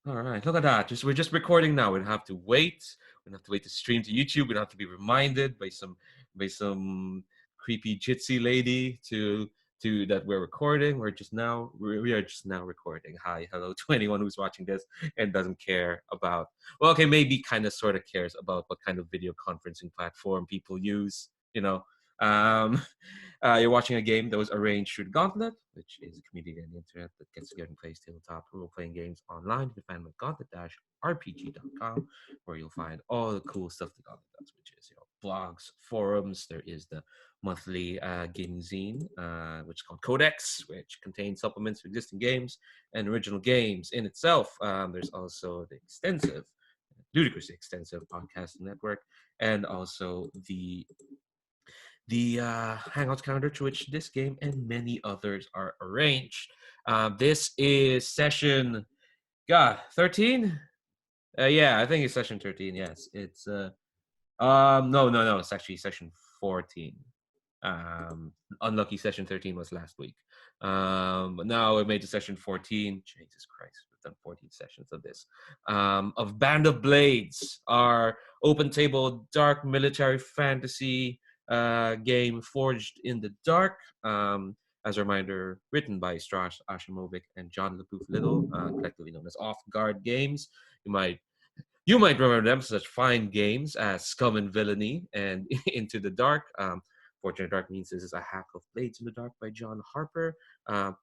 All right, look at that. We're just recording now. We don't have to wait. We don't have to wait to stream to YouTube. We don't have to be reminded by some creepy jitsi lady to that we're recording. We are just now recording. Hi, hello to anyone who's watching this and doesn't care about. Well, okay, maybe kind of sort of cares about what kind of video conferencing platform people use. Um, you're watching a game that was arranged through the Gauntlet, which is a community on the internet that gets together and plays tabletop role-playing games online. You can find them at gauntlet-rpg.com, where you'll find all the cool stuff the Gauntlet does, which is blogs, forums. There is the monthly gaming zine, which is called Codex, which contains supplements to existing games and original games in itself. There's also the ludicrously extensive podcasting network, and also the Hangouts calendar to which this game and many others are arranged. This is session, 13? Yeah, I think it's session 13. Yes, it's no, it's actually session 14. Unlucky session 13 was last week. But now we made to session 14. Jesus Christ, we've done 14 sessions of this. Of Band of Blades, our open table dark military fantasy game forged in the dark. As a reminder, written by Strash Ashimovic and John LaPouf Little, collectively known as Off Guard Games. You might remember them as such fine games as Scum and Villainy and Into the Dark. Fortune in the Dark means this is a hack of Blades in the Dark by John Harper.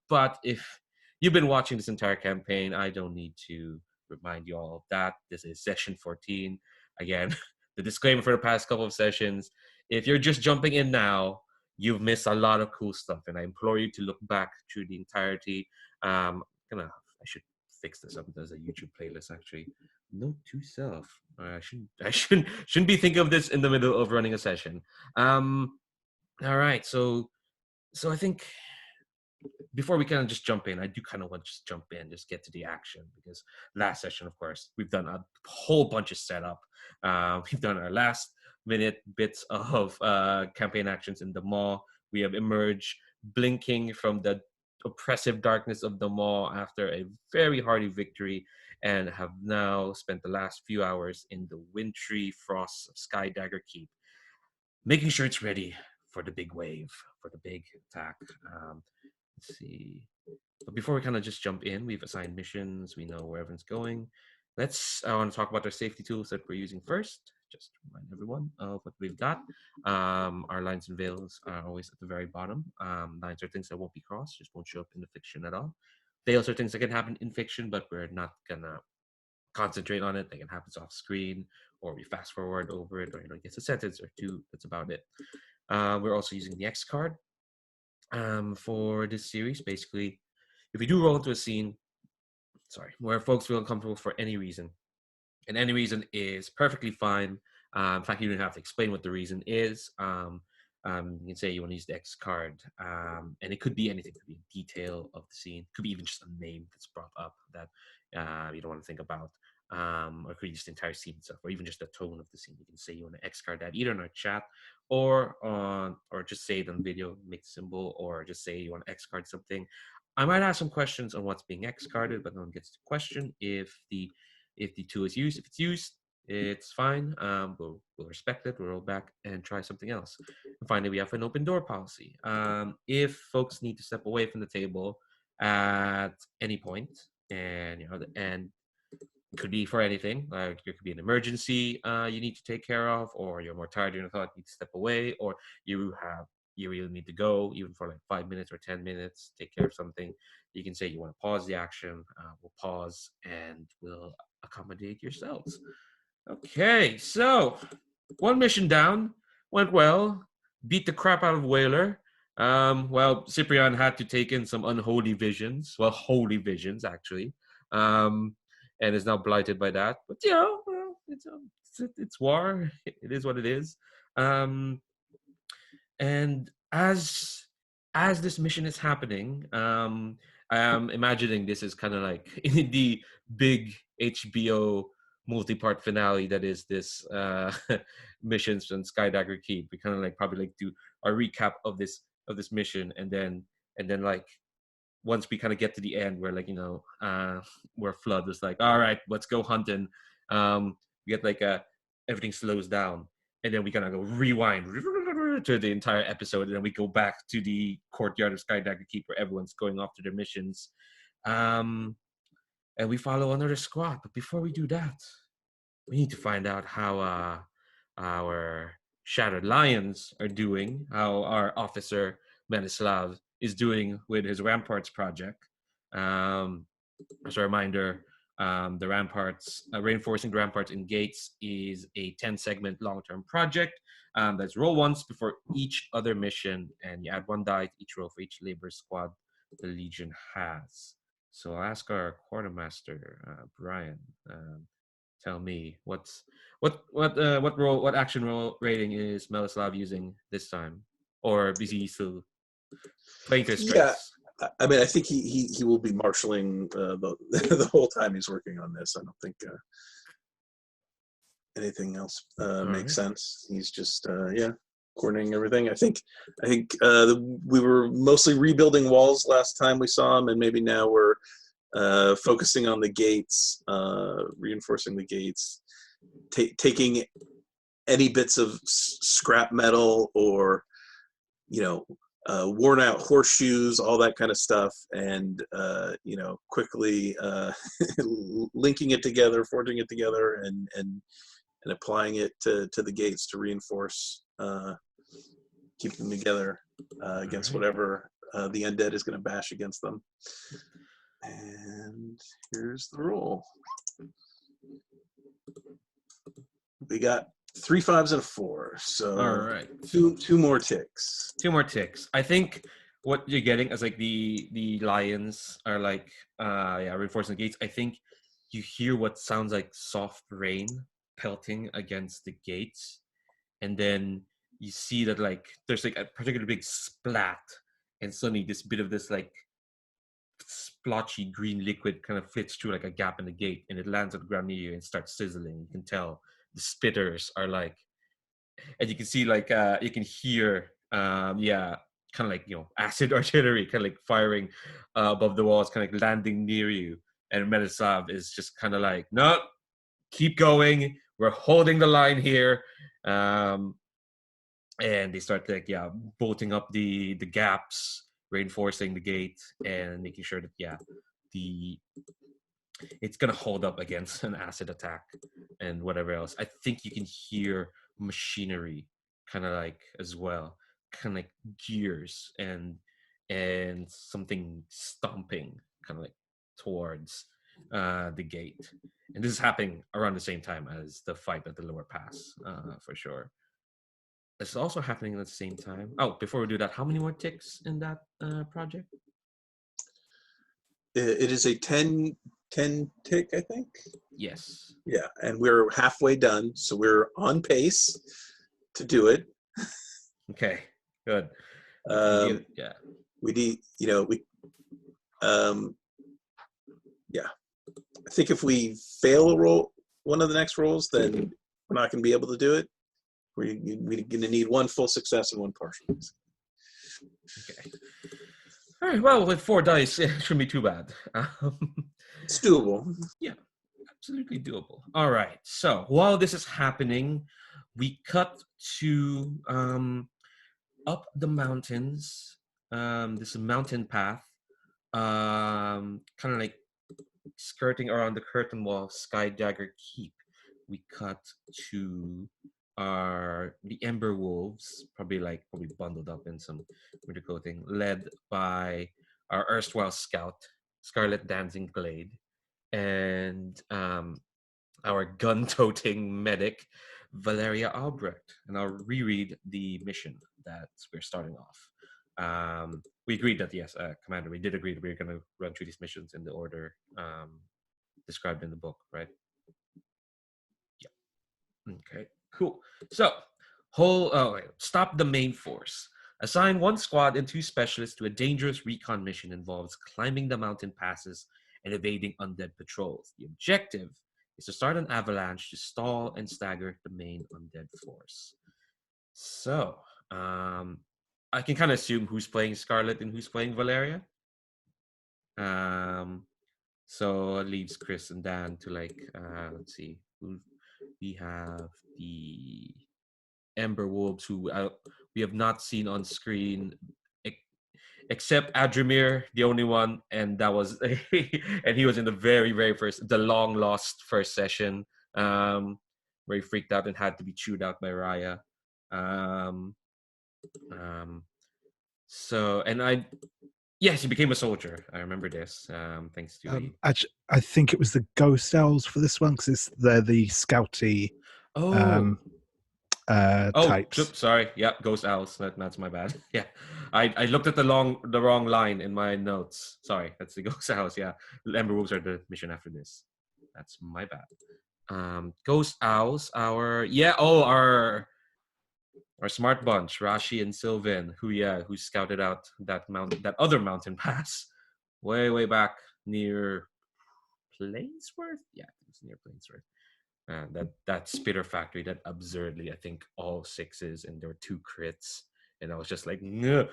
But if you've been watching this entire campaign, I don't need to remind you all of that. This is session 14. Again, the disclaimer for the past couple of sessions. If you're just jumping in now, you've missed a lot of cool stuff, and I implore you to look back through the entirety. I should fix this up as a YouTube playlist, actually. Note to self: I shouldn't be thinking of this in the middle of running a session. All right, so I think before we kind of just jump in, I do kind of want to just jump in, just get to the action, because last session, of course, we've done a whole bunch of setup. We've done our last minute bits of campaign actions in the mall. We have emerged blinking from the oppressive darkness of the mall after a very hearty victory, and have now spent the last few hours in the wintry frosts of Skydagger Keep, making sure it's ready for the big wave, for the big attack. Let's see. But before we kind of just jump in, we've assigned missions. We know where everyone's going. I want to talk about our safety tools that we're using first. Just to remind everyone of what we've got. Our lines and veils are always at the very bottom. Lines are things that won't be crossed, just won't show up in the fiction at all. Veils are things that can happen in fiction, but we're not gonna concentrate on it. They can happen off screen, or we fast forward over it, or gets a sentence or two. That's about it. We're also using the X card for this series. Basically, if we do roll into a scene, where folks feel uncomfortable for any reason, and any reason is perfectly fine. In fact, you don't have to explain what the reason is. You can say you want to use the X card, and it could be anything. It could be a detail of the scene. It could be even just a name that's brought up that you don't want to think about. Or it could be just the entire scene itself, or even just the tone of the scene. You can say you want to X card that either in our chat or just say it on video, make the symbol, or just say you want to X card something. I might ask some questions on what's being X carded, but no one gets to question if the tool is used. If it's used, it's fine. We'll respect it. We'll roll back and try something else. And finally, we have an open door policy. If folks need to step away from the table at any point, and it could be for anything. Like there could be an emergency you need to take care of, or you're more tired than you thought, you need to step away, or you really need to go, even for like 5 minutes or 10 minutes, take care of something. You can say you want to pause the action. We'll pause and we'll accommodate yourselves. Okay, so one mission down, went well, beat the crap out of Whaler. Well, Cyprian had to take in some unholy visions, well, holy visions actually, and is now blighted by that. But well, it's war. It is what it is. And as this mission is happening, I am imagining this is kind of like in the big HBO multi-part finale that is this missions from Skydagger Keep. We kind of like probably like do a recap of this mission, and then like once we kind of get to the end, where where Flood was like, all right, let's go hunting. We get like everything slows down, and then we kind of go rewind to the entire episode, and then we go back to the courtyard of Skydagger Keep where everyone's going off to their missions. And we follow another squad. But before we do that, we need to find out how our Shattered Lions are doing, how our officer Menislav is doing with his Ramparts project. As a reminder, the Ramparts, reinforcing Ramparts and Gates is a 10-segment long-term project. That's roll once before each other mission, and you add 1 die to each roll for each labor squad the Legion has. So I'll ask our quartermaster, Brian. Tell me what action roll rating is Melislav using this time, or is he still playing to his strengths? I mean, I think he will be marshaling the whole time he's working on this. I don't think anything else makes sense. He's just coordinating everything. I think we were mostly rebuilding walls last time we saw him, and maybe now we're focusing on the gates, reinforcing the gates, taking any bits of scrap metal or worn out horseshoes, all that kind of stuff, and quickly linking it together, forging it together, and applying it to the gates to reinforce, keep them together against whatever the undead is going to bash against them. And here's the roll. We got 3 5s and a 4. So all right, two more ticks. 2 more ticks. I think what you're getting is like the lions are like reinforcing the gates. I think you hear what sounds like soft rain pelting against the gates, and then you see that like there's like a particularly big splat, and suddenly this bit of this like splotchy green liquid kind of flits through like a gap in the gate, and it lands on the ground near you and starts sizzling. You can tell the spitters are like, and you can see like you can hear kind of like acid artillery kind of like firing above the walls, kind of like landing near you. And Metislav is just kind of like, no, keep going, we're holding the line here. And they start like bolting up the gaps, reinforcing the gate, and making sure that it's gonna hold up against an acid attack and whatever else. I think you can hear machinery kind of like as well, kind of like gears and something stomping kind of like towards the gate. And this is happening around the same time as the fight at the lower pass, for sure. It's also happening at the same time. Oh, before we do that, how many more ticks in that project? It is a 10 tick, I think. Yes. Yeah, and we're halfway done, so we're on pace to do it. Okay, good. We need, I think if we fail a roll, one of the next rolls, then we're not going to be able to do it. We're going to need 1 full success and 1 partial. Okay. All right. Well, with 4 dice, it shouldn't be too bad. It's doable. Yeah, absolutely doable. All right. So while this is happening, we cut to up the mountains. This mountain path, kind of like skirting around the curtain wall of Skydagger Keep. We cut to the Ember Wolves, probably bundled up in some winter clothing, led by our erstwhile scout, Scarlet Dancing Glade, and our gun-toting medic, Valeria Albrecht. And I'll reread the mission that we're starting off. We agreed that, yes, Commander, we did agree that we were going to run through these missions in the order described in the book, right? Yeah. Okay, cool. So, stop the main force. Assign 1 squad and 2 specialists to a dangerous recon mission involves climbing the mountain passes and evading undead patrols. The objective is to start an avalanche to stall and stagger the main undead force. So, I can kind of assume who's playing Scarlet and who's playing Valeria. So it leaves Chris and Dan to like let's see, we have the Ember Wolves who we have not seen on screen except Adramir, the only one, and that was and he was in the very first, the long lost first session, where he freaked out and had to be chewed out by Raya. Um, um, so and yes, he became a soldier. I remember this, thanks to the. Actually, I think it was the Ghost Owls for this one because they're the scouty types. Oops, sorry. Yeah, Ghost Owls. That's my bad. Yeah, I looked at the wrong line in my notes. Sorry, that's the Ghost Owls. Yeah, Ember Wolves are the mission after this. That's my bad. Ghost Owls. Our smart bunch, Rashi and Sylvan, who scouted out that other mountain pass, way back near Plainsworth. Yeah, it was near Plainsworth. That spitter factory, that absurdly, I think all sixes, and there were 2 crits, and I was just like, you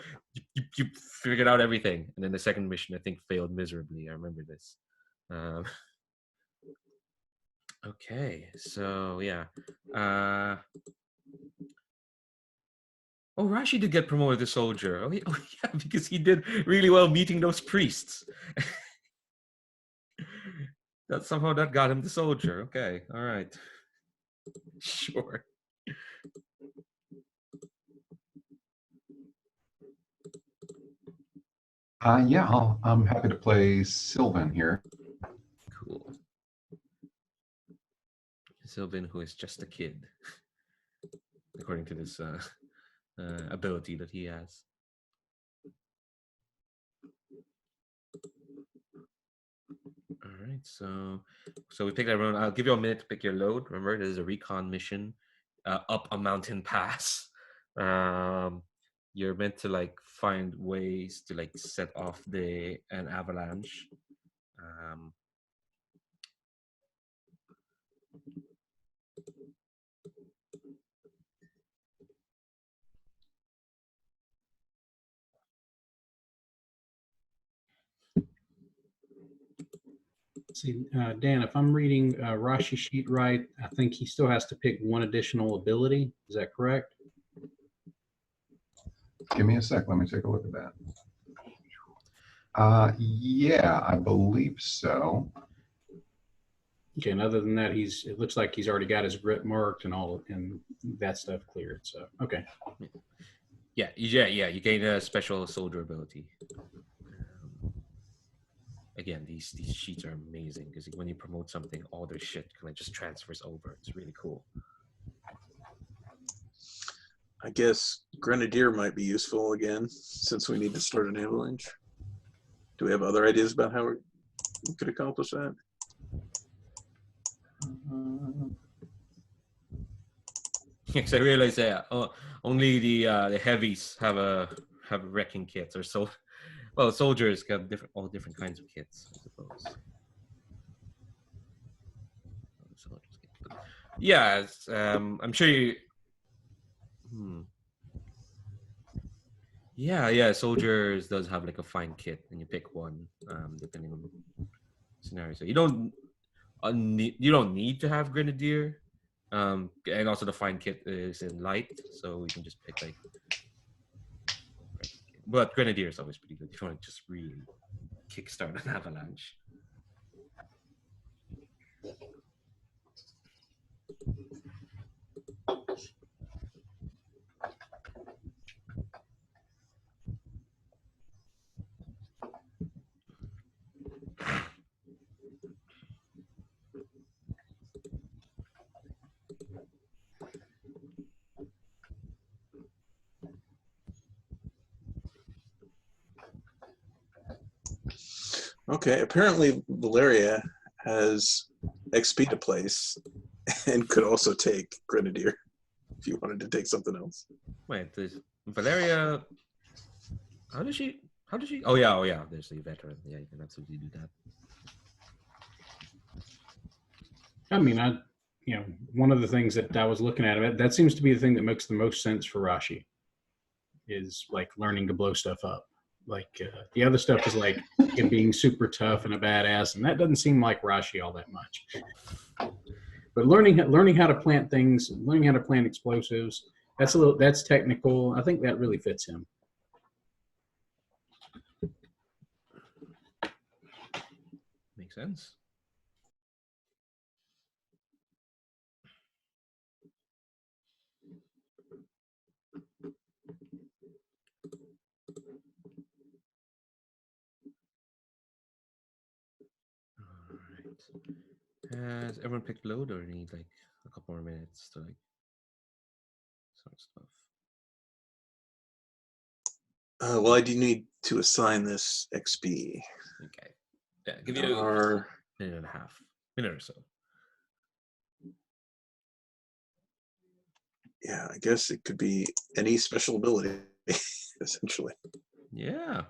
figured out everything. And then the second mission, I think, failed miserably. I remember this. Okay, so yeah. Rashi did get promoted to soldier. Oh yeah, because he did really well meeting those priests. Somehow that got him the soldier. Okay, all right. Sure. Yeah, I'm happy to play Sylvan here. Cool. Sylvan, who is just a kid, according to this ability that he has. All right, so we picked everyone. I'll give you a minute to pick your load. Remember, this is a recon mission up a mountain pass. You're meant to like find ways to like set off an avalanche. See, Dan, if I'm reading Rashi's sheet right, I think he still has to pick 1 additional ability. Is that correct? Give me a sec. Let me take a look at that. Yeah, I believe so. Okay, and other than that, it looks like he's already got his grit marked and all, and that stuff cleared. So, okay. Yeah. You gain a special soldier ability. Again, these sheets are amazing because when you promote something, all their shit kind of just transfers over. It's really cool. I guess Grenadier might be useful again since we need to start an avalanche. Do we have other ideas about how we could accomplish that? Yes, I realize that only the heavies have wrecking kits, or so. Well, soldiers have all different kinds of kits, I suppose. Yeah, I'm sure you. Yeah. Soldiers does have like a fine kit, and you pick one depending on the scenario. So you don't need to have Grenadier, and also the fine kit is in light, so we can just pick like. But Grenadier is always pretty good if you want to just really kickstart an avalanche. Okay, apparently Valeria has XP to place and could also take Grenadier if you wanted to take something else. Wait, Valeria, how does she? Oh yeah, there's the veteran. Yeah, you can absolutely do that. I mean, one of the things that I was looking at, that seems to be the thing that makes the most sense for Rashi, is like learning to blow stuff up. The other stuff is like him being super tough and a badass, and that doesn't seem like Rashi all that much. But learning how to plant things, learning how to plant explosives, that's technical. I think that really fits him. Makes sense. Has everyone picked load, or need like a couple more minutes to like start stuff? Well, I do need to assign this XP. Okay. Yeah, give you a minute and a half, minute or so. Yeah, I guess it could be any special ability, essentially. Yeah.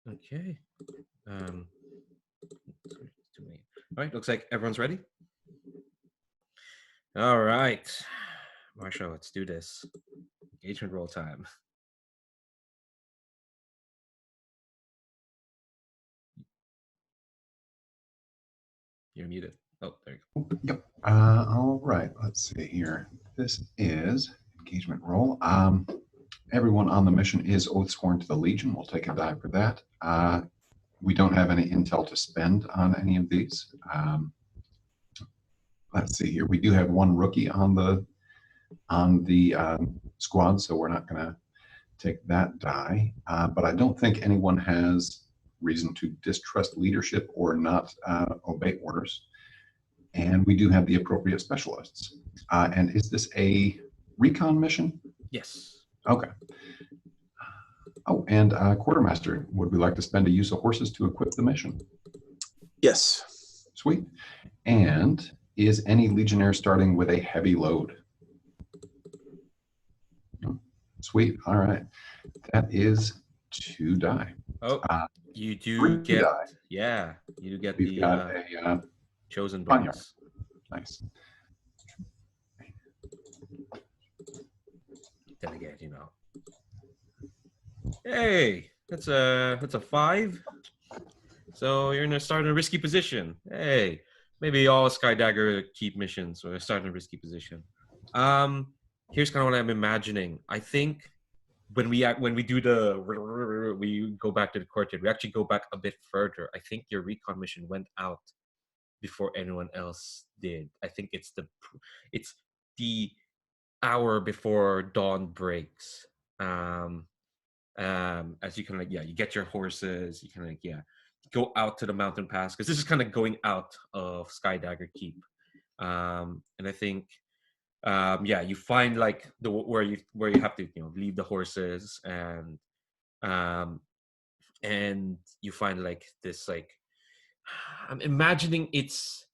Okay. All right. Looks like everyone's ready. All right, Marsha, let's do this. Engagement roll time. You're muted. Oh, there you go. Yep. All right. Let's see here. This is engagement roll. Everyone on the mission is oath sworn to the Legion. We'll take a die for that. We don't have any intel to spend on any of these. Let's see here. We do have one rookie on the squad, so we're not going to take that die. But I don't think anyone has reason to distrust leadership or not obey orders. And we do have the appropriate specialists. And is this a recon mission? Yes. Okay. Oh, and Quartermaster, would we like to spend a use of horses to equip the mission? Yes. Sweet. And is any Legionnaire starting with a heavy load? Sweet. All right. That is 2 die. Oh, you do get die. Yeah, you do get We've got a chosen barnyard. bonus. Nice. Then again, hey, that's a 5. So you're gonna start in a risky position. Hey, maybe all Skydagger Keep missions or start in a risky position. Here's kind of what I'm imagining. I think when we do we go back to the courtyard. We actually go back a bit further. I think your recon mission went out before anyone else did. I think it's the hour before dawn breaks. As you kind of you get your horses, you kind of go out to the mountain pass, because this is kind of going out of Skydagger Keep. And I think you find like where you have to leave the horses, and And you find like this, like, I'm imagining it's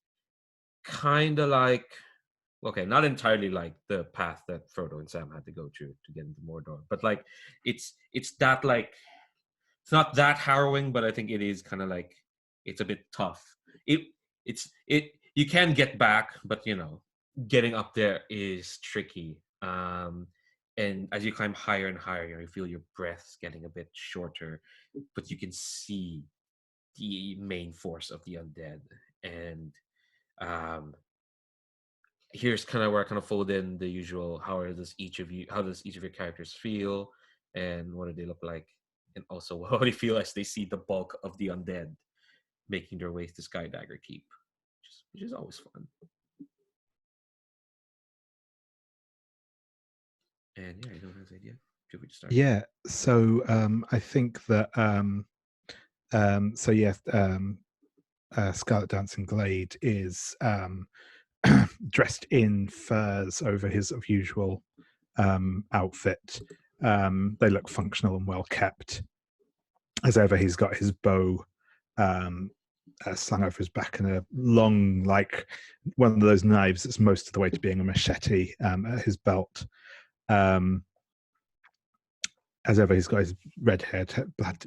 kind of like, okay, not entirely like the path that Frodo and Sam had to go through to get into Mordor, but like it's that, like, it's not that harrowing, but I think it is kind of like, it's a bit tough. It you can get back, but you know, getting up there is tricky. And as you climb higher and higher, you feel your breath's getting a bit shorter, but you can see the main force of the undead. And um, here's kind of where I kind of fold in the usual: how does each of your characters feel, and what do they look like, and also how do they feel as they see the bulk of the undead making their way to Skydagger Keep, which is always fun. And yeah, I don't have an idea. Should we just start? Yeah. So I think that Scarlet Dancing Glade is dressed in furs over his usual outfit. They look functional and well kept. As ever, he's got his bow slung over his back and a long, like one of those knives that's most of the way to being a machete at his belt. As ever, he's got his red hair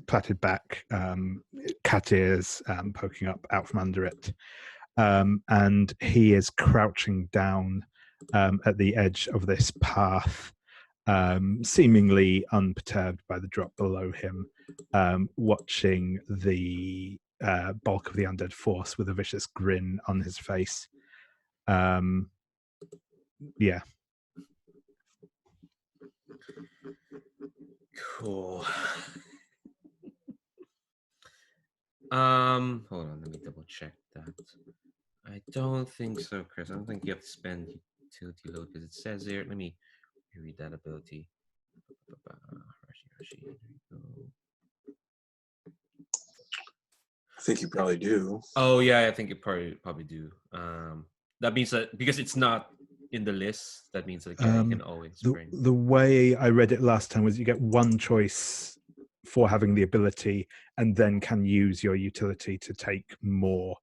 plaited back, cat ears poking up out from under it. And he is crouching down at the edge of this path, seemingly unperturbed by the drop below him, watching the bulk of the undead force with a vicious grin on his face. Yeah. Cool. Hold on, let me double check that. I don't think so, Chris. I don't think you have to spend utility load, because it says here. Let me read that ability. There you go. I think you probably do. Oh yeah, I think you probably do. That means that because it's not in the list, that means that you can always bring. The way I read it last time was you get one choice for having the ability, and then can use your utility to take more.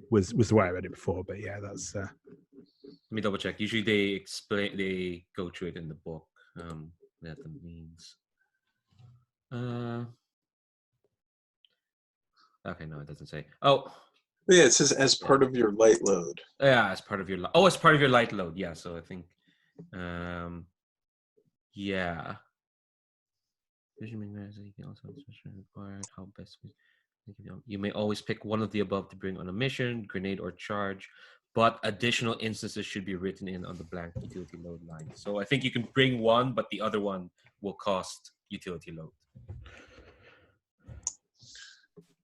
Was the way I read it before, but yeah, that's. Let me double check. Usually they go through it in the book. That means. Okay, no, it doesn't say. Oh. Yeah, it says as part of your light load. Yeah, as part of your as part of your light load. Yeah, so I think, yeah. Required. How best you may always pick one of the above to bring on a mission, grenade, or charge, but additional instances should be written in on the blank utility load line. So I think you can bring one, but the other one will cost utility load.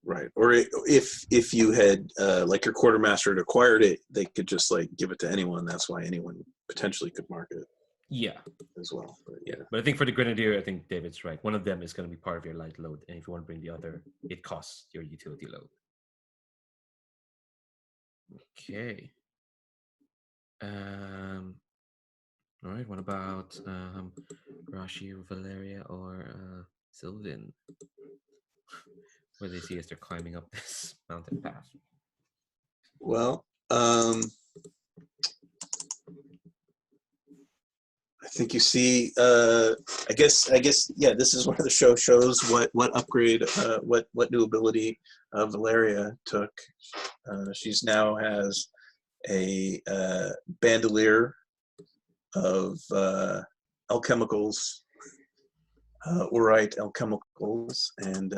Right. Or if you had like your quartermaster had acquired it, they could just like give it to anyone. That's why anyone potentially could mark it. Yeah. As well. But, yeah. But I think for the grenadier, I think David's right. One of them is going to be part of your light load, and if you want to bring the other, it costs your utility load. Okay. All right. What about Rashi, Valeria, or Sylvan? What do they see as they're climbing up this mountain path? Well, I think you see. I guess. Yeah. This is where the show shows what upgrade, what new ability Valeria took. She's now has a bandolier of alchemicals, orite alchemicals, and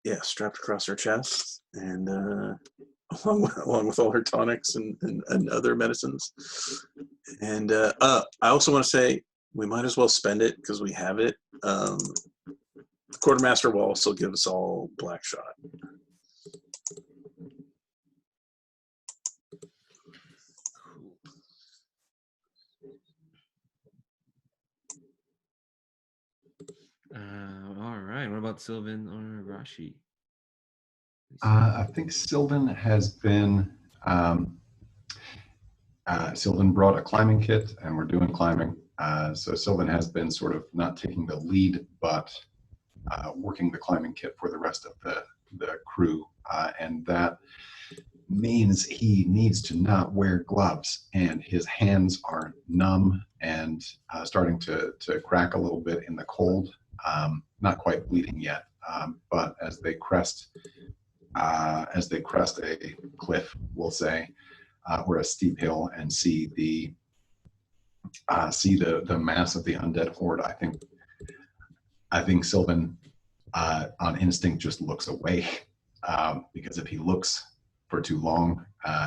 yeah, strapped across her chest, and along with all her tonics and other medicines. And I also want to say we might as well spend it because we have it. The quartermaster will also give us all black shot. All right. What about Sylvan or Rashi? I think Sylvan has been. Sylvan brought a climbing kit, and we're doing climbing. So Sylvan has been sort of not taking the lead, but working the climbing kit for the rest of the crew. And that means he needs to not wear gloves, and his hands are numb and starting to crack a little bit in the cold. Not quite bleeding yet, but as they crest a cliff, we'll say, or a steep hill, and see the mass of the undead horde, I think Sylvan on instinct just looks away, because if he looks for too long,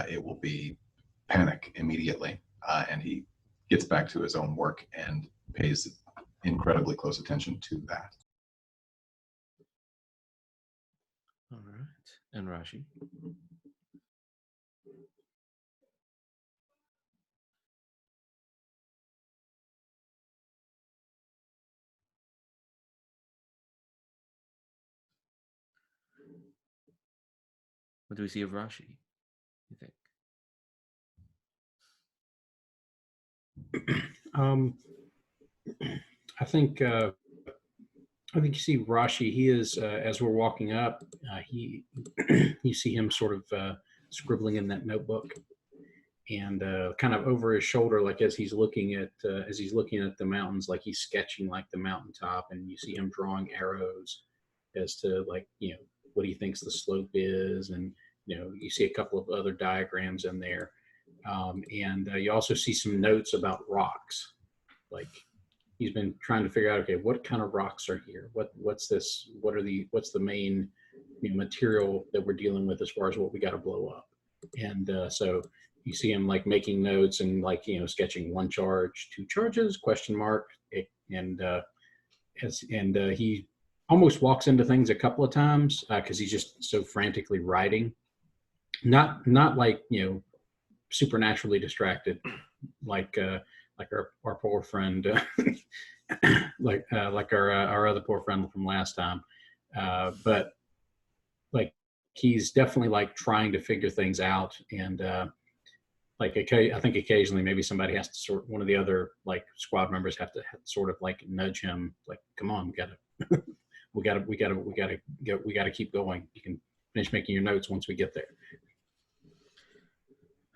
it will be panic immediately, and he gets back to his own work and pays incredibly close attention to that. All right. And Rashi? What do we see of Rashi, you think? I think you see Rashi. He is as we're walking up. He you see him sort of scribbling in that notebook, and kind of over his shoulder, like as he's looking at the mountains, like he's sketching like the mountaintop, and you see him drawing arrows as to like what he thinks the slope is, and you see a couple of other diagrams in there, and you also see some notes about rocks, like he's been trying to figure out, okay, what kind of rocks are here? What's this? What's the main material that we're dealing with as far as what we got to blow up? And so you see him like making notes and like sketching 1 charge, 2 charges, question mark, and he almost walks into things a couple of times because he's just so frantically writing, not like supernaturally distracted, like our poor friend, like our other poor friend from last time, but like he's definitely like trying to figure things out, and like I think occasionally maybe somebody has to one of the other like squad members have to sort of like nudge him, like, come on, we gotta keep going. You can finish making your notes once we get there.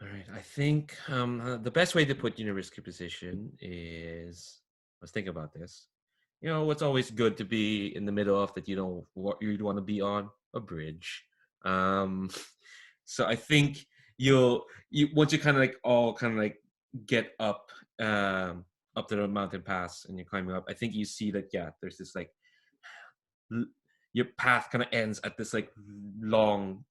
All right. I think the best way to put you in a risky position is, let's think about this. What's always good to be in the middle of that you'd want to be on? A bridge. So I think you once you kind of get up up to the mountain pass and you're climbing up, I think you see that there's this like your path kind of ends at this like long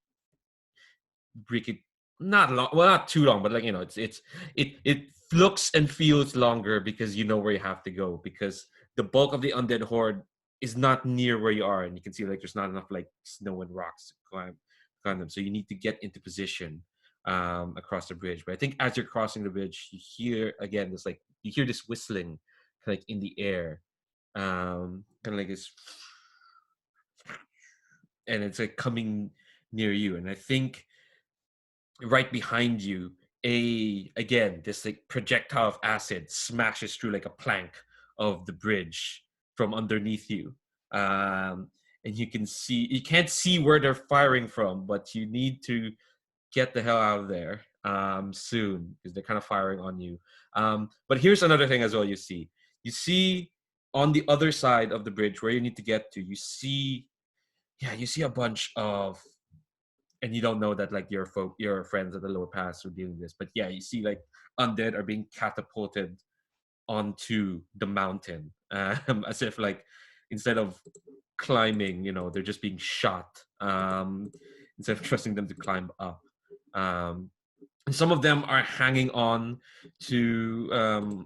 bricky, not long, well, not too long, but like it looks and feels longer because you know where you have to go, because the bulk of the undead horde is not near where you are, and you can see like there's not enough like snow and rocks to climb them, so you need to get into position across the bridge. But I think as you're crossing the bridge, you hear again this like you hear this whistling kind of like in the air, kind of like this, and it's like coming near you, and I think right behind you, this like projectile of acid smashes through like a plank of the bridge from underneath you, and you can't see where they're firing from, but you need to get the hell out of there soon, because they're kind of firing on you. But here's another thing as well. You see on the other side of the bridge where you need to get to, you see a bunch of, and you don't know that like your friends at the lower pass are dealing with this, but you see like undead are being catapulted onto the mountain, as if like instead of climbing, they're just being shot, instead of trusting them to climb up. And some of them are hanging on to,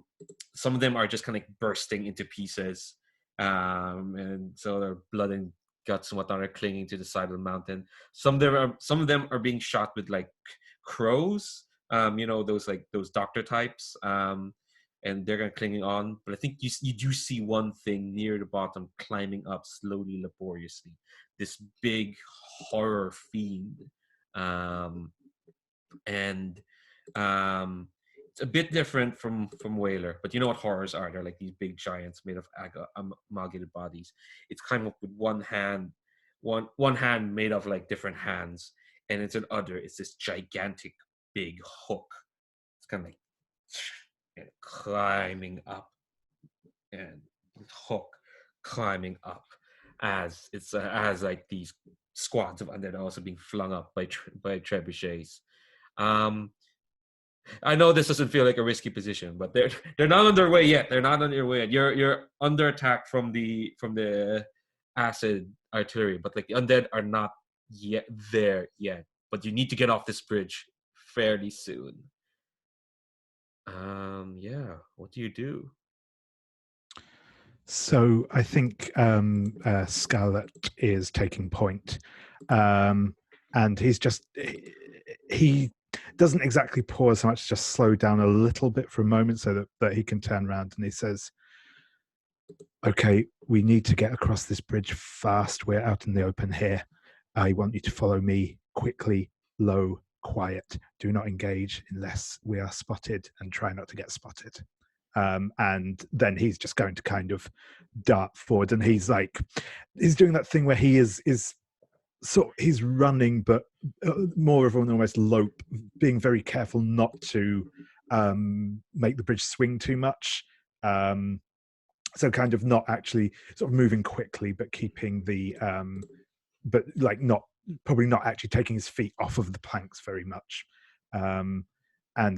some of them are just kind of like bursting into pieces, and so their blood and guts and whatnot are clinging to the side of the mountain. Some of them are being shot with like crows, those doctor types, and they're clinging on. But I think you do see one thing near the bottom climbing up slowly, laboriously. This big horror fiend, and it's a bit different from Whaler, but you know what horrors are? They're like these big giants made of amalgamated bodies. It's kind of with one hand made of like different hands, and it's an other. It's this gigantic big hook. It's kind of like and climbing up, and hook climbing up as it's as like these squads of undead are also being flung up by trebuchets. I know this doesn't feel like a risky position, but they're not on their way yet. They're not on their way yet. You're under attack from the acid artillery, but like the undead are not yet there yet. But you need to get off this bridge fairly soon. Yeah. What do you do? So I think Scarlet is taking point, and he doesn't exactly pause so much, just slow down a little bit for a moment so that he can turn around, and he says, okay, we need to get across this bridge fast. We're out in the open here. I want you to follow me quickly, low, quiet. Do not engage unless we are spotted, and try not to get spotted. And then he's just going to kind of dart forward, and he's doing that thing where he is he's running, but more of an almost lope, being very careful not to make the bridge swing too much. So kind of not actually sort of moving quickly, but keeping the but like probably not actually taking his feet off of the planks very much, and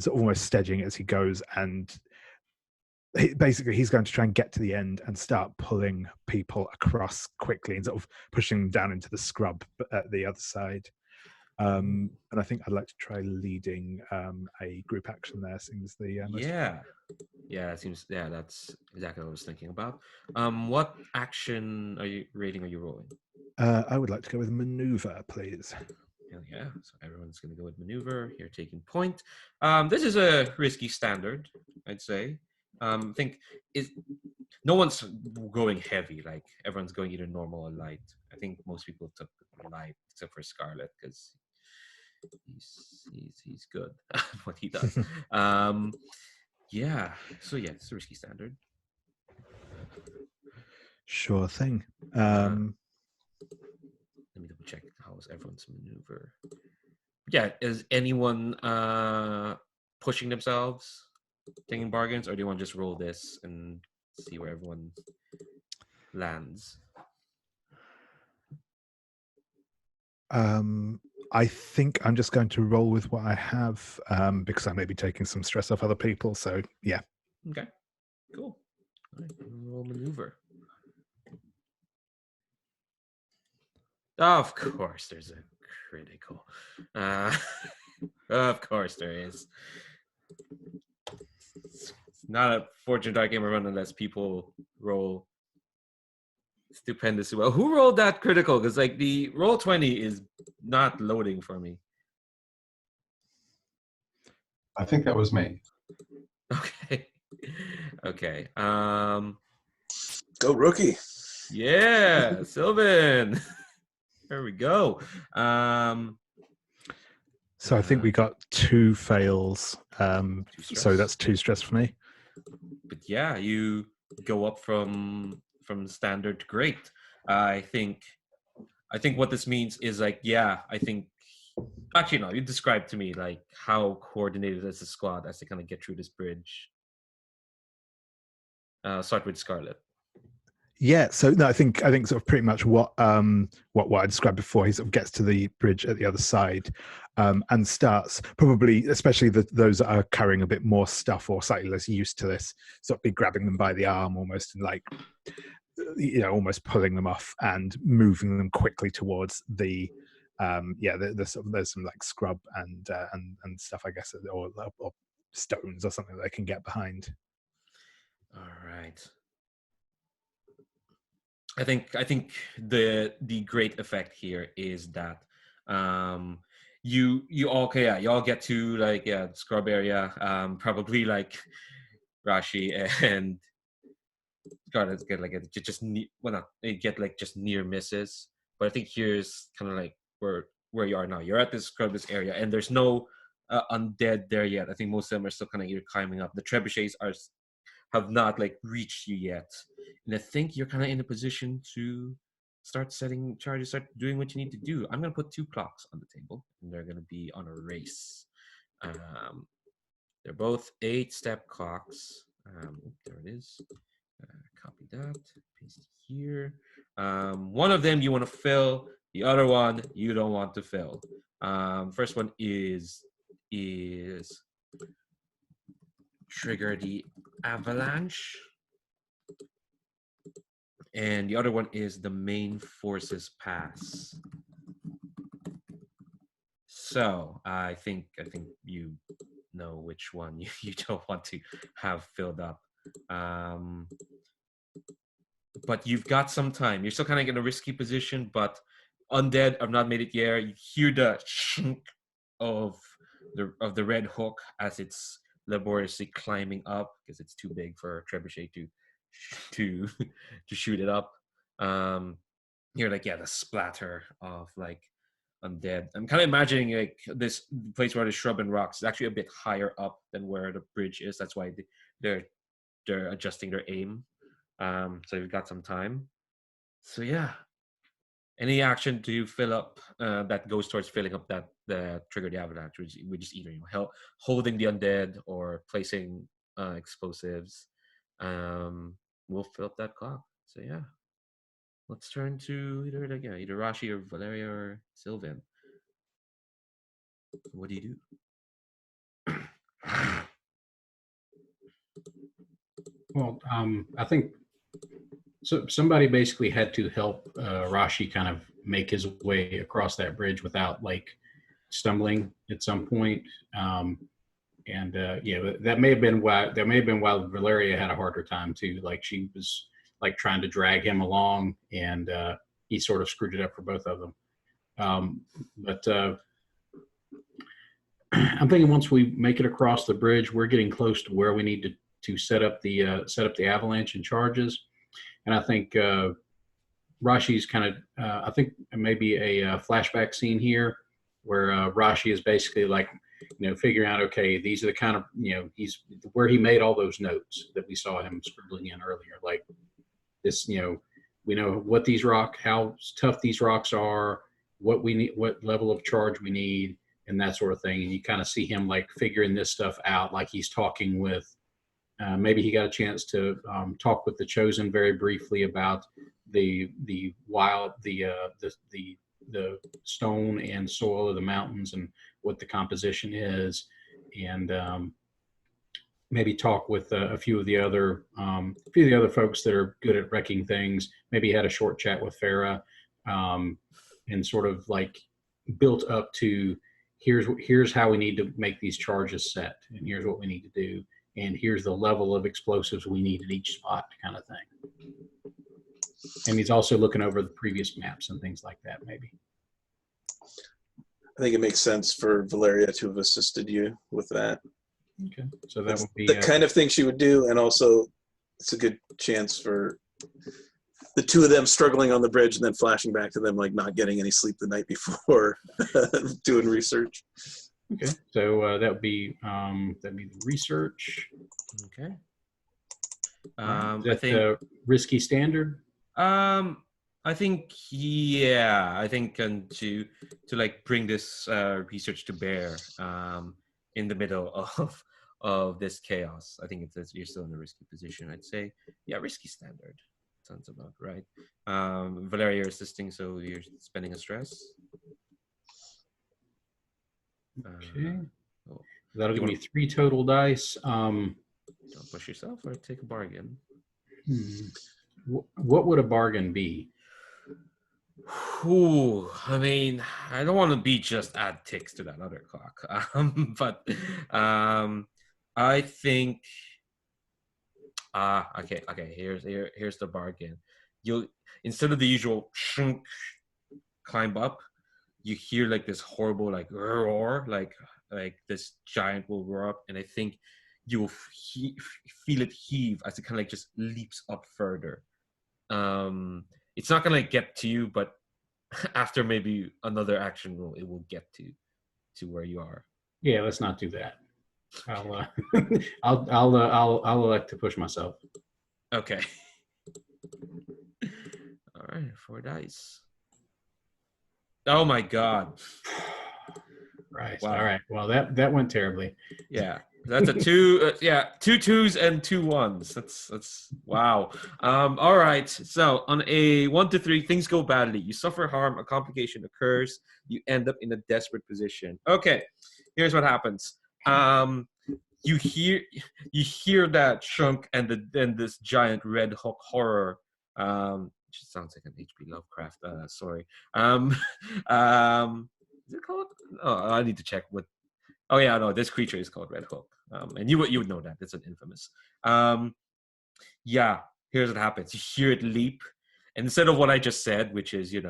sort of almost steadying as he goes. And basically he's going to try and get to the end and start pulling people across quickly and sort of pushing them down into the scrub at the other side. And I think I'd like to try leading a group action there. Seems the it seems that's exactly what I was thinking about. What action rating are you rolling? I would like to go with maneuver, please. Hell yeah! So everyone's going to go with maneuver. You're taking point. This is a risky standard, I'd say. I think no one's going heavy. Like everyone's going either normal or light. I think most people took light, except for Scarlet, because he's good at what he does. Yeah. So yeah, it's a risky standard. Sure thing. Let me double check how's everyone's maneuver. Yeah, is anyone pushing themselves, taking bargains, or do you want to just roll this and see where everyone lands? I think I'm just going to roll with what I have, because I may be taking some stress off other people. So yeah. Okay. Cool. All right, roll maneuver. Of course, there's a critical. Of course, there is. It's not a Fortune Die Gamer run unless people roll stupendously well. Who rolled that critical? Because like the roll 20 is not loading for me. I think that was me. Okay. Okay. Go rookie. Yeah, Sylvan. There we go. So I think we got 2 fails. So that's 2 stress for me. But yeah, you go up from standard to great. I think what this means is like, yeah, I think actually no, you described to me like how coordinated is the squad as they kind of get through this bridge. Start with Scarlet. Yeah, so no, I think sort of pretty much what I described before. He sort of gets to the bridge at the other side, and starts probably, especially those that are carrying a bit more stuff or slightly less used to this, sort of be grabbing them by the arm almost and like, almost pulling them off and moving them quickly towards the the sort of, there's some like scrub and stuff, I guess, or stones or something that they can get behind. All right. I think the great effect here is that you all get to like scrub area, probably like Rashi and Scarlet get like get like just near misses, but I think here's kind of like where you are now. You're at this area and there's no undead there yet. I think most of them are still kind of either climbing up. The trebuchets have not like reached you yet, and I think you're kind of in a position to start setting charges, start doing what you need to do. I'm gonna put 2 clocks on the table, and they're gonna be on a race. They're both 8-step clocks. There it is. Copy that, paste it here. One of them you want to fill, the other one you don't want to fill. First one is trigger the avalanche, and the other one is the main forces pass. So I think you know which one you don't want to have filled up. But you've got some time. You're still kind of in a risky position, but undead have not made it yet. You hear the shink of the red hook as it's laboriously climbing up because it's too big for a trebuchet to shoot it up. You're like, the splatter of like undead. I'm kind of imagining like this place where the shrub and rocks is actually a bit higher up than where the bridge is. That's why they're adjusting their aim. So you've got some time. So yeah, any action to fill up that goes towards filling up the trigger the avalanche, which is either holding the undead or placing explosives, will fill up that clock. So yeah, let's turn to either Rashi or Valeria or Sylvan. What do you do? Well, I think somebody basically had to help Rashi kind of make his way across that bridge without like stumbling at some point. That may have been why Valeria had a harder time too. Like she was like trying to drag him along, and he sort of screwed it up for both of them. But I'm thinking once we make it across the bridge, we're getting close to where we need to set up the avalanche and charges. And I think Rashi's kind of, I think maybe a flashback scene here where Rashi is basically like, figuring out, okay, these are the kind of, he's where he made all those notes that we saw him scribbling in earlier. Like this, we know how tough these rocks are, what we need, what level of charge we need, and that sort of thing. And you kind of see him like figuring this stuff out, like he's talking with, maybe he got a chance to talk with the Chosen very briefly about the stone and soil of the mountains and what the composition is, and maybe talk with a few of the other folks that are good at wrecking things. Maybe he had a short chat with Farah, and sort of like built up to here's how we need to make these charges set, and here's what we need to do, and here's the level of explosives we need at each spot, kind of thing. And he's also looking over the previous maps and things like that, maybe. I think it makes sense for Valeria to have assisted you with that. Okay, so that would be the kind of thing she would do, and also it's a good chance for the two of them struggling on the bridge and then flashing back to them like not getting any sleep the night before doing research. Okay, so that would be the research. Okay. I think risky standard. I think to like bring this research to bear in the middle of this chaos, I think you're still in a risky position. I'd say risky standard sounds about right. Valeria, you're assisting, so you're spending a stress. Okay. That'll give me 3 total dice. Don't push yourself or take a bargain. What would a bargain be? Ooh, I mean, I don't want to be just add ticks to that other clock. But I think okay, here's the bargain. You instead of the usual shunk climb up, you hear like this horrible like roar, like this giant will roar up, and I think you will feel it heave as it kind of like just leaps up further. It's not gonna get to you, but after maybe another action roll, it will get to where you are. Yeah, let's not do that. I'll I'll elect to push myself. Okay. All right, 4 dice. Oh my god. Right. Wow. All right. Well, that went terribly. Yeah. That's a 2 yeah, 2 2s and 2 1s. That's wow. All right. So on a 1 to 3, things go badly. You suffer harm, a complication occurs, you end up in a desperate position. Okay. Here's what happens. You hear that chunk and this giant red hook horror. Which sounds like an H.P. Lovecraft story. Is it called? Oh, I need to check what. Oh yeah, no, this creature is called Red Hook. And you would know that. It's an infamous. Yeah, here's what happens. You hear it leap, and instead of what I just said, which is it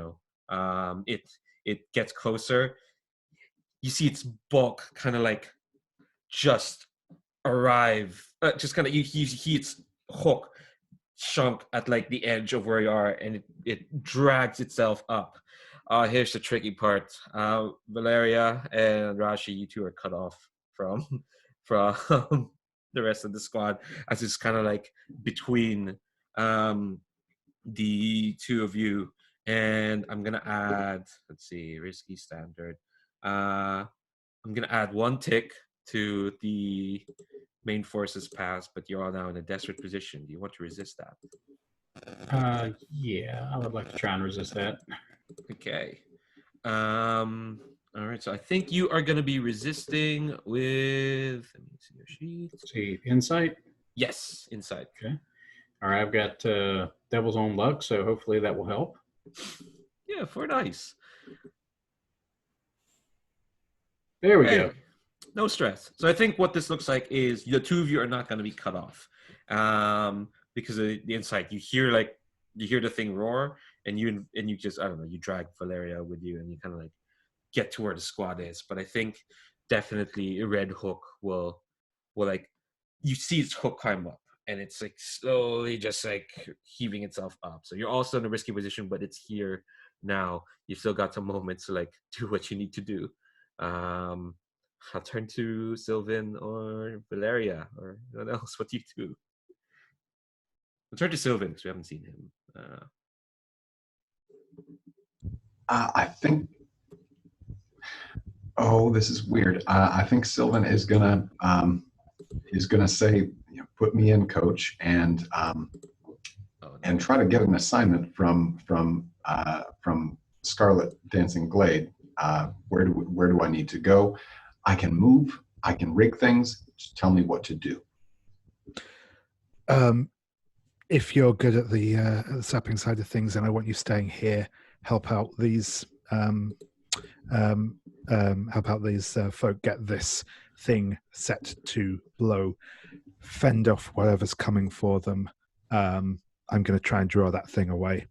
gets closer. You see its bulk kind of like just arrive. Just kind of you see its hook chunk at like the edge of where you are, and it drags itself up. Here's the tricky part. Valeria and Rashi, you two are cut off from from the rest of the squad, as it's kind of like between the two of you. And I'm gonna add, let's see, risky standard. I'm gonna add 1 tick to the main forces pass, but you're all now in a desperate position. Do you want to resist that? Yeah, I would like to try and resist that. Okay. All right. So I think you are going to be resisting with. Let me see your sheet. See, insight. Yes, insight. Okay. All right, I've got Devil's Own Luck, so hopefully that will help. Yeah, 4 dice. There we go. No stress. So I think what this looks like is the two of you are not going to be cut off, because of the insight. You hear the thing roar, and you just, I don't know, you drag Valeria with you, and you kind of like get to where the squad is. But I think definitely a Red Hook will like, you see its hook climb up, and it's like slowly just like heaving itself up. So you're also in a risky position, but it's here now. You've still got some moments to like do what you need to do. I'll turn to Sylvan or Valeria or anyone else. What do you do? I'll turn to Sylvan because we haven't seen him. I think. Oh, this is weird. I think Sylvan is gonna say, "Put me in, coach," and and try to get an assignment from Scarlet Dancing Glade. Where do I need to go? I can move. I can rig things. Just tell me what to do. If you're good at the sapping side of things, and I want you staying here, help out these folk get this thing set to blow, fend off whatever's coming for them. I'm going to try and draw that thing away.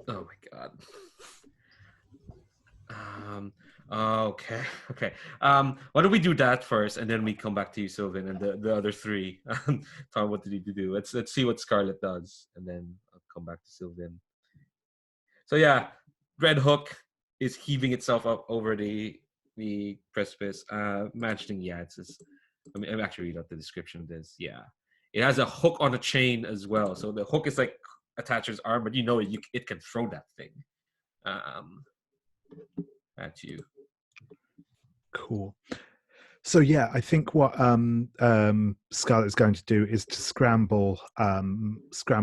Oh my god. Okay. Why don't we do that first, and then we come back to you, Sylvan, and the other 3. Tom, what do you need to do? Let's see what Scarlet does, and then I'll come back to Sylvan. So yeah, Red Hook is heaving itself up over the precipice. Imagining, I'm actually read out the description of this. Yeah, it has a hook on a chain as well. So the hook is like attached to his arm, but it can throw that thing at you. Cool. So yeah, I think what Scarlet is going to do is to scramble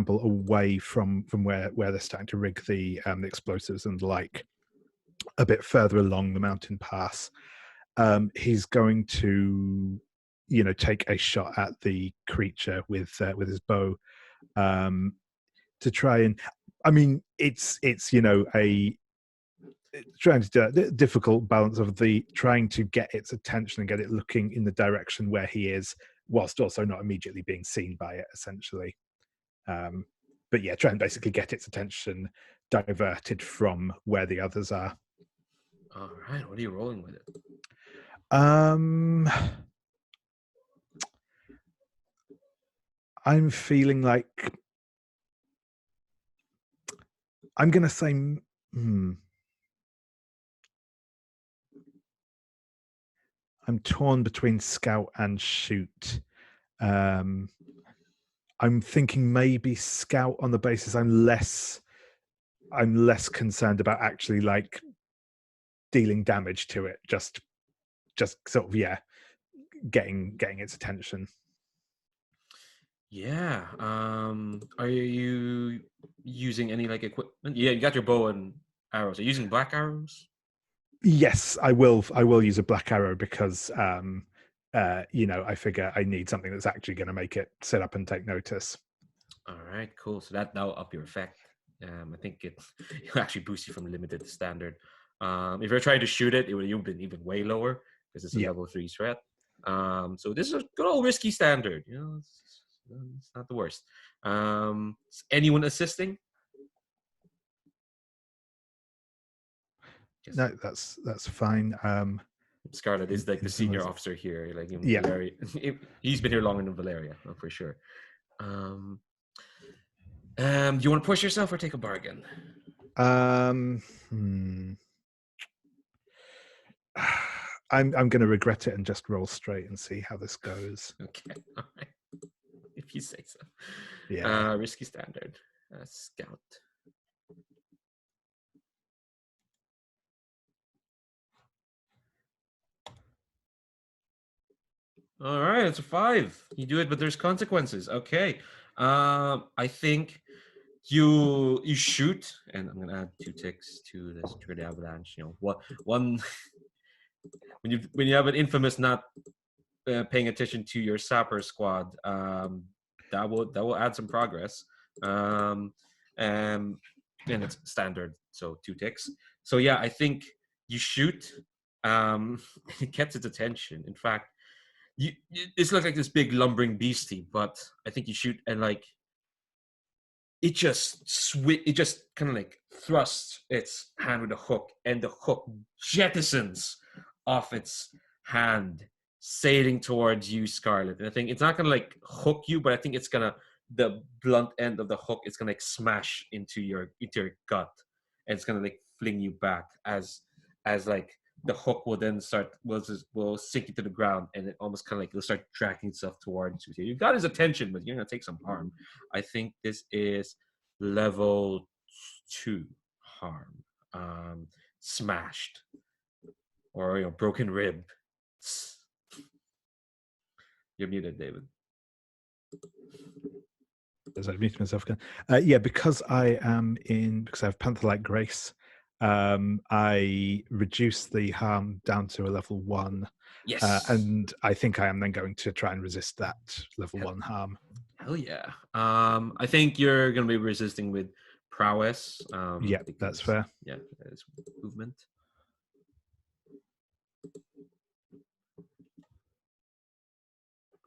away from where they're starting to rig the explosives and the like, a bit further along the mountain pass. He's going to, take a shot at the creature with his bow, to try and. I mean, it's trying to do a difficult balance of trying to get its attention and get it looking in the direction where he is, whilst also not immediately being seen by it, essentially. But yeah, try and basically get its attention diverted from where the others are. All right, what are you rolling with it? I'm feeling like I'm going to say I'm torn between scout and shoot. I'm thinking maybe scout on the basis I'm less concerned about actually like dealing damage to it. Just sort of getting its attention. Yeah. Are you using any like equipment? Yeah, you got your bow and arrows. Are you using black arrows? Yes, I will use a black arrow because I figure I need something that's actually going to make it sit up and take notice. All right, cool. So that'll up your effect. I think it will actually boost you from limited to standard. If you're trying to shoot it, it would have been even way lower because it's a level 3 threat. So this is a good old risky standard. It's not the worst. Is anyone assisting? Yes. No, that's fine. Scarlet is like the senior officer here. Like Valeria, he's been here longer than Valeria, for sure. Do you want to push yourself or take a bargain? I'm going to regret it and just roll straight and see how this goes. Okay, all right. If you say so. Yeah. Risky standard. Scout. All right, it's a 5. You do it, but there's consequences. Okay. I think you shoot, and I'm gonna add 2 ticks to this trigger the avalanche. One when you have an infamous not paying attention to your sapper squad, that will add some progress. And it's standard, so 2 ticks. So yeah, I think you shoot. It gets its attention. In fact, it's like this big lumbering beastie, but I think you shoot and like it just kind of like thrusts its hand with a hook, and the hook jettisons off its hand, sailing towards you, Scarlet. And I think it's not gonna like hook you, but I think it's gonna the blunt end of the hook is gonna like smash into your gut, and it's gonna like fling you back as like the hook will then will sink you to the ground, and it almost kind of like it'll start dragging itself towards you. You got his attention, but you're gonna take some harm. I think this is level 2 harm. Smashed or broken rib. You're muted, David. As I mute myself again. Because I have Panther-like Grace, I reduce the harm down to a level 1. Yes. And I think I am then going to try and resist that level 1 harm. Hell yeah. I think you're going to be resisting with prowess. That's fair. Yeah, it's movement.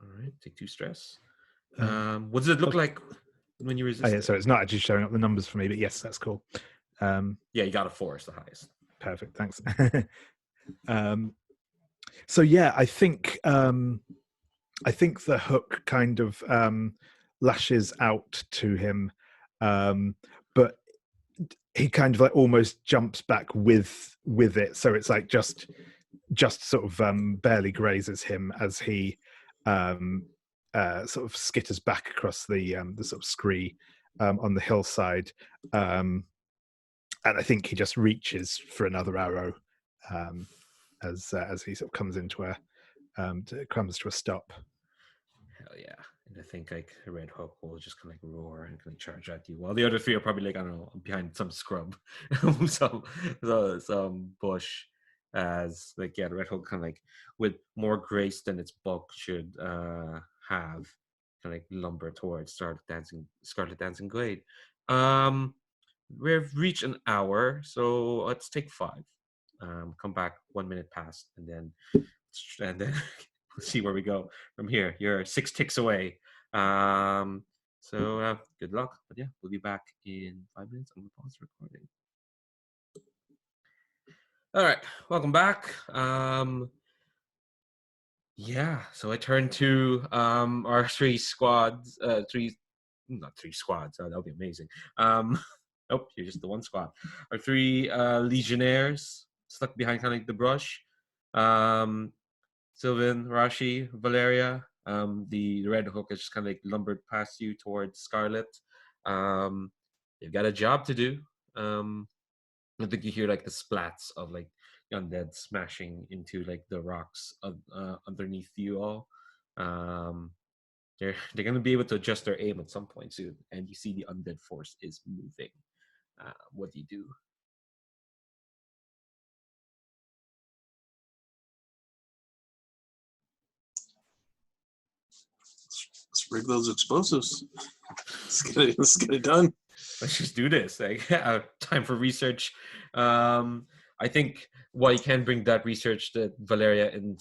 All right, take 2 stress. What does it look like when you resist? So it's not actually showing up the numbers for me, but yes, that's cool. You got a 4, it's the highest. Perfect, thanks. So yeah, I think the hook kind of lashes out to him, but he kind of like almost jumps back with it. So it's like just sort of barely grazes him as he sort of skitters back across the sort of scree on the hillside, and I think he just reaches for another arrow as he sort of comes to a stop. Hell yeah. And I think like Red Hook will just kind of like roar and kind of charge at you, while the other 3 are probably like, I don't know, behind some scrub, some bush. As like the Red Hook kind of like with more grace than its bulk should have, kind of like lumber towards Scarlet Dancing Glade. We've reached an hour, so let's take 5. Come back 1 minute past, and then we'll see where we go from here. You're 6 ticks away. So good luck. But yeah, we'll be back in 5 minutes. I'm gonna pause the recording. All right, welcome back. So I turn to our 3 squads. Not 3 squads. That would be amazing. Nope, you're just the 1 squad. Our 3 legionnaires stuck behind kind of like the brush. Sylvan, Rashi, Valeria. The red hook has just kind of like lumbered past you towards Scarlet. They've got a job to do. I think you hear like the splats of like undead smashing into like the rocks underneath you all. They're going to be able to adjust their aim at some point soon, and you see the undead force is moving. What do you do? Let's rig those explosives. Let's get it done. Let's just do this. Like, time for research. I think why you can bring that research that Valeria and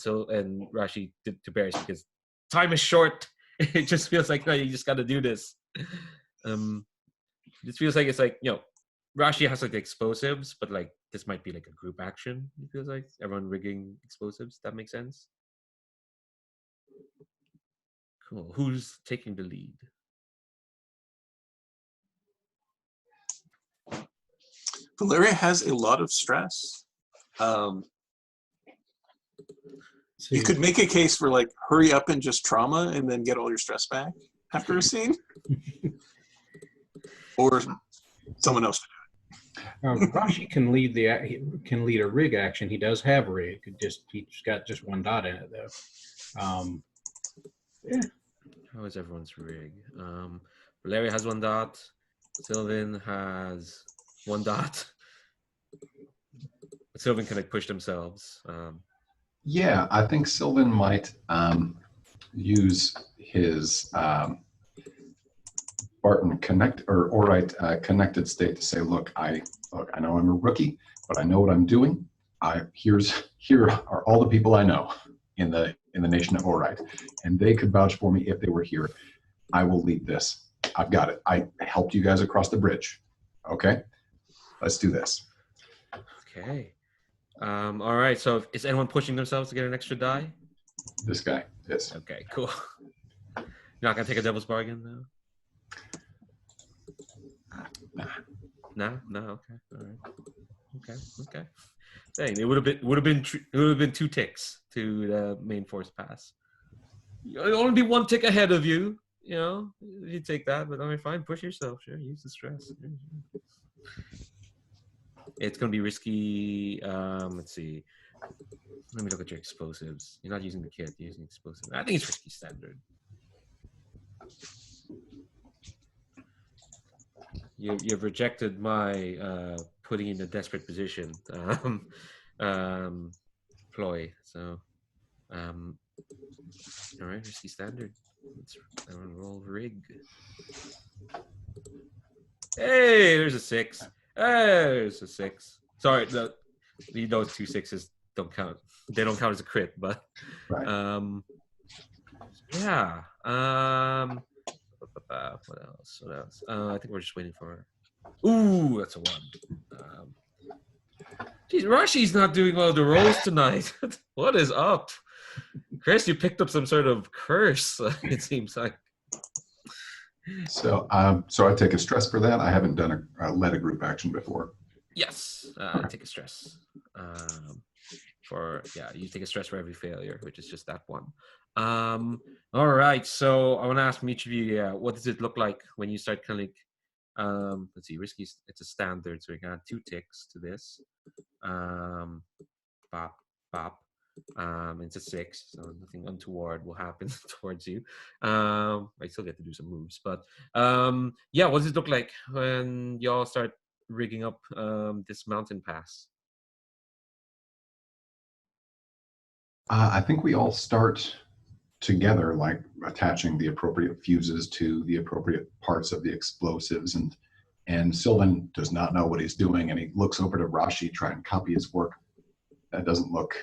Rashi to bear is because time is short. It just feels like, no, you just got to do this. It feels like it's like, Rashi has like the explosives, but like this might be like a group action. It feels like everyone rigging explosives. That makes sense. Cool. Who's taking the lead? Valeria has a lot of stress. You could make a case for like hurry up and just trauma and then get all your stress back after a scene, or someone else. Rashi can lead a rig action. He does have rig. He's got just one dot in it though. Yeah. How is everyone's rig? Valeria has 1 dot. Sylvan has 1 dot. But Sylvan can like push themselves. Yeah, I think Sylvan might use his Barton connected state to say, look, I know I'm a rookie, but I know what I'm doing. Here are all the people I know in the nation of Orite, and they could vouch for me if they were here. I will lead this. I've got it. I helped you guys across the bridge. Okay, let's do this. Okay. All right. So, is anyone pushing themselves to get an extra die? This guy is. Okay. Cool. You're not gonna take a devil's bargain though. No. Okay. All right. Okay. Dang, it would have been 2 ticks to the main force pass. It'll only be 1 tick ahead of you. You take that, but I mean, fine. Push yourself. Sure, use the stress. It's gonna be risky. Let's see. Let me look at your explosives. You're not using the kit. You're using explosives. I think it's risky standard. You've rejected my putting you in a desperate position ploy. So, all right, risky standard. Let's roll rig. Hey, there's a 6. There's a 6. Sorry, those 2 6s don't count. They don't count as a crit, but right. Yeah. What else? I think we're just waiting for. Ooh, that's a 1. Geez, Rashi's not doing well with the rolls tonight. What is up, Chris? You picked up some sort of curse. It seems like. So I take a stress for that. I haven't done led a group action before. Yes, take a stress. You take a stress for every failure, which is just that 1. All right, so I want to ask from each of you, what does it look like when you start kind of like, let's see, risky, it's a standard, so we got 2 ticks to this. Bop. It's a 6, so nothing untoward will happen towards you. I still get to do some moves, but what does it look like when y'all start rigging up this mountain pass? I think we all start together, like attaching the appropriate fuses to the appropriate parts of the explosives, and Sylvan does not know what he's doing, and he looks over to Rashi, try and copy his work. That doesn't look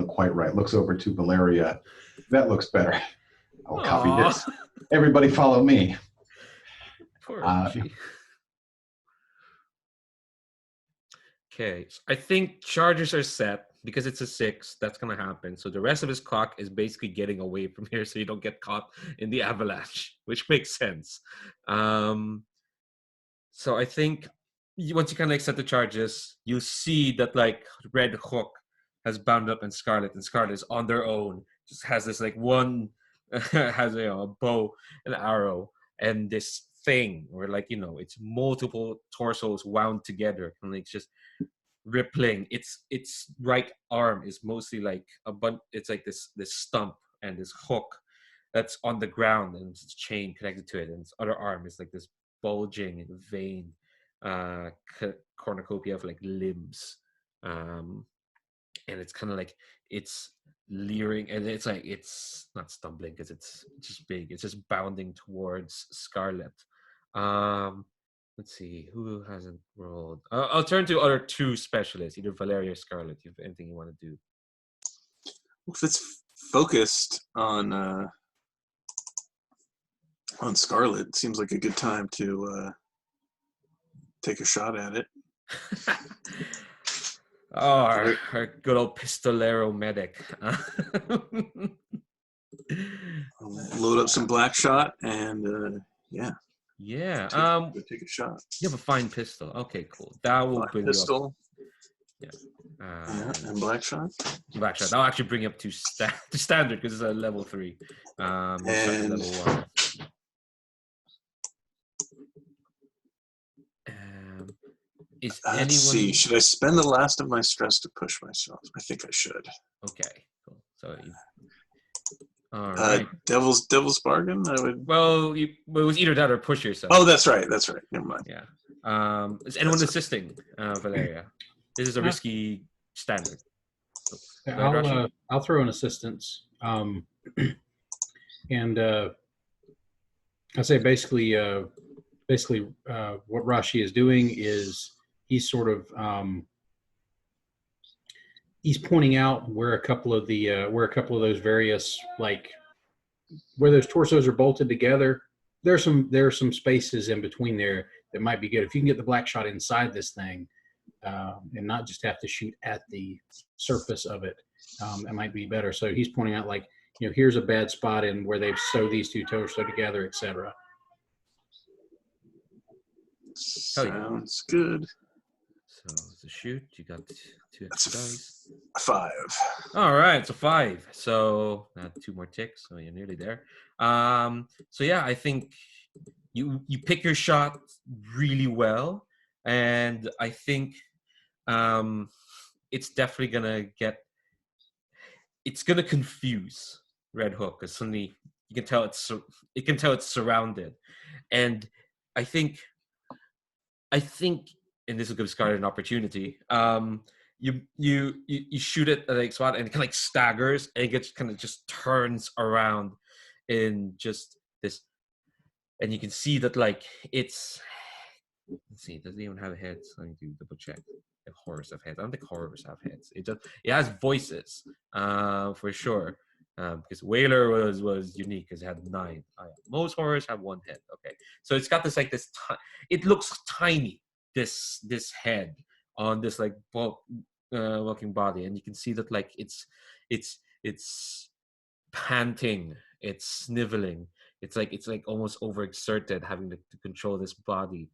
quite right. Looks over to Valeria. That looks better. I'll copy this. Everybody follow me. Poor Rashi. Okay, so I think charges are set because it's a 6. That's gonna happen. So the rest of his clock is basically getting away from here, so you don't get caught in the avalanche, which makes sense. So I think once you kind of like set the charges, you see that like red hook has bound up in Scarlet, and Scarlet is on their own. Just has this like one has a bow, an arrow, and this thing where like it's multiple torsos wound together, and like just rippling. Its right arm is mostly like it's like this stump and this hook that's on the ground, and it's chain connected to it, and its other arm is like this bulging vein cornucopia of like limbs, and it's kind of like it's leering, and it's like it's not stumbling because it's just big. It's just bounding towards Scarlet. Let's see who hasn't rolled. I'll turn to other two specialists, either Valeria or Scarlet. If you have anything you want to do. If it's focused on Scarlet, it seems like a good time to take a shot at it. Oh, our good old pistolero medic. Load up some black shot and Yeah. Take a shot. You have a fine pistol. Okay, cool. That will bring pistol. You up. Yeah. And black shot. Black shot. That'll actually bring you up to standard because it's a level 3. And level 1. Let's see. Should I spend the last of my stress to push myself? I think I should. Okay, cool. So, all right. Devil's bargain. I would. Well, it was either that or push yourself. Oh, that's right. Never mind. Yeah. Is anyone assisting Valeria? This is a risky standard. I'll throw in assistance. And I say basically what Rashi is doing is he's sort of he's pointing out where a couple of those various, like where those torsos are bolted together. There are some spaces in between there that might be good if you can get the black shot inside this thing, and not just have to shoot at the surface of it. It might be better. So he's pointing out, like, here's a bad spot in where they've sewed these two torsos together, etc. Sounds good. So the shoot, you got 2 extra dice. 5. All right, so 5. So 2 more ticks, so you're nearly there. So yeah, I think you pick your shot really well, and I think it's definitely gonna confuse Red Hook, because suddenly you can tell it's surrounded, and I think, and this will give Scarlet an opportunity. You shoot it at like spot, and it kind of like staggers, and it gets kind of just turns around in just this, and you can see that like it's. Let's see, does it even have heads? Let me do double check. If horrors have heads, I don't think horrors have heads. It has voices, for sure. Because Whaler was unique because it had 9. Most horrors have 1 head. Okay, so it's got this like this. It looks tiny. This head on this like walking body, and you can see that like it's panting, it's sniveling. It's like almost overexerted, having to control this body,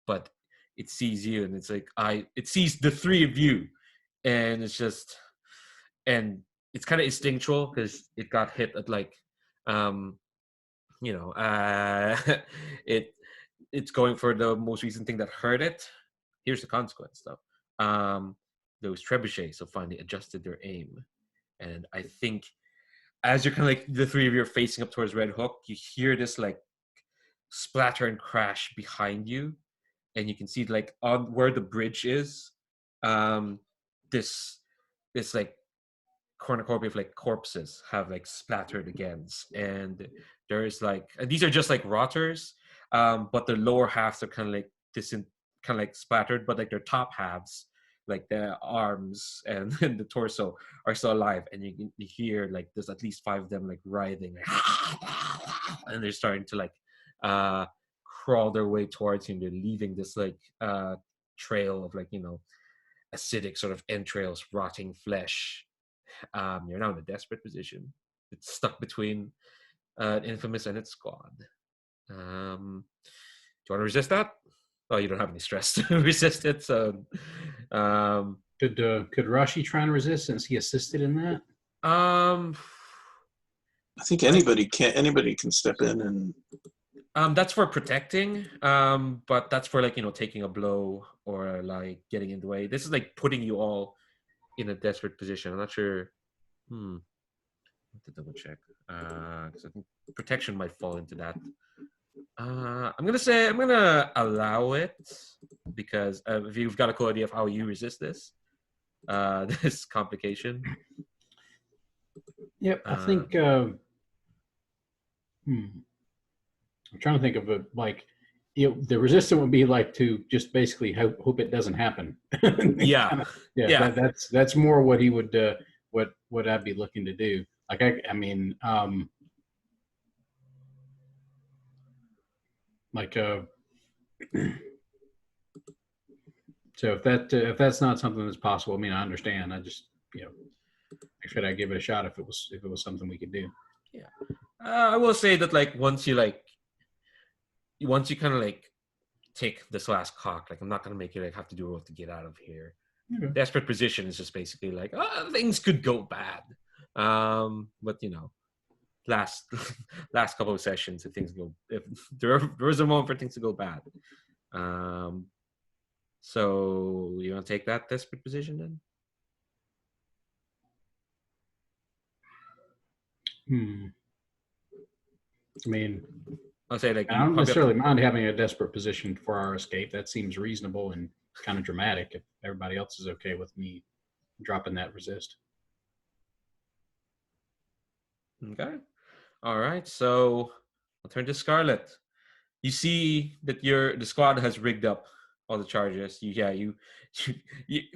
but it sees you, and it's like it sees the 3 of you, and it's just and. It's kind of instinctual because it got hit at like, it's going for the most recent thing that hurt it. Here's the consequence, though. Those trebuchets so finally adjusted their aim, and I think as you're kind of like the 3 of you are facing up towards Red Hook, you hear this like splatter and crash behind you, and you can see like on where the bridge is, this like cornucopia of like corpses have like splattered against, and there is like, and these are just like rotters, but the lower halves are kind of like splattered, but like their top halves, like the arms and the torso, are still alive, and you can hear like there's at least 5 of them like writhing, and they're starting to like crawl their way towards you, and they're leaving this like trail of like acidic sort of entrails, rotting flesh. You're now in a desperate position. It's stuck between Infamous and its squad. Do you want to resist that? Oh, you don't have any stress to resist it. So, Could Rashi try and resist since he assisted in that? I think anybody can step in and. That's for protecting, but that's for taking a blow or like getting in the way. This is like putting you all in a desperate position. I'm not sure. I have to double check because I think protection might fall into that. I'm gonna allow it because if you've got a cool idea of how you resist this, this complication. Yep, I think. I'm trying to think of the resistance would be like to just basically hope it doesn't happen. Yeah. That's more what he would what I'd be looking to do. Like I mean, so if that's not something that's possible, I mean, I understand. I just actually I'd give it a shot if it was something we could do. Yeah, I will say that once you kind of take this last cock, I'm not gonna make you have to do a roll to get out of here. Okay. Desperate position is just basically things could go bad, but last couple of sessions if there was a moment for things to go bad. So you want to take that desperate position then? I mean, I'll say I don't necessarily mind having a desperate position for our escape. That seems reasonable and kind of dramatic if everybody else is okay with me dropping that resist. Okay. All right. So I'll turn to Scarlet. You see that the squad has rigged up all the charges.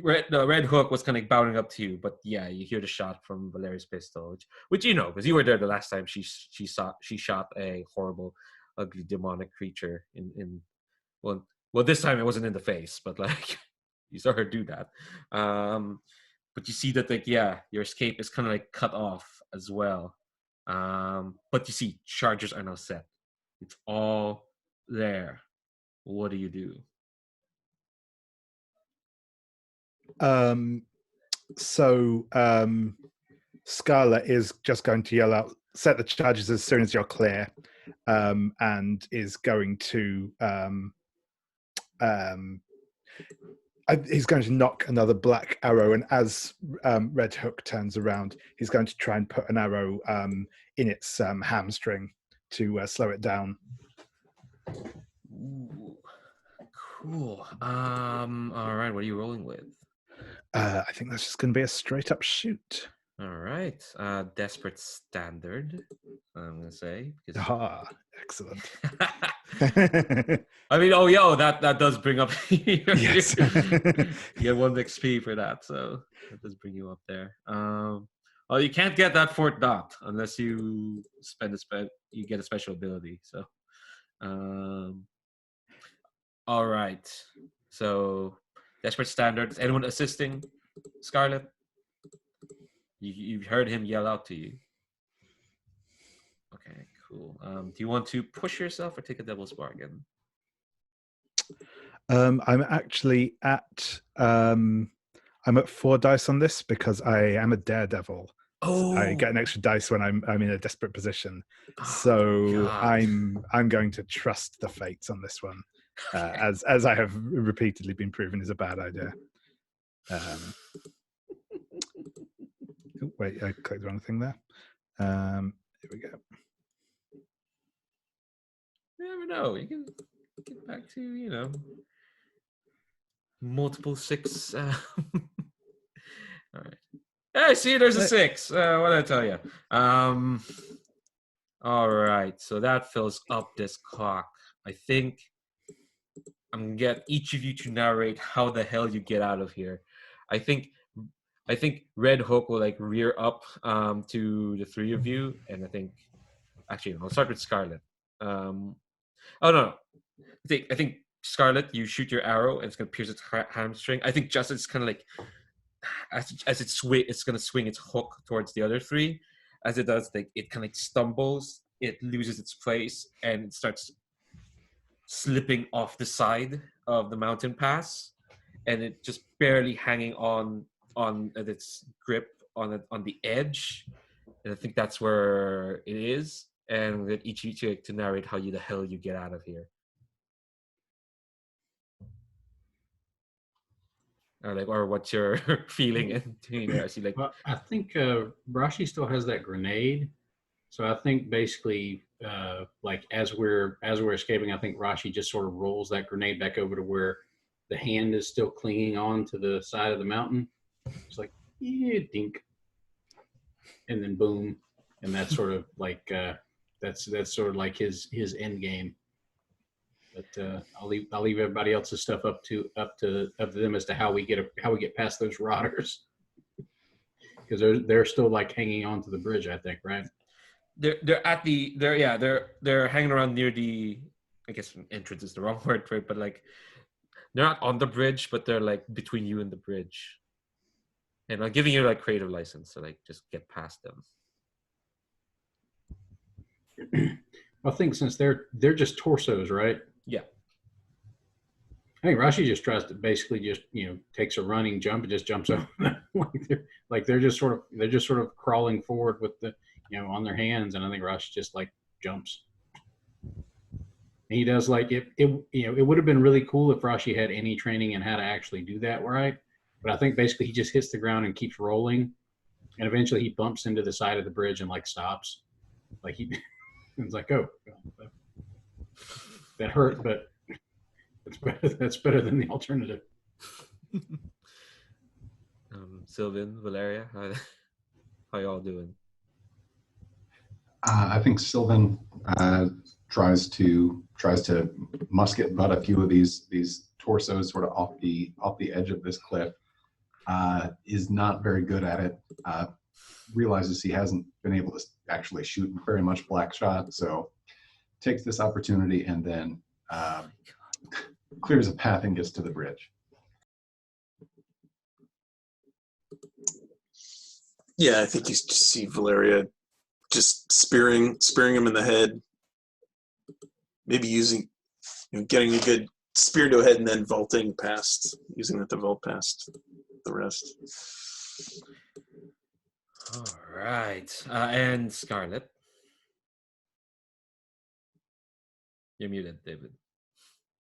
Red Hook was kind of bounding up to you, but yeah, you hear the shot from Valeria's pistol, which because you were there the last time she shot a horrible, ugly demonic creature well this time it wasn't in the face, but you saw her do that. But you see that your escape is kind of cut off as well. But you see charges are now set. It's all there. What do you do? Scarlet is just going to yell out, set the charges as soon as you're clear, and is going to he's going to knock another black arrow, and as Red Hook turns around, he's going to try and put an arrow in its hamstring to slow it down. Ooh, cool. All right, what are you rolling with? I think that's just going to be a straight up shoot. All right. Desperate standard, I'm going to say. Excellent. I mean, that does bring up yes. You get 1 XP for that, so that does bring you up there. Well, you can't get that Fort Dot unless you you get a special ability. So, all right. So, desperate standard. Is anyone assisting Scarlet? You've heard him yell out to you. Okay, cool. Do you want to push yourself or take a devil's bargain? I'm actually I'm at 4 dice on this because I am a daredevil. Oh, I get an extra dice when I'm in a desperate position. So I'm going to trust the fates on this one, as I have repeatedly been proven is a bad idea. Wait, I clicked the wrong thing there. Here we go. You never know. You can get back to, multiple 6. All right. Hey, see, there's a 6. What did I tell you? All right. So that fills up this clock. I think I'm going to get each of you to narrate how the hell you get out of here. I think Red Hook will rear up to the 3 of you, and I think actually I'll start with Scarlet. No. I think Scarlet, you shoot your arrow and it's gonna pierce its hamstring. I think Justin's kind of as it's gonna swing its hook towards the other 3. As it does, it kind of stumbles, it loses its place, and it starts slipping off the side of the mountain pass. and it just barely hanging on its grip on the edge. And I think that's where it is. And then each to narrate how the hell you get out of here. Or what's your feeling and as you like. Well, I think Rashi still has that grenade, so I think basically, like as we're escaping, I think Rashi just sort of rolls that grenade back over to where the hand is still clinging on to the side of the mountain. It's like, yeah, dink, and then boom, and that's sort of like that's sort of like his end game. But I'll leave everybody else's stuff up to them as to how we get past those rotters, because they're still like hanging on to the bridge, I think, right? They're hanging around near the, I guess entrance is the wrong word for it, but like they're not on the bridge, but they're like between you and the bridge, and I'm giving you like creative license to like just get past them. I think since they're just torsos, right? Yeah. I think Rashi just tries to basically just takes a running jump and just jumps over. they're just sort of crawling forward with the on their hands, and I think Rashi just like jumps. And he does like it would have been really cool if Rashi had any training in how to actually do that right, but I think basically he just hits the ground and keeps rolling, and eventually he bumps into the side of the bridge and like stops, like he. It's like, oh, that hurt, but that's better than the alternative. Sylvan, Valeria, how y'all doing? I think Sylvan tries to musket butt a few of these torsos sort of off the edge of this cliff. Is not very good at it. Realizes he hasn't been able to actually shoot very much black shot, so takes this opportunity and then clears a path and gets to the bridge. Yeah, I think you see Valeria just spearing him in the head, maybe getting a good spear to a head and then vaulting past, using that to vault past the rest. All right, and Scarlet, you're muted, David.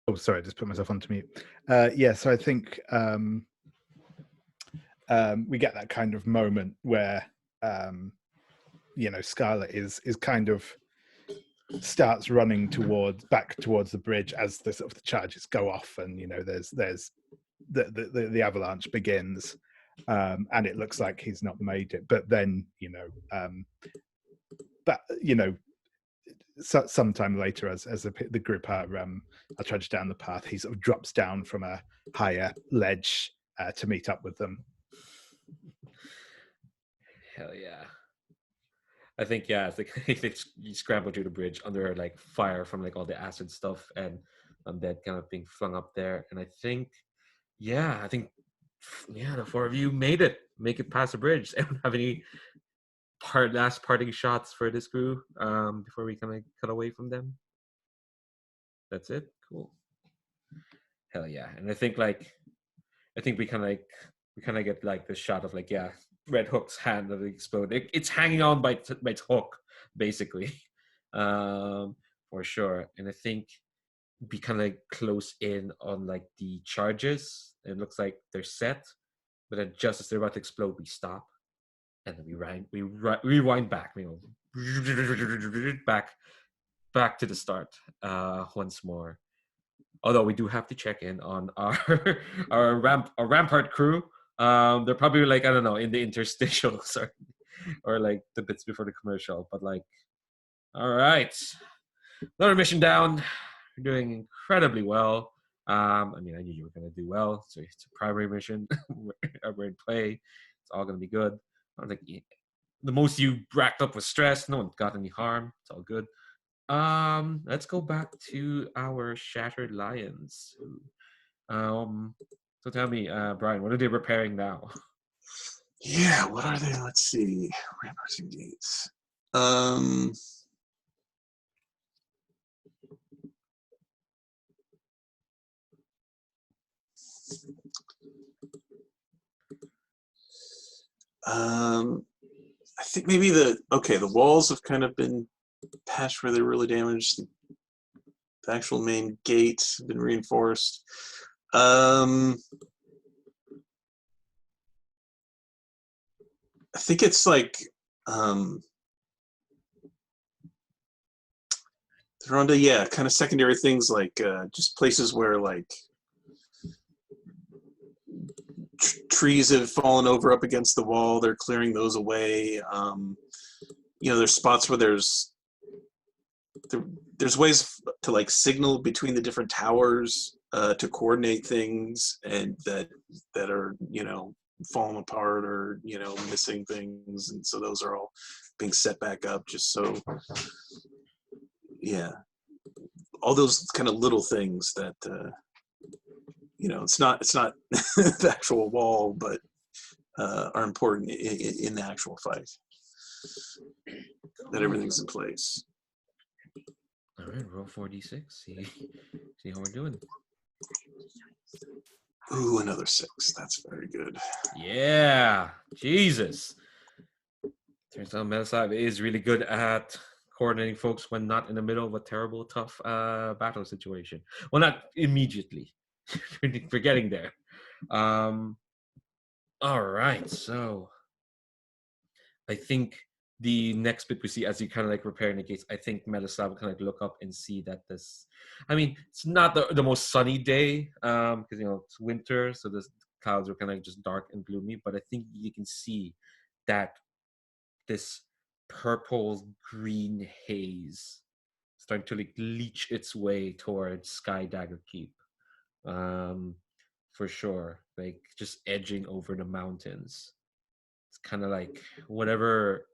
Oh, sorry, I just put myself onto mute. So I think we get that kind of moment where Scarlet is kind of starts running back towards the bridge as the sort of the charges go off, and there's the avalanche begins. And it looks like he's not made it, but then sometime later, as the group are trudged down the path, he sort of drops down from a higher ledge to meet up with them. Hell yeah! I think it's like you scramble through the bridge under like fire from like all the acid stuff and undead kind of being flung up there, and I think the four of you make it past the bridge. Anyone have any last parting shots for this crew before we kind of cut away from them? That's it. Cool. Hell yeah! And I think we kind of get like the shot of like Red Hook's hand that exploded. It's hanging on by its hook, basically, for sure. And I think we kind of close in on like the charges. It looks like they're set, but then just as they're about to explode, we stop, and then we rewind back, back to the start once more. Although we do have to check in on our Rampart crew. They're probably like, I don't know, in the interstitials or like the bits before the commercial. But like, all right, another mission down. You're doing incredibly well. I knew you were gonna do well. So it's a primary mission. We're in play. It's all gonna be good. I don't think the most you racked up was stress. No one got any harm. It's all good. Let's go back to our Shattered Lions. So tell me, Brian, what are they repairing now? Yeah, what are they? Let's see. Ramparts and gates. I think maybe the walls have kind of been patched where they're really damaged. The actual main gates have been reinforced. I think it's like they're onto kind of secondary things like just places where like trees have fallen over up against the wall. They're clearing those away. There's spots where there's ways to like signal between the different towers to coordinate things, and that are falling apart or missing things, and so those are all being set back up just so all those kind of little things that it's not the actual wall, but are important in the actual fight, that everything's in place. All right, roll 4d6. See how we're doing. Ooh, another 6. That's very good. Yeah, Jesus. Turns out Melisab is really good at coordinating folks when not in the middle of a terrible, tough battle situation. Well, not immediately. We're getting there. All right, so I think the next bit we see as you kind of like repairing the gates, I think Melisab will kind of like look up and see that this, I mean, it's not the most sunny day because it's winter, so the clouds are kind of like just dark and gloomy, but I think you can see that this purple green haze starting to like leach its way towards Skydagger Keep. For sure, like just edging over the mountains. It's kind of like whatever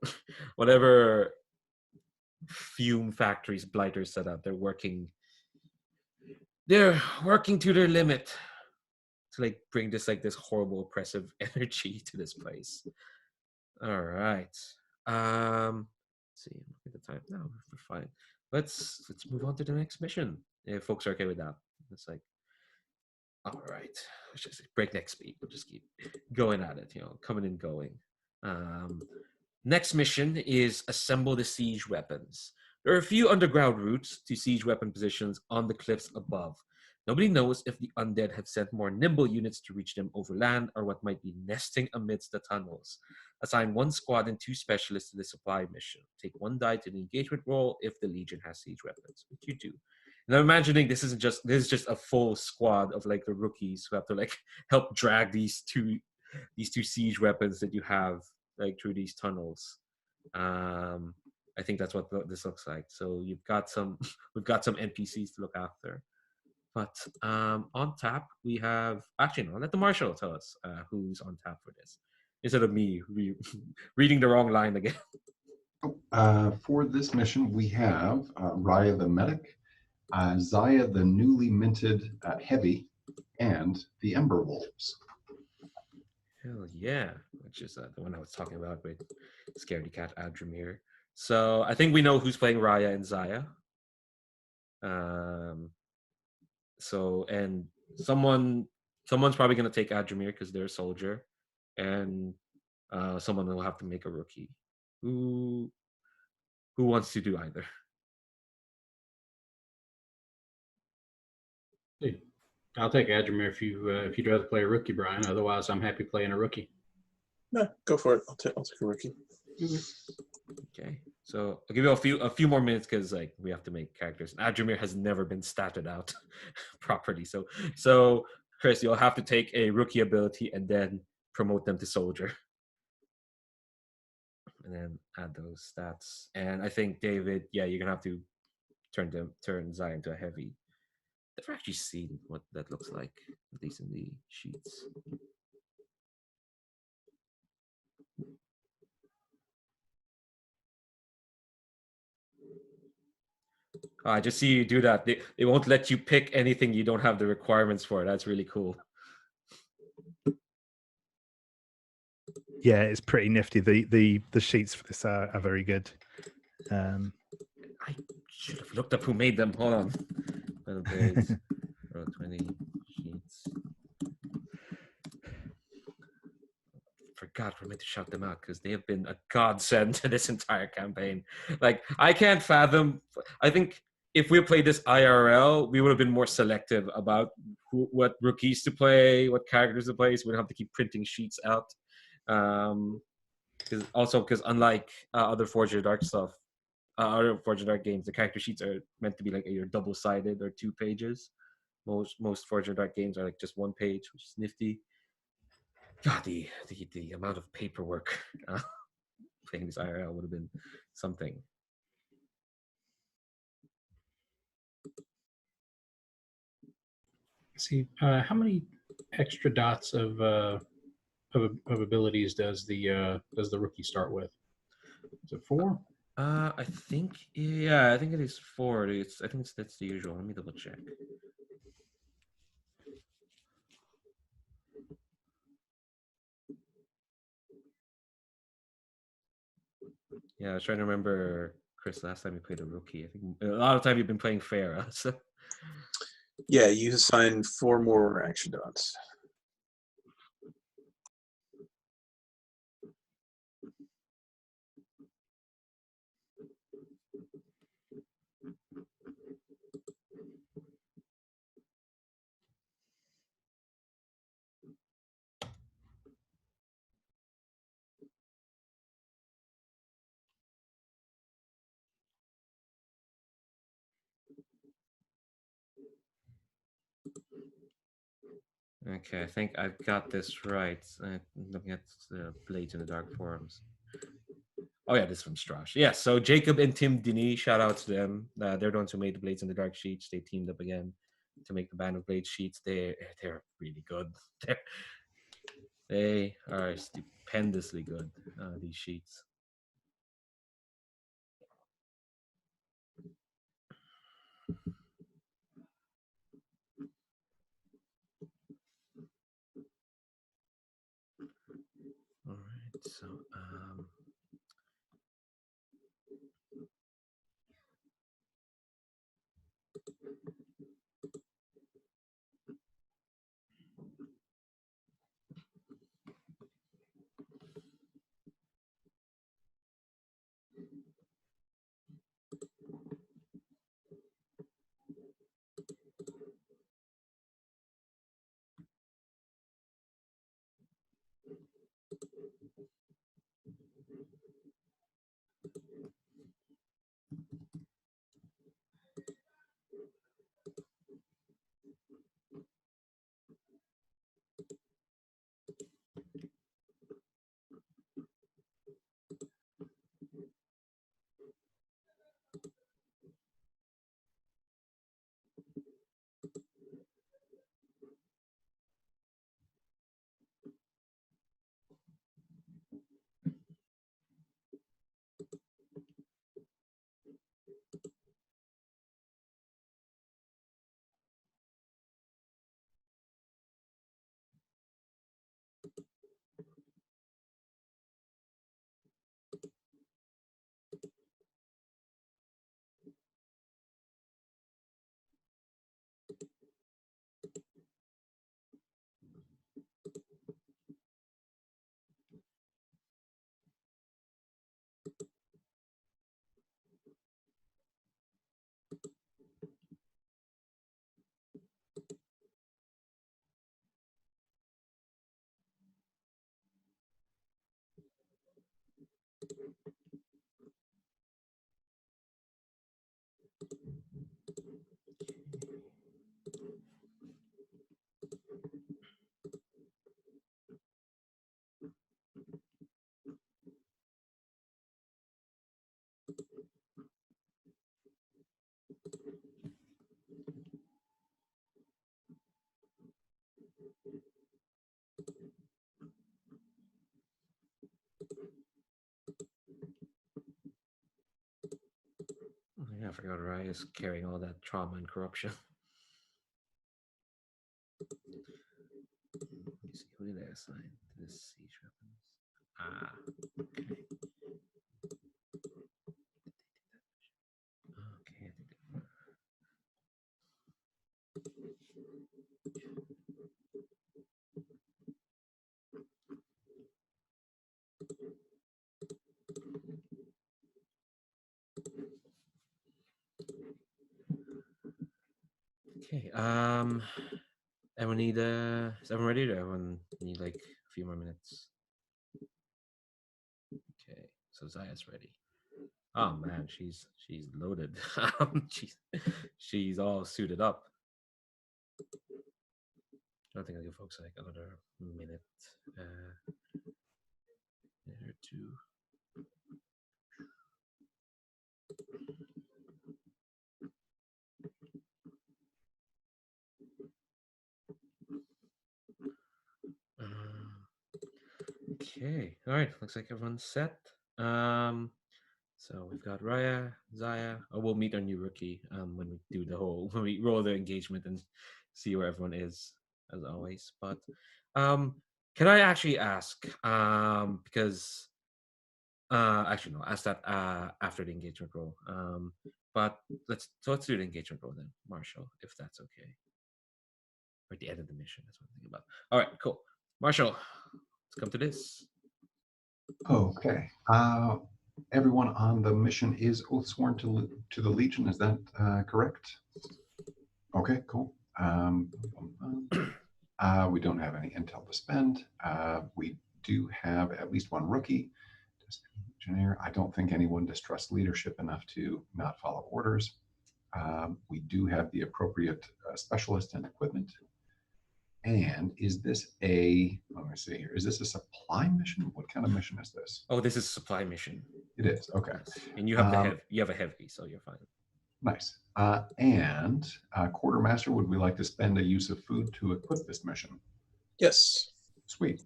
fume factories blighters set up, they're working to their limit to like bring this horrible oppressive energy to this place. All right. Let's see, look at the time. No, we're fine. Let's move on to the next mission. If folks are okay with that. It's like, all right. Let's just breakneck speed. We'll just keep going at it, coming and going. Next mission is assemble the siege weapons. There are a few underground routes to siege weapon positions on the cliffs above. Nobody knows if the undead have sent more nimble units to reach them over land or what might be nesting amidst the tunnels. Assign 1 squad and 2 specialists to the supply mission. Take 1 die to the engagement roll if the Legion has siege weapons, which you do. And I'm imagining this is just a full squad of like the rookies who have to like help drag these two siege weapons that you have like through these tunnels. I think that's what this looks like. So we've got some NPCs to look after. But on tap we have, actually no, let the marshal tell us who's on tap for this instead of me reading the wrong line again. For this mission we have Raya the medic, Zaya the newly minted heavy, and the Ember Wolves. Hell yeah, which is the one I was talking about with Scaredy Cat Adramir. So I think we know who's playing Raya and Zaya. So and someone's probably gonna take Adramir because they're a soldier, and someone will have to make a rookie. Who wants to do either? I'll take Adramir if you'd rather play a rookie, Brian. Otherwise, I'm happy playing a rookie. No, go for it. I'll take a rookie. Okay, so I'll give you a few more minutes because like we have to make characters. Adramir has never been statted out properly, so Chris, you'll have to take a rookie ability and then promote them to soldier, and then add those stats. And I think David, you're gonna have to turn Zion to a heavy. I've actually seen what that looks like, at least in the sheets. I just see you do that. They won't let you pick anything you don't have the requirements for. That's really cool. Yeah, it's pretty nifty. The sheets for this are very good. I should have looked up who made them. Hold on. Grades, row 20 sheets. forgot we're meant to shout them out because they have been a godsend to this entire campaign. Like, I can't fathom. I think if we played this IRL, we would have been more selective about what rookies to play, what characters to play, so we don't have to keep printing sheets out. Because unlike other Forge of the Dark stuff, other Forge of the Dark games, the character sheets are meant to be like either double-sided or 2 pages. Most Forge of the Dark games are like just 1 page, which is nifty. God, the amount of paperwork playing this IRL would have been something. See, how many extra dots of abilities does the rookie start with? Is it 4? I think it is 4. That's the usual. Let me double check. Yeah, I was trying to remember, Chris, last time you played a rookie. I think a lot of time you've been playing Farah. So. Yeah, you assign 4 more action dots. Okay, I think I've got this right. I'm looking at the Blades in the Dark forums. Oh yeah, this is from Strash. Yeah, so Jacob and Tim Dini, shout out to them. They're the ones who made the Blades in the Dark sheets. They teamed up again to make the Band of Blades sheets. They're really good. They are stupendously good, these sheets. All right, so yeah, I forgot Raya's carrying all that trauma and corruption. Let me see, who did I assign to this siege weapons? Okay. Okay. Okay. Everyone need is everyone ready? Or everyone need like a few more minutes? Okay. So Zaya's ready. Oh man, she's loaded. she's all suited up. I think I'll give folks like another minute or two. Okay, all right. Looks like everyone's set. So we've got Raya, Zaya. Oh, we'll meet our new rookie when we do the whole when we roll the engagement and see where everyone is as always. But can I actually ask because actually no, ask that after the engagement roll. But let's do the engagement roll then, Marshall, if that's okay. Or at the end of the mission, that's what I'm thinking about. All right, cool. Marshall, let's come to this. Okay. Everyone on the mission is oath sworn to the Legion. Is that correct? Okay, cool. We don't have any intel to spend. We do have at least one rookie. Engineer. I don't think anyone distrusts leadership enough to not follow orders. We do have the appropriate specialist and equipment. And is this a, let me see here, is this a supply mission? What kind of mission is this? Oh, this is a supply mission. It is, okay. Yes. And you have you have a heavy, so you're fine. Nice. And Quartermaster, would we like to spend a use of food to equip this mission? Yes. Sweet.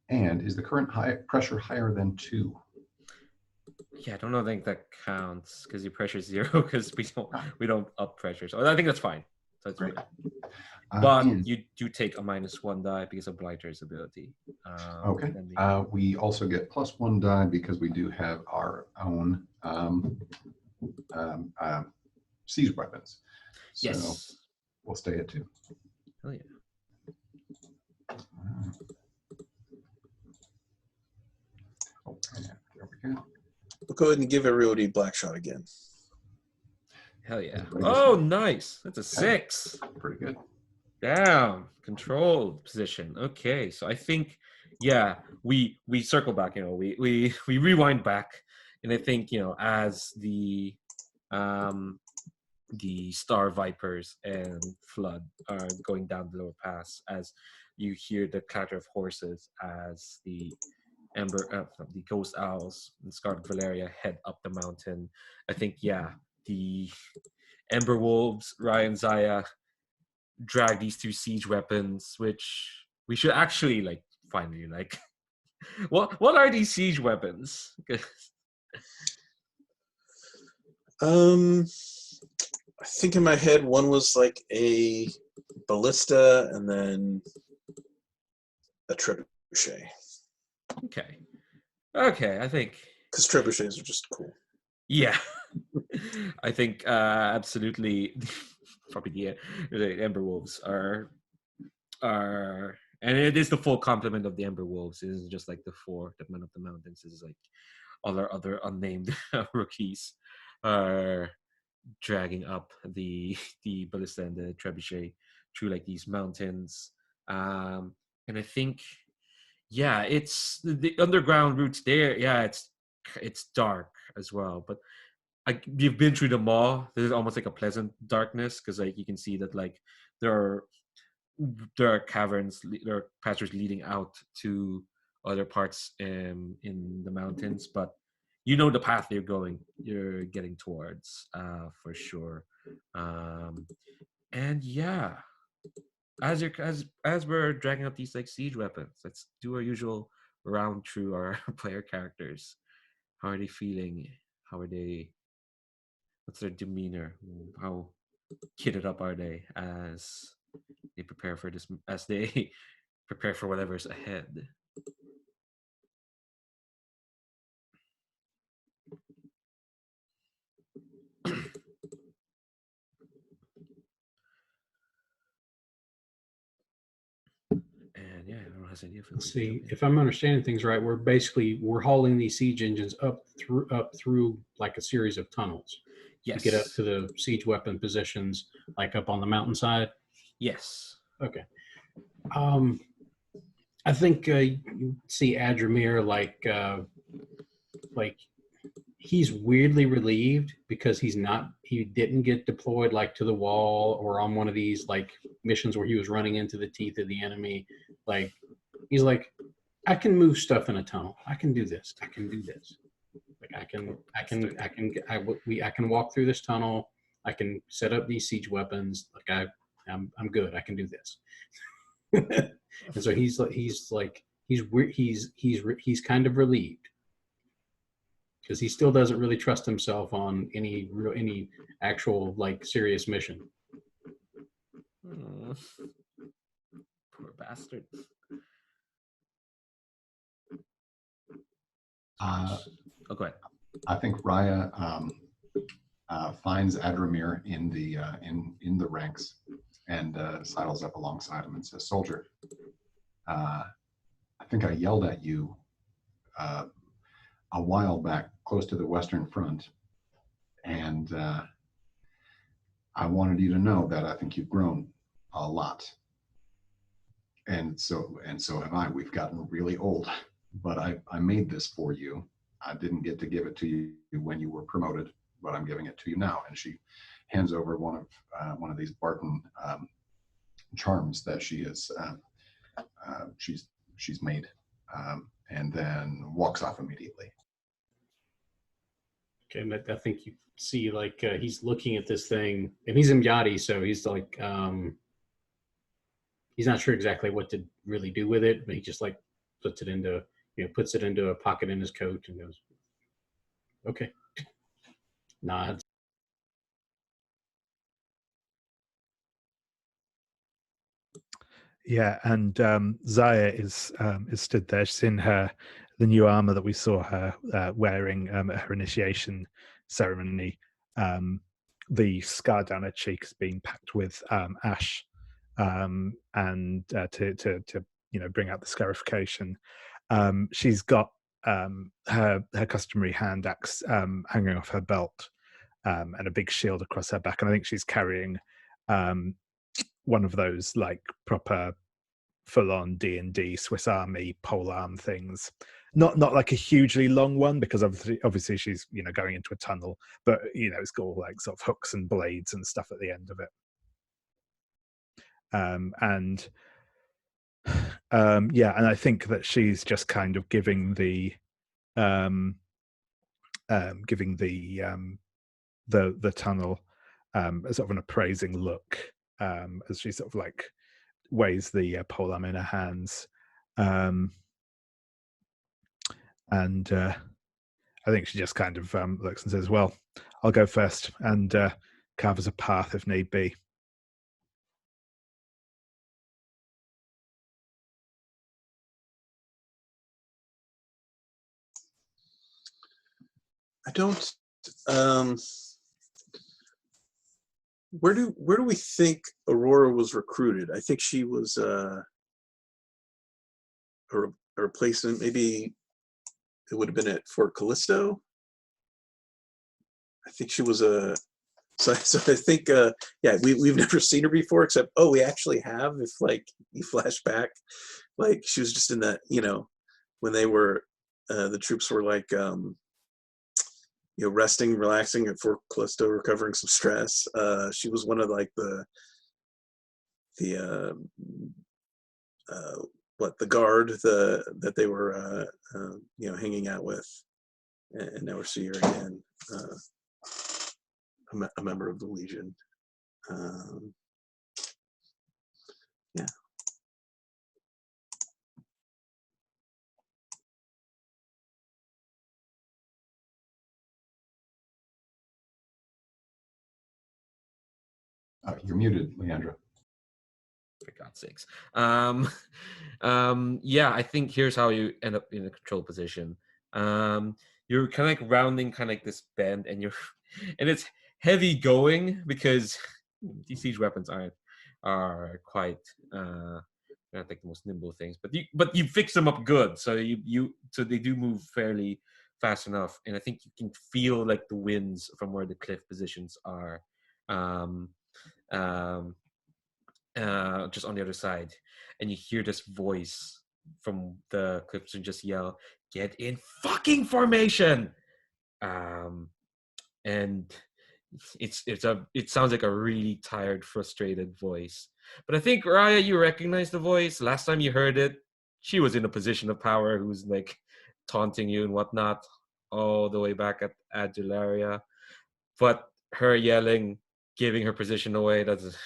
And is the current pressure higher than 2? Yeah, I don't think that counts because your pressure is 0 because we don't up pressure. So I think that's fine. So that's Great. But you do take a -1 die because of Blighter's ability. Okay. We also get +1 die because we do have our own siege weapons. So yes. We'll stay at 2. Hell yeah. Okay, there we go. We'll go ahead and give everybody black shot again. Hell yeah. Oh, nice. That's a 6. Pretty good. Down. Controlled position. Okay. So I think, yeah, we circle back, we rewind back. And I think, as the Star Vipers and Flood are going down the lower pass, as you hear the clatter of horses as the the Ghost Owls and Scarlet Valeria head up the mountain. I think, yeah, the Ember Wolves, Ryan Zaya, drag these 2 siege weapons, which we should actually finally what are these siege weapons? I think in my head one was like a ballista and then a trebuchet. Okay, I think because trebuchets are just cool. Yeah. I think absolutely probably the Ember Wolves are and it is the full complement of the Ember Wolves. It isn't just like the 4 that went up the mountains. This is like all our other unnamed rookies are dragging up the ballista and the trebuchet through like these mountains. And I think, yeah, it's the underground routes there. Yeah, it's dark as well, but you've been through the mall. There's almost like a pleasant darkness because like you can see that like there are caverns, there are passages leading out to other parts in the mountains, but the path you're getting towards for sure. And yeah, as we're dragging up these like siege weapons, let's do our usual round through our player characters. How are they feeling? What's their demeanor? How kitted up are they as they prepare for this? As they prepare for whatever's ahead. And yeah, everyone has an idea. Let's see if I'm understanding things right. We're hauling these siege engines up through like a series of tunnels. Yes. To get up to the siege weapon positions, like up on the mountainside? Yes. Okay. I think you see Adramir like he's weirdly relieved because he didn't get deployed like to the wall or on one of these like missions where he was running into the teeth of the enemy. Like he's like, I can move stuff in a tunnel. I can do this. I can do this. Like I can walk through this tunnel. I can set up these siege weapons. Like I'm good. I can do this. And so he's kind of relieved because he still doesn't really trust himself on any actual like serious mission. Poor bastard. Oh, go ahead. I think Raya finds Adramir in the ranks and sidles up alongside him and says, "Soldier, I think I yelled at you a while back, close to the Western Front, and I wanted you to know that I think you've grown a lot, and so have I. We've gotten really old, but I made this for you. I didn't get to give it to you when you were promoted, but I'm giving it to you now." And she hands over one of these Barton charms that she's made, and then walks off immediately. Okay, and I think you see like he's looking at this thing, and he's Imyati, so he's like he's not sure exactly what to really do with it, but he just like puts it into a pocket in his coat and goes, "Okay," nods. Yeah, and Zaya is stood there. She's in the new armor that we saw her wearing at her initiation ceremony. The scar down her cheek is being packed with ash, and to bring out the scarification. She's got her customary hand axe hanging off her belt, and a big shield across her back. And I think she's carrying one of those like proper full-on D&D Swiss Army polearm things. Not like a hugely long one, because obviously she's going into a tunnel, but it's got all like sort of hooks and blades and stuff at the end of it. And I think that she's just kind of giving the tunnel a sort of an appraising look, as she sort of like weighs the polearm in her hands, and I think she just kind of looks and says, "Well, I'll go first and carve us a path if need be." I don't. Where do we think Aurora was recruited? I think she was a replacement. Maybe it would have been at Fort Callisto. I think she was a. So I think we've never seen her before, except we actually have. If like you flash back, like she was just in that when they were the troops were like resting, relaxing at Fort Callisto, recovering some stress. She was one of like the guard that they were hanging out with, and now we see her again, a member of the Legion. Yeah. You're muted, Leandra. For God's sakes. Yeah, I think here's how you end up in a control position. You're kind of like rounding kind of like this bend, and it's heavy going because these siege weapons are quite not like the most nimble things, but you fix them up good, so so they do move fairly fast enough, and I think you can feel like the winds from where the cliff positions are, um, um, just on the other side, and you hear this voice from the cliff position just yell, "Get in fucking formation!" And it sounds like a really tired, frustrated voice. But I think, Raya, you recognize the voice. Last time you heard it, she was in a position of power, who was like taunting you and whatnot, all the way back at Adularia. But her yelling, giving her position away, that's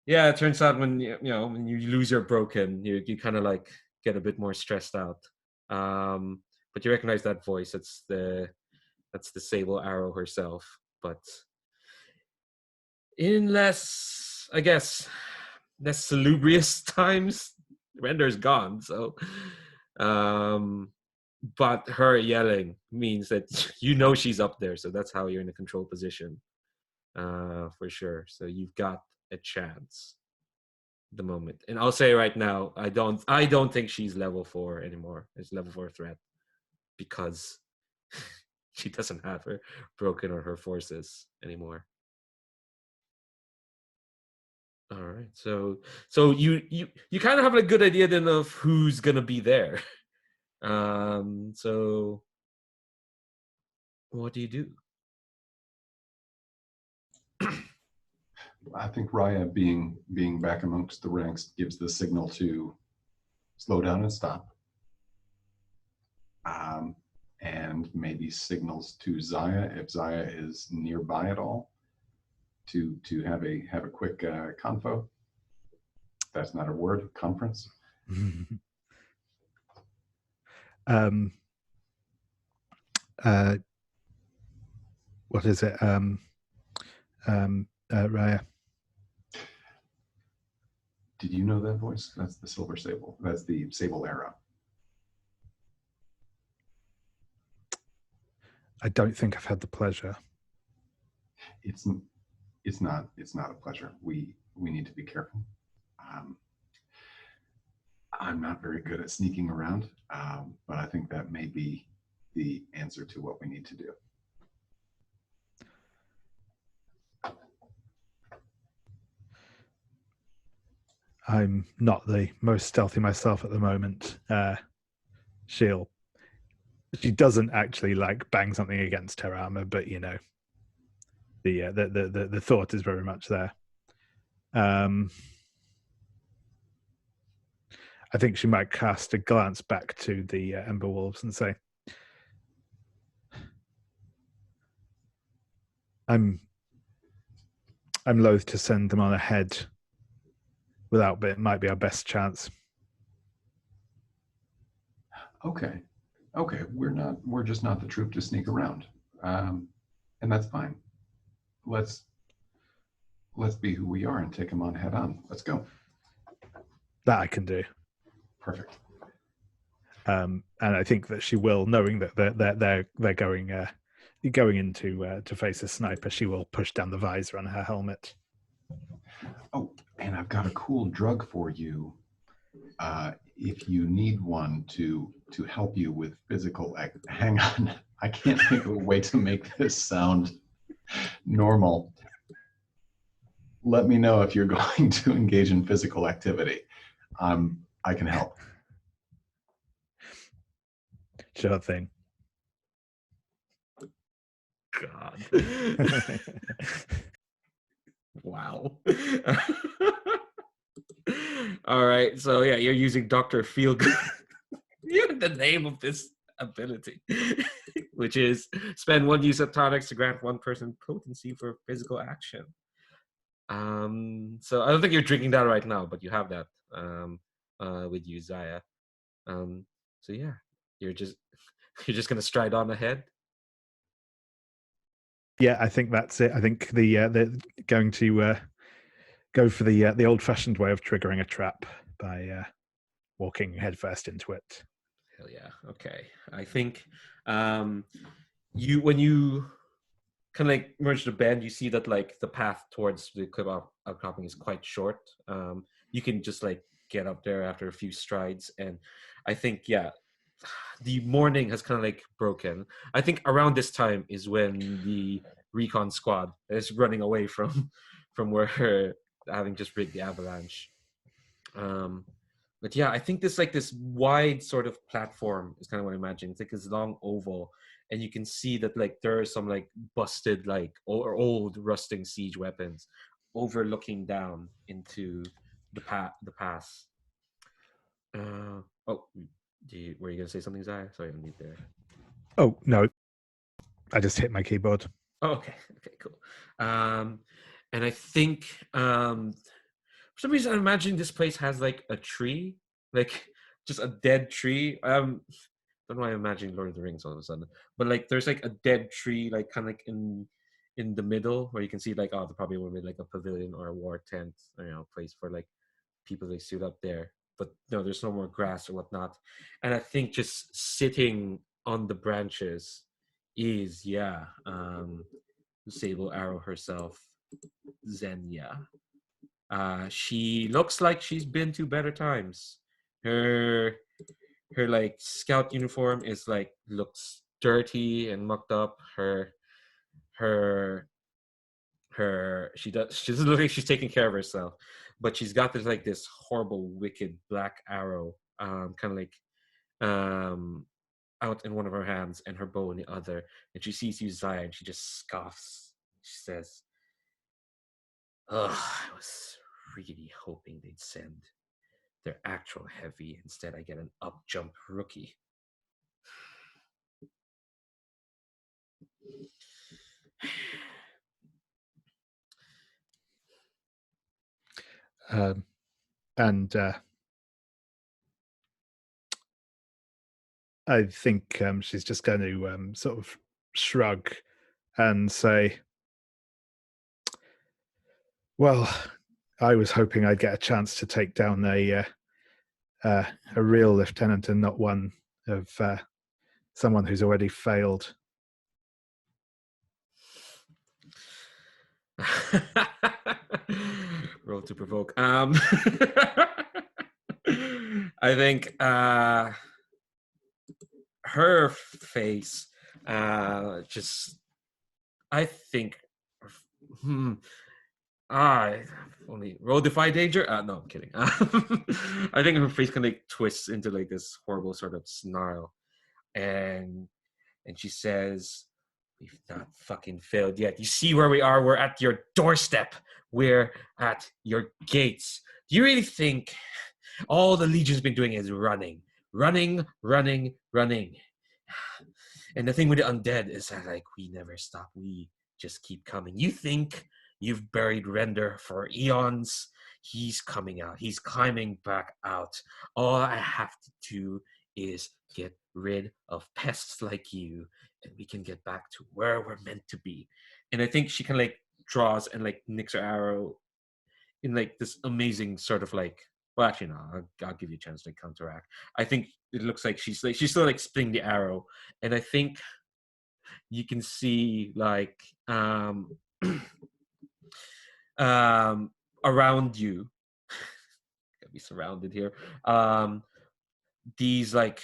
yeah. It turns out when when you lose your broken, you kind of like get a bit more stressed out. But you recognize that voice. That's the Sable Arrow herself. But in less, I guess, less salubrious times, Render's gone. So, but her yelling means that she's up there. So that's how you're in a control position, for sure. So you've got a chance at the moment. And I'll say right now, I don't think she's level 4 anymore. It's level 4 threat because she doesn't have her broken or her forces anymore. All right, so you kind of have a good idea then of who's gonna be there. So what do you do? I think Raya being back amongst the ranks gives the signal to slow down and stop. And maybe signals to Zaya, if Zaya is nearby at all, to have a quick confo. That's not a word. Conference. What is it? Raya. Did you know that voice? That's the Silver Sable. That's the Sable Arrow. I don't think I've had the pleasure. It's not a pleasure. We need to be careful. I'm not very good at sneaking around, but I think that may be the answer to what we need to do. I'm not the most stealthy myself at the moment. She doesn't actually like bang something against her armor, but the thought is very much there. I think she might cast a glance back to the Ember Wolves and say, I'm loath to send them on ahead without, but it might be our best chance. Okay. We're just not the troop to sneak around. And that's fine. Let's be who we are and take them on head on. Let's go. That I can do. Perfect. And I think that she will, knowing that they're going into to face a sniper, she will push down the visor on her helmet. Oh, and I've got a cool drug for you. If you need one to help you with physical hang on, I can't think of a way to make this sound normal. Let me know if you're going to engage in physical activity. I can help. Sure thing. God. Wow. All right, so yeah, you're using Dr. Feelgood. Even the name of this ability, which is spend 1 use of tonics to grant one person potency for physical action. So I don't think you're drinking that right now, but you have that with you, Zaya. So yeah, you're just gonna stride on ahead. Yeah, I think that's it. I think they're going to go for the old-fashioned way of triggering a trap by walking headfirst into it. Hell yeah. Okay. I think when you kind of like merge the bend, you see that like the path towards the cliff outcropping is quite short. You can just like get up there after a few strides, and I think the morning has kind of like broken. I think around this time is when the recon squad is running away from where having just rigged the avalanche. But yeah, I think this wide sort of platform is kind of what I imagine. It's like this long oval, and you can see that like there are some like busted like or old rusting siege weapons overlooking down into the pass. Oh, were you gonna say something, Zaya? Sorry, I'm mute there. Oh no, I just hit my keyboard. Oh, okay, cool. And I think for some reason I imagine this place has like a tree, like just a dead tree. Don't know why I'm imagining Lord of the Rings all of a sudden, but like there's like a dead tree, like kind of like in the middle where you can see like there probably would be like a pavilion or a war tent, place for like people they suit up there. But no, there's no more grass or whatnot. And I think just sitting on the branches is Sable Arrow herself, Xenia. She looks like she's been to better times. Her like scout uniform is like looks dirty and mucked up. Her she doesn't look like she's taking care of herself, but she's got this horrible wicked black arrow kind of like out in one of her hands and her bow in the other, and she sees you, Zaya, and she just scoffs. She says, "Ugh, I was really hoping they'd send their actual heavy. Instead I get an up jump rookie." And I think she's just going to sort of shrug and say, "Well, I was hoping I'd get a chance to take down a real lieutenant and not one of someone who's already failed." Roll to provoke. I think her face just. I think. Only roll defy danger. No, I'm kidding. I think her face kind of like twists into like this horrible sort of snarl, and she says, "We've not fucking failed yet. You see where we are? We're at your doorstep. We're at your gates. Do you really think all the Legion's been doing is running? Running, running, running. And the thing with the undead is that like we never stop. We just keep coming. You think you've buried Render for eons? He's coming out. He's climbing back out. All I have to do is get rid of pests like you, and we can get back to where we're meant to be." And I think she can like draws and like nicks her arrow in like this amazing sort of like. Well, actually, no. I'll give you a chance to counteract. I think it looks like she's still like spinning the arrow, and I think you can see like around you. Gotta be surrounded here. These like.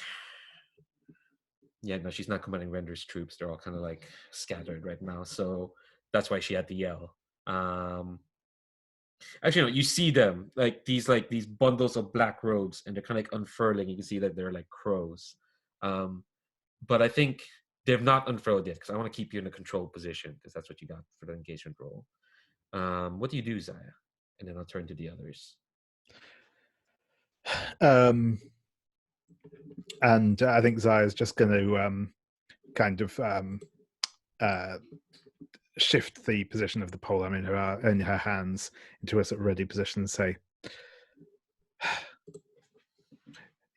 Yeah, no, she's not commanding Render's troops. They're all kind of like scattered right now, so that's why she had to yell. Actually, no, you see them like these bundles of black robes, and they're kind of like unfurling. You can see that they're like crows, but I think they've not unfurled yet because I want to keep you in a controlled position because that's what you got for the engagement roll. What do you do, Zaya? And then I'll turn to the others. And I think Zaya's just going to kind of shift the position of the polearm in her hands into a sort of ready position and say,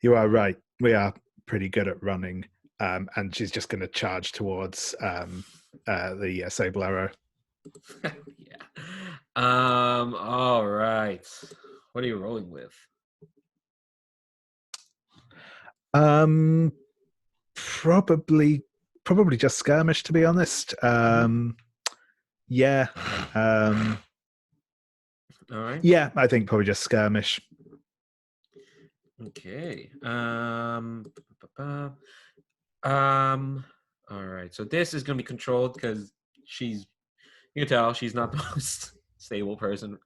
"You are right. We are pretty good at running." And she's just going to charge towards the Sable Arrow. Yeah. All right. What are you rolling with? Probably just skirmish, to be honest. Yeah. All right. Yeah, I think probably just skirmish. Okay. All right. So this is gonna be controlled because she's. You can tell she's not the most stable person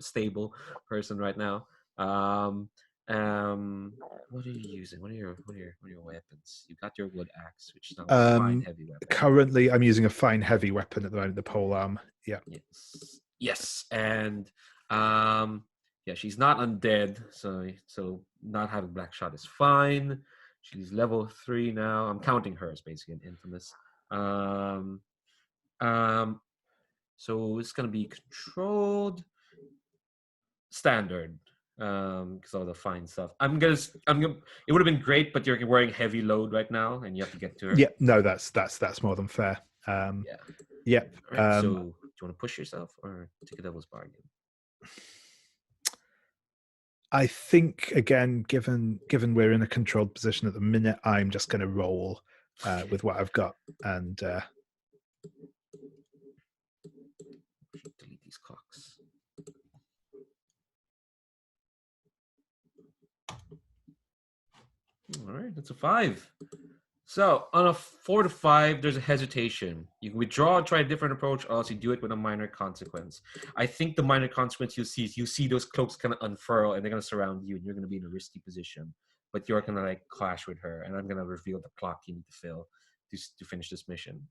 right now. Um, what are you using? What are your weapons? You got your wood axe, which is not a fine heavy weapon. Currently, I'm using a fine heavy weapon at the moment, the pole arm. Yeah. Yes, and yeah, she's not undead, so not having black shot is fine. She's level 3 now. I'm counting her as basically an infamous. So it's gonna be controlled standard because all the fine stuff. I'm gonna. It would have been great, but you're wearing heavy load right now, and you have to get to her. Yeah, no, that's more than fair. Yeah. Right, so do you want to push yourself or take a devil's bargain? I think again, given we're in a controlled position at the minute, I'm just going to roll with what I've got and. Delete these clocks. All right, that's a 5. So on a 4 to 5, there's a hesitation. You can withdraw, try a different approach, or else you do it with a minor consequence. I think the minor consequence you see those cloaks kind of unfurl and they're going to surround you, and you're going to be in a risky position. But you're going to like clash with her, and I'm going to reveal the clock you need to fill to finish this mission.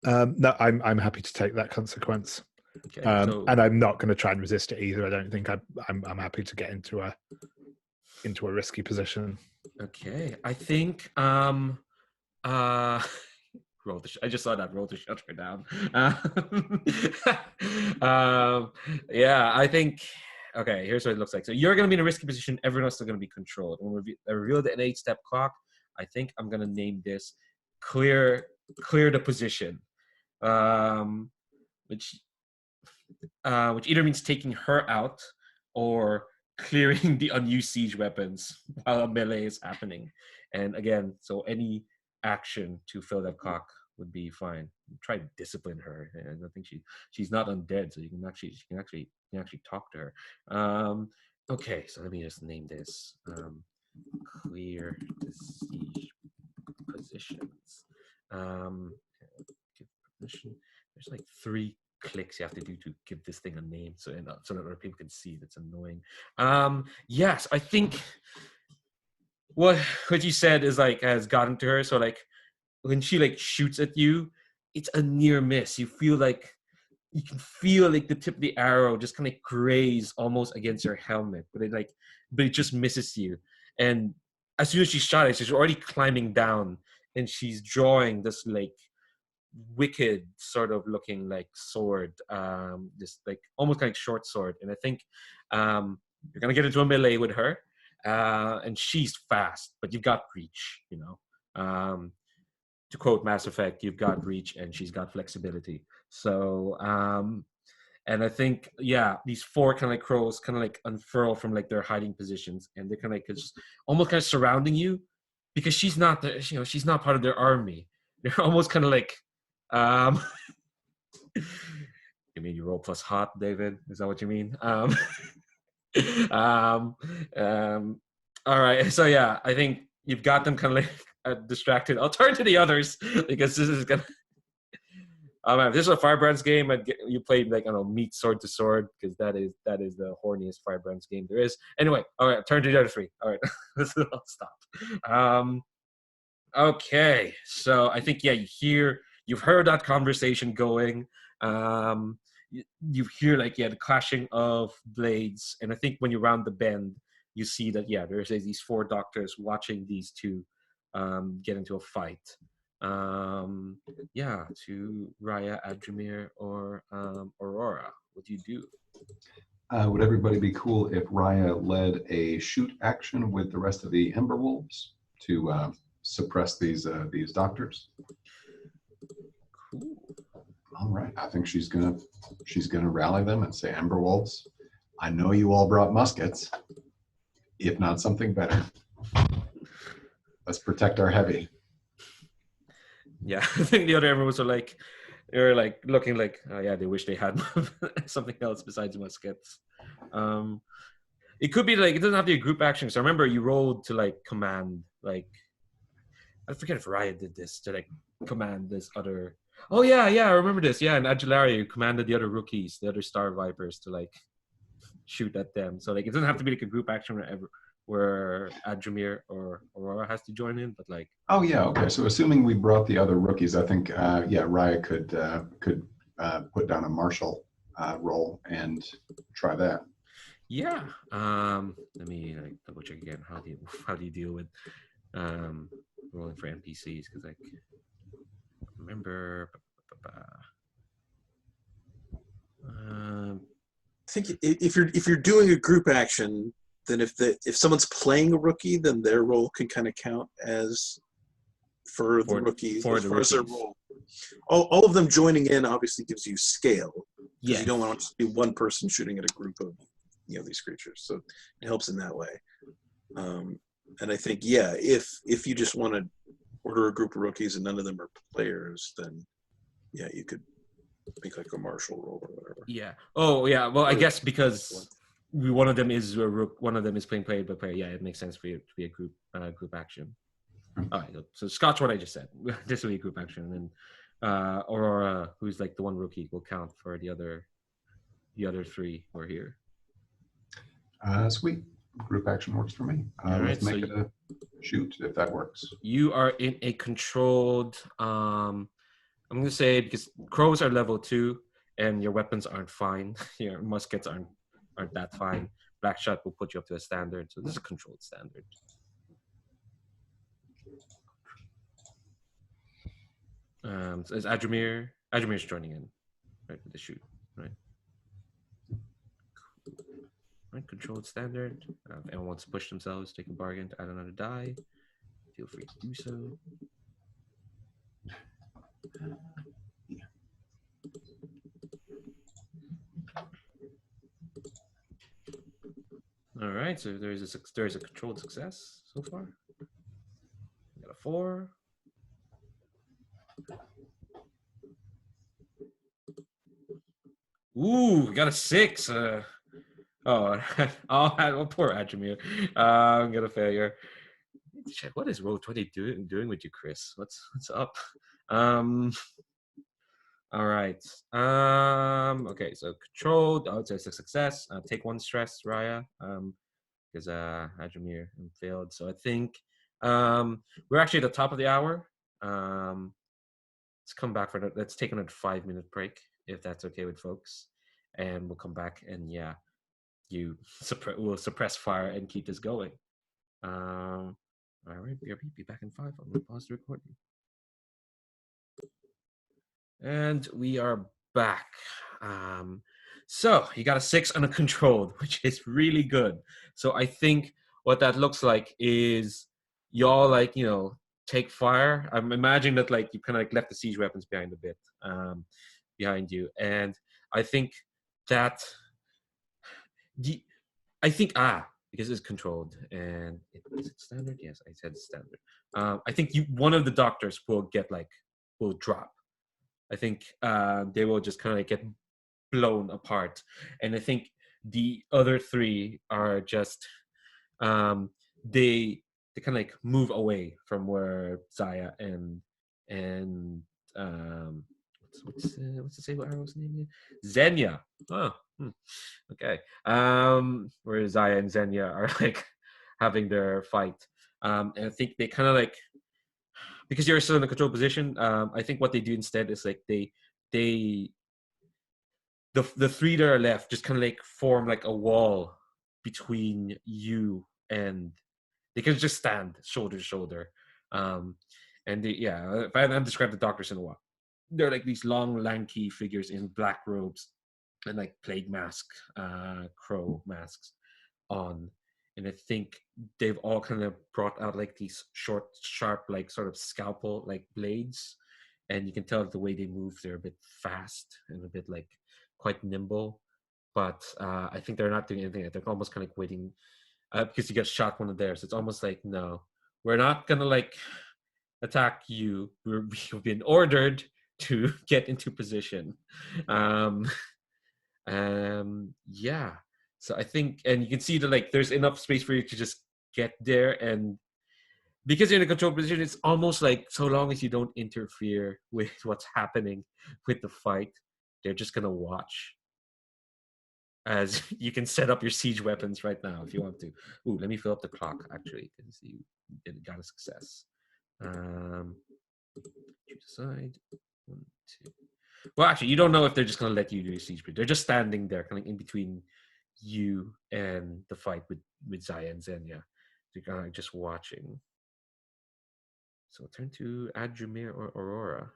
No, I'm happy to take that consequence. Okay, and I'm not going to try and resist it either. I don't think I'm happy to get into a risky position. Okay, I think roll the. I just saw that. Roll the shutter down. Yeah, I think. Okay, here's what it looks like. So you're going to be in a risky position. Everyone else is going to be controlled. When we reveal the 8-step clock, I think I'm going to name this clear the position, which either means taking her out or clearing the unused siege weapons while a melee is happening. And again, so any action to fill that clock would be fine. Try to discipline her. And I think she's not undead, so you can actually talk to her. Okay, so let me just name this clear the siege positions. Give permission. There's like 3 clicks you have to do to give this thing a name so that other people can see. That's annoying. Yes, I think what you said is like has gotten to her. So like when she like shoots at you, it's a near miss. You can feel like the tip of the arrow just kind of graze almost against your helmet, but it just misses you. And as soon as she shot it, she's already climbing down and she's drawing this like wicked sort of looking like sword, this like almost like short sword. And I think you're gonna get into a melee with her, and she's fast, but you've got reach. To quote Mass Effect, you've got reach and she's got flexibility. So and I think these 4 kind of like crows kind of like unfurl from like their hiding positions, and they're kind of like just almost kind of surrounding you because she's not she's not part of their army. They're almost kind of like you mean you roll plus hot, David? Is that what you mean? All right. So yeah, I think you've got them kind of like distracted. I'll turn to the others because this is gonna. If this is a Firebrands game, you played like meat sword to sword because that is the horniest Firebrands game there is. Anyway, all right, turn to the other 3. All right, I'll stop. Okay, so I think you've heard that conversation going. You hear like the clashing of blades, and I think when you round the bend, you see that there's these 4 doctors watching these 2 get into a fight. To Raya, Adramir, or Aurora, what do you do? Would everybody be cool if Raya led a shoot action with the rest of the Ember Wolves to suppress these doctors? Cool. All right, I think she's gonna rally them and say, Ember Wolves, I know you all brought muskets, if not something better. Let's protect our heavy. Yeah, I think the other Ember Wolves are they're like looking like, oh yeah, they wish they had something else besides muskets. It could be like, it doesn't have to be a group action. So remember, you rolled to like command like I forget if Raya did this to like command this other. Oh yeah, I remember this. Yeah, and Adularia commanded the other rookies, the other Star Vipers, to like shoot at them. So like it doesn't have to be like a group action where Adramir or Aurora has to join in, but like. Oh yeah, okay. So assuming we brought the other rookies, I think Raya could put down a martial role and try that. Yeah. Let me like double check again. How do you deal with rolling for NPCs? Because like remember. I think if you're doing a group action, then if someone's playing a rookie, then their role can kind of count as for the rookies as far as their role. All of them joining in obviously gives you scale. Yeah. You don't want to just be one person shooting at a group of these creatures, so it helps in that way. And I think if you just want to order a group of rookies and none of them are players, then you could make like a martial roll or whatever. Yeah. Oh yeah. Well, I guess because one of them is playing player by player. Yeah, it makes sense for you to be a group action. All right. So Scotch, what I just said. This will be a group action, and then Aurora, who's like the one rookie, will count for the other three who are here. Sweet. Group action works for me. Let's make it a shoot if that works. You are in a controlled. I'm going to say because crows are level 2 and your weapons aren't fine. Your muskets aren't that fine. Black shot will put you up to a standard. So this is a controlled standard. So is Adramir's joining in, right, with the shoot, right? Right, controlled standard. If anyone wants to push themselves, take a bargain to add another die, feel free to do so. All right, so there's a controlled success so far. We got a 4. Ooh, we got a 6. Oh, poor Adramir. I'm gonna failure. Check what is Roll20 doing with you, Chris? What's up? All right. Okay, so controlled. Oh, it's a success. Take 1 stress, Raya. Because Adramir failed. So I think we're actually at the top of the hour. Let's come back let's take another 5-minute break if that's okay with folks, and we'll come back and we'll suppress fire and keep this going. All right, be back in 5. I'm gonna pause the recording. And we are back. So you got a 6 on a controlled, which is really good. So I think what that looks like is y'all take fire. I'm imagining that you kind of left the siege weapons behind a bit, behind you, and I think that because it's controlled and is it standard? Yes, I said standard. I think one of the doctors will will drop. I think they will just kind of get blown apart, and I think the other 3 are just they kind of move away from where Zaya and what's the Sable Arrow's name? Xenia. Oh, okay. Where Zaya and Xenia are having their fight, and I think they kind of because you're still in a control position. I think what they do instead is the 3 that are left just kind of form a wall between you, and they can just stand shoulder to shoulder. And if I hadn't described the doctors in a while, they're these long, lanky figures in black robes and plague mask, crow masks on. And I think they've all kind of brought out these short, sharp, sort of scalpel blades. And you can tell the way they move, they're a bit fast and a bit quite nimble. But I think they're not doing anything. They're almost kind of waiting because you got shot one of theirs. So it's almost no, we're not gonna attack you. We've been ordered to get into position. Yeah. So I think, and you can see that there's enough space for you to just get there, and because you're in a control position, it's almost like so long as you don't interfere with what's happening with the fight, they're just gonna watch. As you can set up your siege weapons right now if you want to. Ooh, let me fill up the clock actually, because you got a success. Choose a side. 1, 2. Well, actually, you don't know if they're just gonna let you do your siege, but they're just standing there, kind of in between you and the fight with Zaya and Xenia. They're kind of just watching. So turn to Adjumir or Aurora.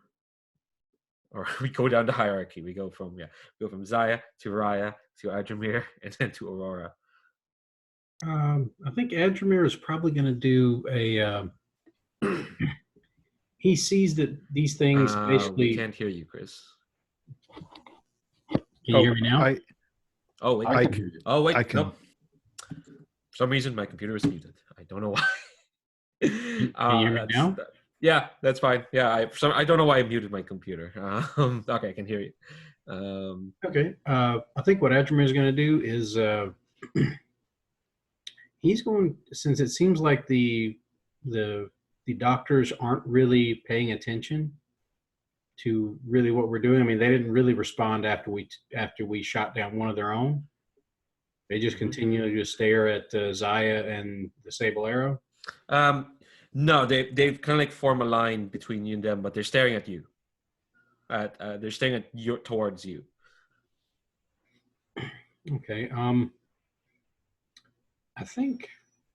Or we go down the hierarchy. We go from Zaya to Raya to Adjumir and then to Aurora. I think Adjumir is probably going to do a. He sees that these things basically. We can't hear you, Chris. Can you hear me now? I can hear you. Oh wait, I can. nope. For some reason, my computer is muted. I don't know why. Can you hear me now? Yeah, that's fine. Yeah, I don't know why I muted my computer. Okay, I can hear you. Okay. I think what Adjumir is going to do is he's going, since it seems like the doctors aren't really paying attention to really what we're doing. I mean, they didn't really respond after we shot down one of their own. They just continue to just stare at Zaya and the Sable Arrow. No, they've kind of like form a line between you and them, but they're staring at you. They're staring at you towards you. Okay. I think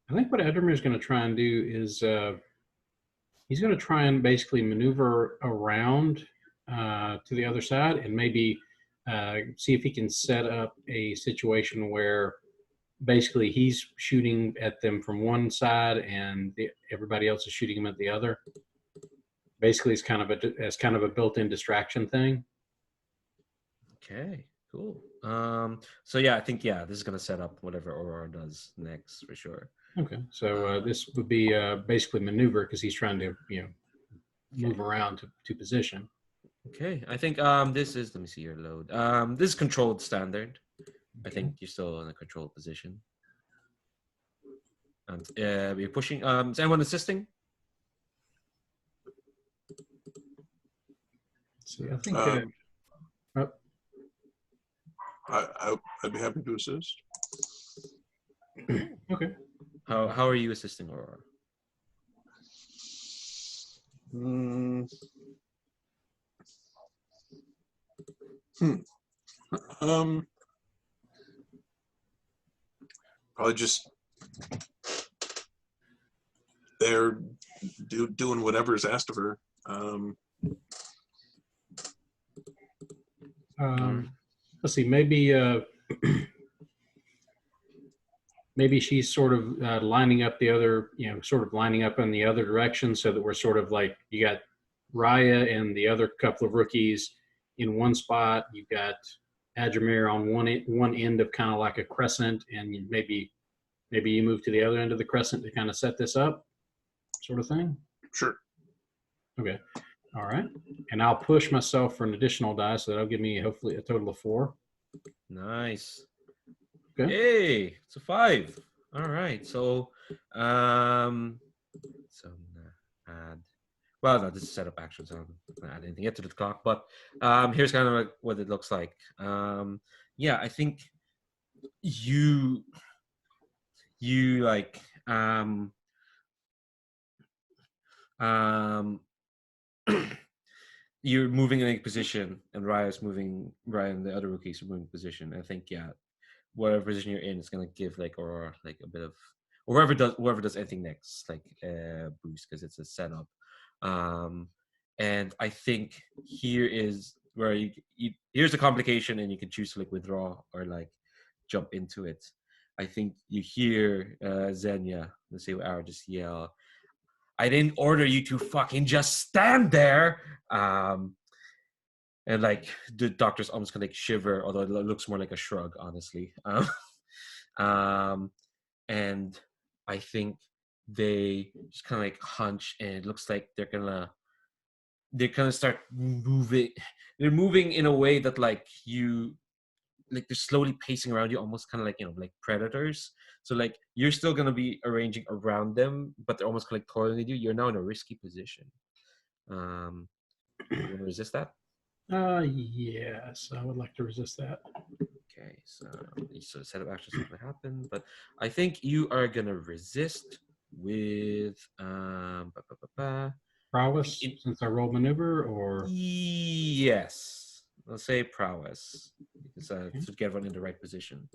what Adjumir is going to try and do is he's going to try and basically maneuver around to the other side and maybe see if he can set up a situation where basically he's shooting at them from one side and everybody else is shooting him at the other. Basically, it's kind of a built-in distraction thing. Okay, cool. So yeah, I think this is gonna set up whatever Aurora does next for sure. Okay, so this would be basically maneuver because he's trying to move around to position. Okay, I think this is, let me see your load. This is controlled standard. I think you're still in a controlled position. And you're pushing. Is anyone assisting? See, I think. I'd be happy to assist. Okay. How are you assisting Aurora? Probably just they're doing whatever's asked of her. Let's see. Maybe maybe she's sort of lining up the other, sort of lining up in the other direction, so that we're sort of like, you got Raya and the other couple of rookies in one spot. You've got Adjumir on one end of kind of like a crescent, and maybe you move to the other end of the crescent to kind of set this up, sort of thing. Sure. Okay. All right. And I'll push myself for an additional die, so that'll give me hopefully a total of 4. Nice. Okay. Hey, it's a 5. All right. So add. Well, no, this is setup action, so I'm not gonna add anything yet to the clock. But here's kind of like what it looks like. I think you like you're moving in a position, and Ryan and the other rookies are moving position. I think whatever position you're in is gonna give like Aurora like a bit of, or whoever does anything next, like boost, because it's a setup. And I think here is where here's the complication, and you can choose to like withdraw or like jump into it. I think you hear Xenia, let's say Arrow, just yell, "I didn't order you to fucking just stand there." And like the doctor's almost gonna like shiver, although it looks more like a shrug, honestly. And I think they just kind of like hunch, and it looks like they're gonna start moving. They're moving in a way that like you like they're slowly pacing around you, almost kind of like, you know, like predators. So like you're still gonna be arranging around them, but they're almost like toiling with you. You're now in a risky position. You want to resist that? Yes, I would like to resist that. Okay, so set of actions are gonna happen, but I think you are gonna resist with Prowess, since I rolled maneuver, or yes, let's say prowess, because to get everyone in the right position.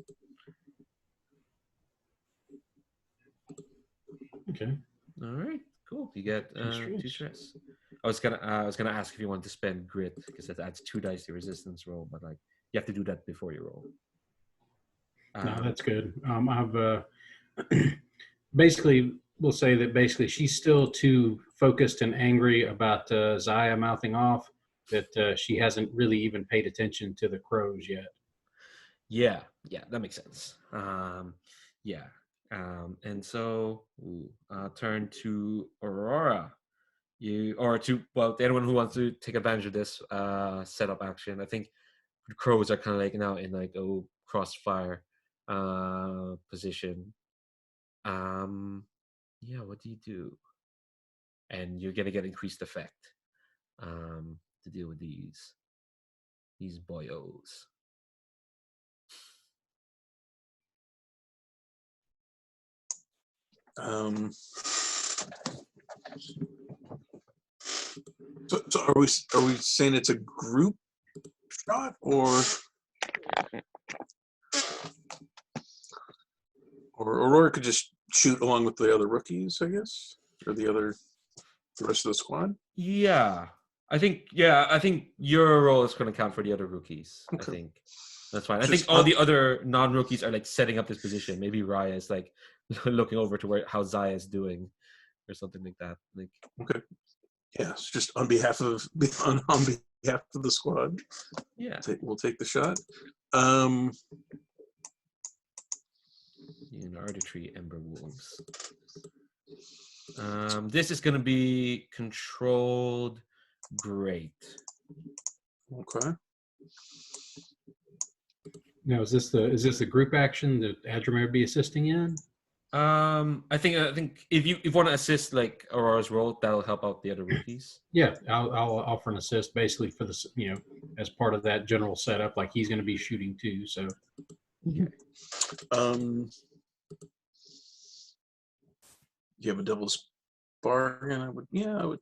okay. All right, cool. You get 2 stress. I was gonna ask if you want to spend grit, because that adds 2 dice to your resistance roll, but like you have to do that before you roll. No, that's good. I've basically, we'll say that basically she's still too focused and angry about Zaya mouthing off that she hasn't really even paid attention to the crows yet. Yeah, that makes sense. And so turn to Aurora. Anyone who wants to take advantage of this setup action. I think the crows are kind of like now in like a crossfire position. What do you do? And you're gonna get increased effect to deal with these boyos. So are we saying it's a group shot, or Aurora could just shoot along with the other rookies, I guess, or the rest of the squad? Yeah, I think your role is going to count for the other rookies. Okay. I think that's fine. I Just think all the other non-rookies are like setting up this position. Maybe Raya is like looking over to how Zaya is doing, or something like that. Like, okay, yeah, it's just on behalf of on behalf of the squad. yeah, We'll take the shot. Artistry Ember Wolves. This is going to be controlled. Great. Okay. Now, is this the group action that Adramir would be assisting in? I think if you want to assist like Aurora's role, that'll help out the other rookies. Yeah, I'll offer an assist basically for the as part of that general setup. Like he's going to be shooting too, so. Okay. You have a devil's bargain. I would maybe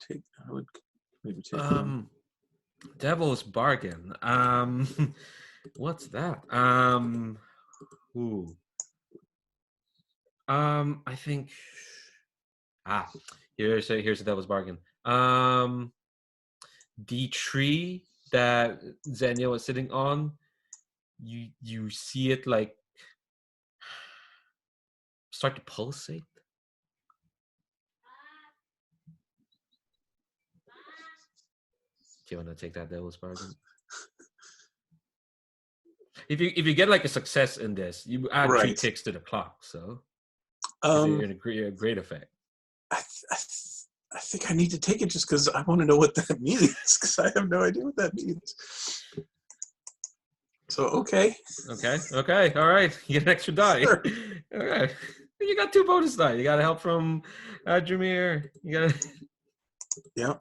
take Devil's bargain. What's that? I think. Here's a devil's bargain. The tree that Xenia was sitting on, you see it like start to pulsate. Do you want to take that devil's bargain? If you get like a success in this, you add 3 ticks to the clock. So you're in a great effect. I think I need to take it just because I want to know what that means, because I have no idea what that means. So okay, all right. You get an extra die. Sure. All right, you got 2 bonus die. You got help from Jameer. You got. Yeah.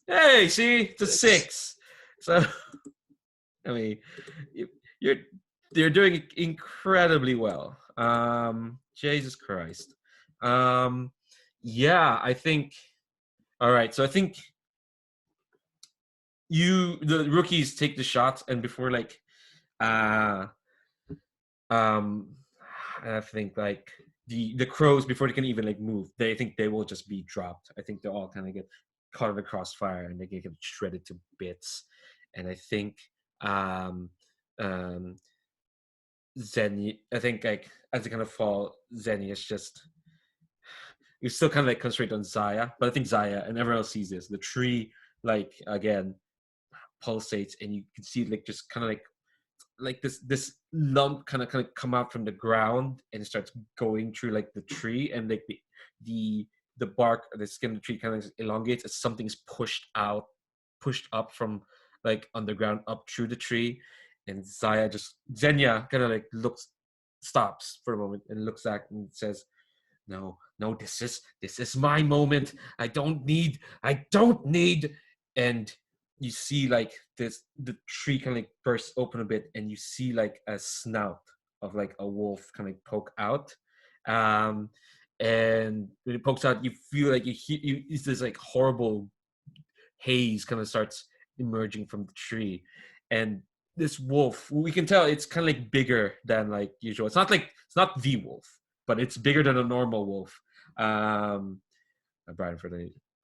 Hey, see, it's a 6. So, I mean, you're doing incredibly well. Jesus Christ. I think. All right, so I think the rookies take the shots, and before like, I think like the crows, before they can even like move, they think they will just be dropped. I think they all kind of get caught in the crossfire and they get shredded to bits. And I think Zenny, I think like as they kind of fall, Zenny is just you're still kind of like concentrated on Zaya, but I think Zaya and everyone else sees this. The tree like again pulsates, and you can see like just kind of like this lump kind of come out from the ground, and it starts going through like the tree, and like the bark, the skin of the tree kind of elongates as something's pushed up from like underground up through the tree, and Xenia kind of like stops for a moment and looks back and says, "No, no, this is my moment. I don't need." And you see like the tree kind of like bursts open a bit, and you see like a snout of like a wolf kind of poke out. And when it pokes out, you feel like it's this like horrible haze kind of starts emerging from the tree, and this wolf, we can tell it's kind of like bigger than like usual. It's not the wolf, but it's bigger than a normal wolf. Brian,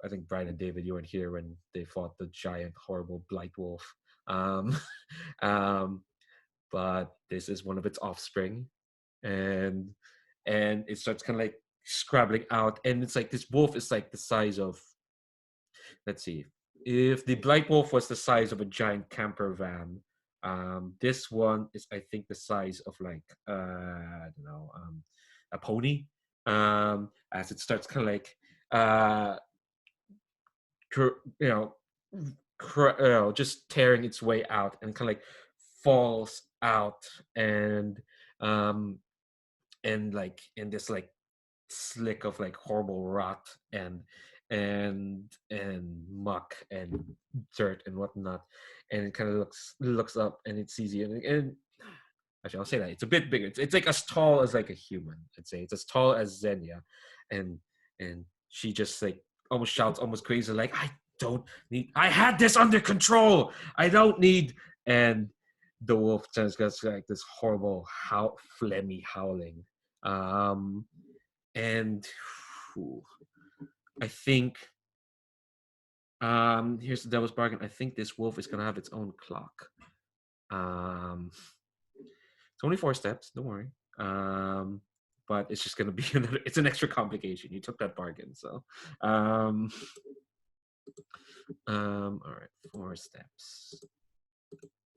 I think Brian and David, you weren't here when they fought the giant, horrible blight wolf. Um, um, but this is one of its offspring, and it starts kind of like scrabbling out, and it's like this wolf is like the size of, let's see, if the blight wolf was the size of a giant camper van, this one is, I think, the size of like I don't know, a pony. As it starts kind of like just tearing its way out, and kind of like falls out, and like in this like slick of like horrible rot and muck and dirt and whatnot, and it kind of looks up, and it sees you, and actually I'll say that it's a bit bigger. It's like as tall as like a human. I'd say it's as tall as Xenia, and she just like almost shouts, almost crazy, like, I had this under control. I don't need. And the wolf just gets like this horrible phlegmy howling. And I think here's the devil's bargain. I think this wolf is gonna have its own clock. It's only 4 steps, don't worry. But it's just gonna be it's an extra complication. You took that bargain, so all right, 4 steps.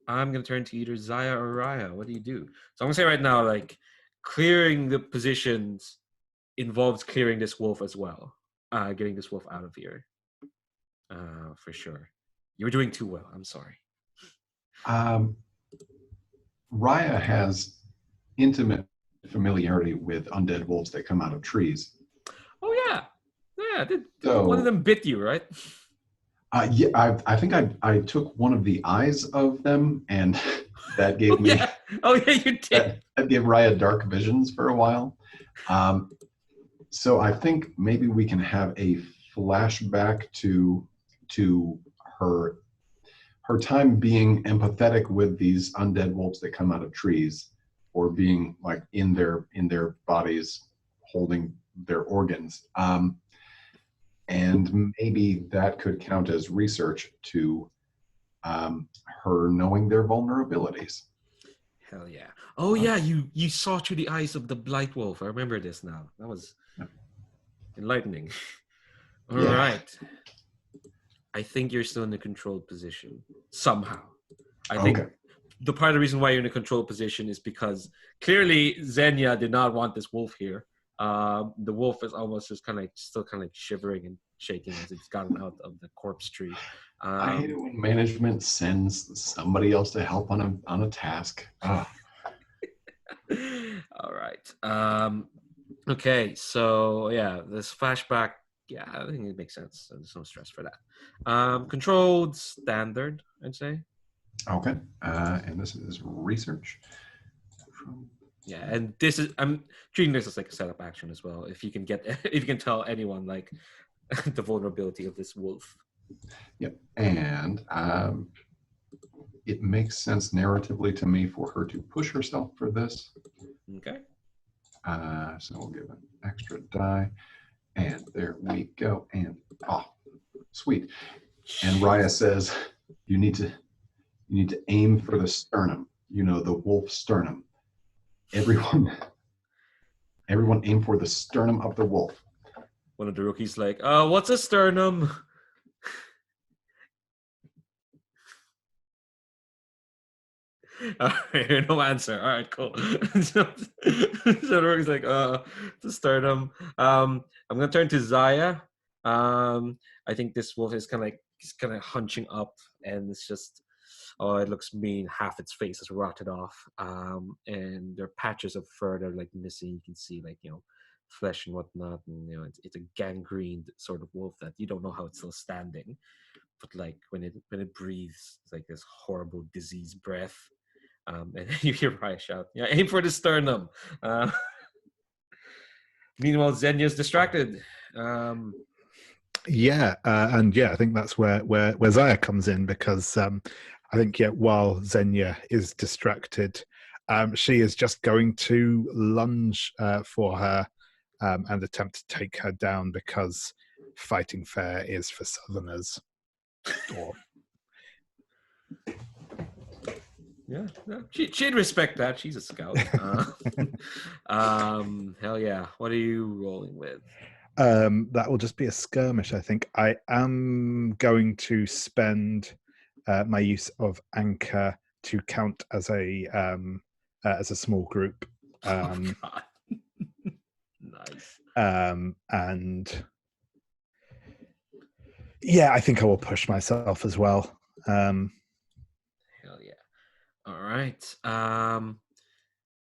I'm gonna turn to either Zaya or Raya. What do you do? So I'm gonna say right now, like, clearing the positions involves clearing this wolf as well. Getting this wolf out of here. For sure. You were doing too well. I'm sorry. Raya has intimate familiarity with undead wolves that come out of trees. Oh yeah. One of them bit you, right? Yeah, I think I took one of the eyes of them, and that gave me. Yeah. Oh yeah, you did. That gave Raya dark visions for a while. So I think maybe we can have a flashback to her time being empathetic with these undead wolves that come out of trees, or being like in their bodies, holding their organs. And maybe that could count as research to her knowing their vulnerabilities. Hell yeah. Oh yeah, you saw through the eyes of the blight wolf. I remember this now. That was enlightening. All right. I think you're still in the controlled position somehow. I think the part of the reason why you're in a controlled position is because clearly Xenia did not want this wolf here. The wolf is almost just still shivering and shaking as it's gotten out of the corpse tree. I hate it when management sends somebody else to help on a task. All right. Okay, so yeah, this flashback, yeah, I think it makes sense. There's no stress for that. Controlled standard, I'd say. Okay, and this is research. Yeah, and I'm treating this as like a setup action as well. If you can tell anyone like the vulnerability of this wolf. Yep, and it makes sense narratively to me for her to push herself for this. Okay. So we'll give an extra die, and there we go. And sweet. And Raya says, you need to aim for the sternum. You know, the wolf sternum. Everyone aim for the sternum of the wolf. One of the rookies like, what's a sternum? All right, no answer. All right, cool. So the rookie's like, it's a sternum. I'm gonna turn to Zaya. I think this wolf is kind of hunching up, and it's just Oh, it looks mean. Half its face is rotted off, and there are patches of fur that are like missing. You can see like flesh and whatnot, and it's a gangrened sort of wolf that you don't know how it's still standing. But like when it breathes, it's like this horrible disease breath. And you hear Raya shout, "Yeah, aim for the sternum." Meanwhile, Zenya's distracted. Yeah, and I think that's where Zaya comes in, because I think while Zenya is distracted, she is just going to lunge for her and attempt to take her down, because fighting fair is for Southerners. Or Yeah, she'd respect that. She's a scout. Hell yeah. What are you rolling with? That will just be a skirmish, I think. I am going to spend my use of anchor to count as a small group. Oh, God. Nice. And I think I will push myself as well. Hell yeah. All right.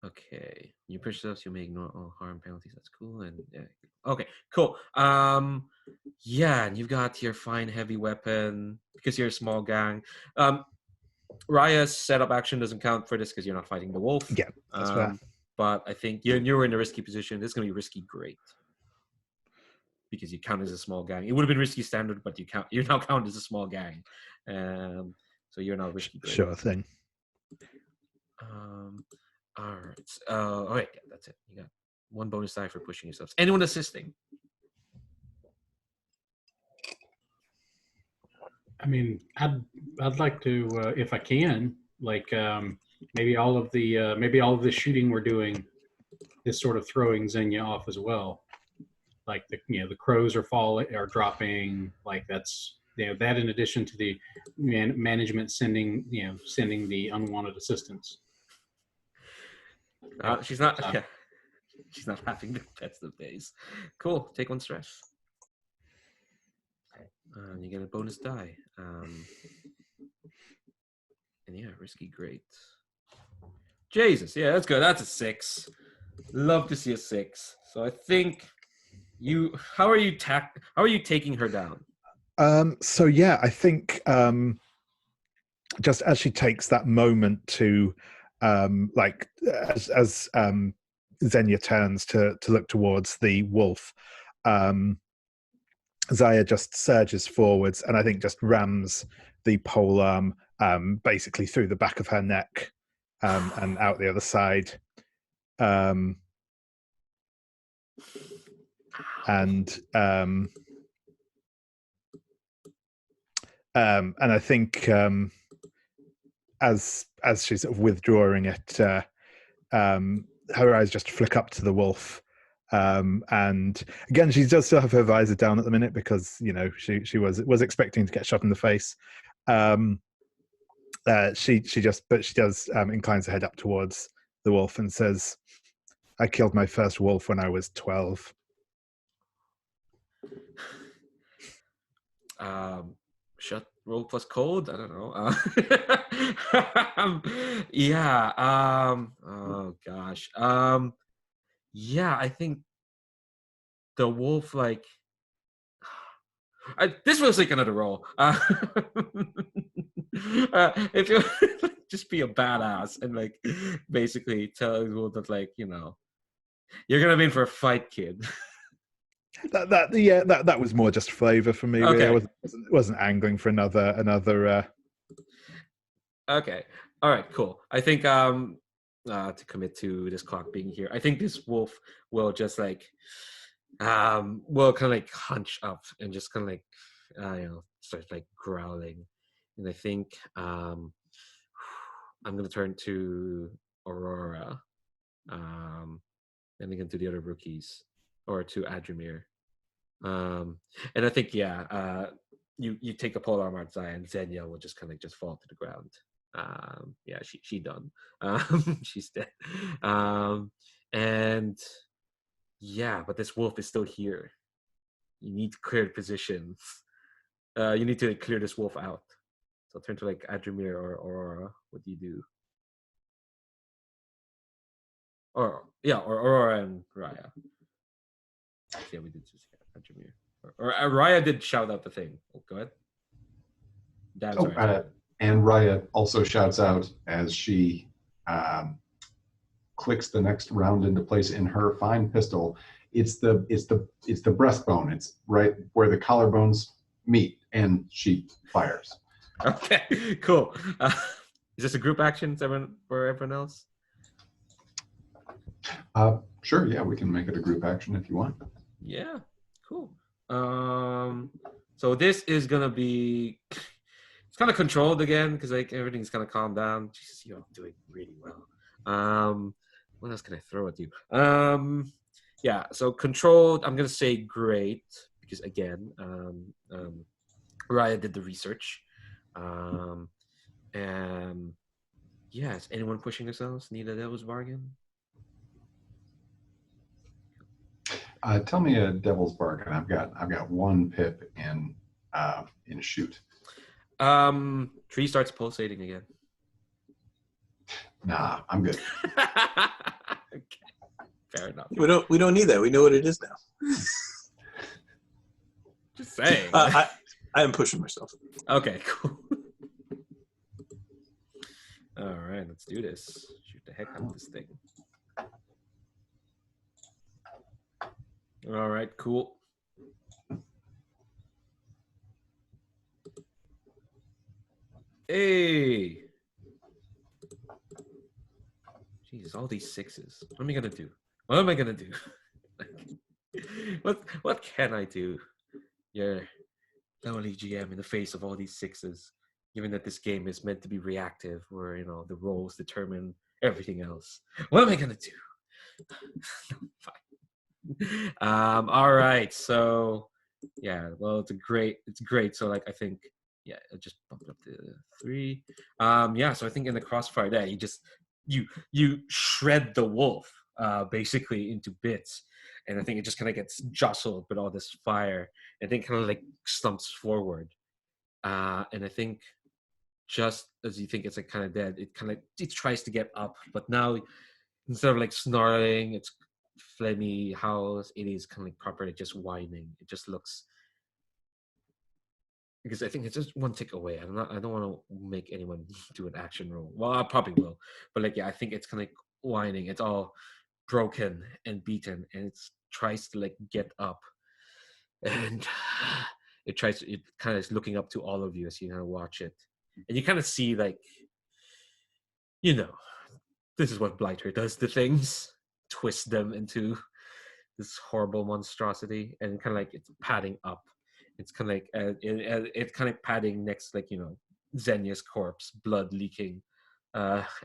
Okay. You push those, you make no harm penalties. That's cool. And okay, cool. Yeah, and you've got your fine heavy weapon because you're a small gang. Raya's setup action doesn't count for this because you're not fighting the wolf. Yeah, that's fair. But I think you're in a risky position. This is gonna be risky great. Because you count as a small gang. It would have been risky standard, but you now count as a small gang. So you're now risky great. Sure thing. All right. All right, yeah, that's it. You got one bonus die for pushing yourselves. Anyone assisting? I mean, I'd like to, if I can, like maybe all of the shooting we're doing is sort of throwing Xenia off as well. Like the crows are dropping. Like that's that in addition to the management sending the unwanted assistance. She's not. Yeah, she's not having the best of days. Cool. Take one stress. You get a bonus die. And yeah, risky great. Jesus, yeah, that's good. That's a 6. Love to see a 6. So I think how are you taking her down? So I think just as she takes that moment to like as Xenia turns to look towards the wolf, Zaya just surges forwards and I think just rams the pole arm basically through the back of her neck and out the other side. And I think as she's sort of withdrawing it, her eyes just flick up to the wolf. And again, she does still have her visor down at the minute because she was expecting to get shot in the face. She does inclines her head up towards the wolf and says, "I killed my first wolf when I was 12." Roll plus cold. I don't know. Oh gosh. I think the wolf this was like another roll. If you just be a badass and basically tell the wolf that you're gonna be in for a fight, kid. That was more just flavor for me. Okay. Really. I wasn't angling for another. Okay. All right. Cool. I think to commit to this clock being here, I think this wolf will just will kind of hunch up and just kind of start growling, and I think I'm gonna turn to Aurora, and again to the other rookies or to Adramir. And I think you take the pole arm out, and Xenia will just kind of just fall to the ground. She done. She's dead. And but this wolf is still here. You need to clear the position. You need to clear this wolf out. So turn to like Adramir or Aurora. What do you do? Or Aurora and Raya. Yeah, we did just Adramir. Or Raya did shout out the thing. Oh, go ahead. Damn, sorry. And Raya also shouts out as she clicks the next round into place in her fine pistol. It's the breastbone. It's right where the collarbones meet, and she fires. Okay, cool. Is this a group action for everyone else? Sure, yeah, we can make it a group action if you want. Yeah, cool. So this is gonna be, it's kind of controlled again because like everything's kind of calmed down. Jesus, you're doing really well. What else can I throw at you? Yeah, so controlled. I'm gonna say great because again, Raya did the research. And yeah, is anyone pushing themselves? Need a devil's bargain? Tell me a devil's bargain. I've got one pip in shoot. Tree starts pulsating again. Nah, I'm good. Okay. Fair enough. We don't need that. We know what it is now. Just saying. I am pushing myself. Okay, cool. All right, let's do this. Shoot the heck out of this thing. All right, cool. Hey. Jesus, all these sixes. What am I gonna do? What am I gonna do? What can I do? You're lonely GM in the face of all these sixes, given that this game is meant to be reactive, where the rolls determine everything else. What am I gonna do? Fine. All right. So yeah, well, it's great. So like I think it just bumped up to 3. Yeah, so I think in the crossfire there, you shred the wolf basically into bits, and I think it just kind of gets jostled with all this fire, and then kind of like slumps forward, and I think just as you think it's like kind of dead, it tries to get up, but now instead of like snarling, it's phlegmy howls. It is kind of like properly just whining. It just looks, because I think it's just one tick away. I don't want to make anyone do an action roll. Well, I probably will, but like I think it's kind of like whining. It's all broken and beaten, and it tries to like get up, and it kind of is looking up to all of you as you watch it, and you kind of see like, this is what Blighter does to things, twist them into this horrible monstrosity, and kind of like it's padding up. It's kind of like it's kind of padding next, like Xenia's corpse, blood leaking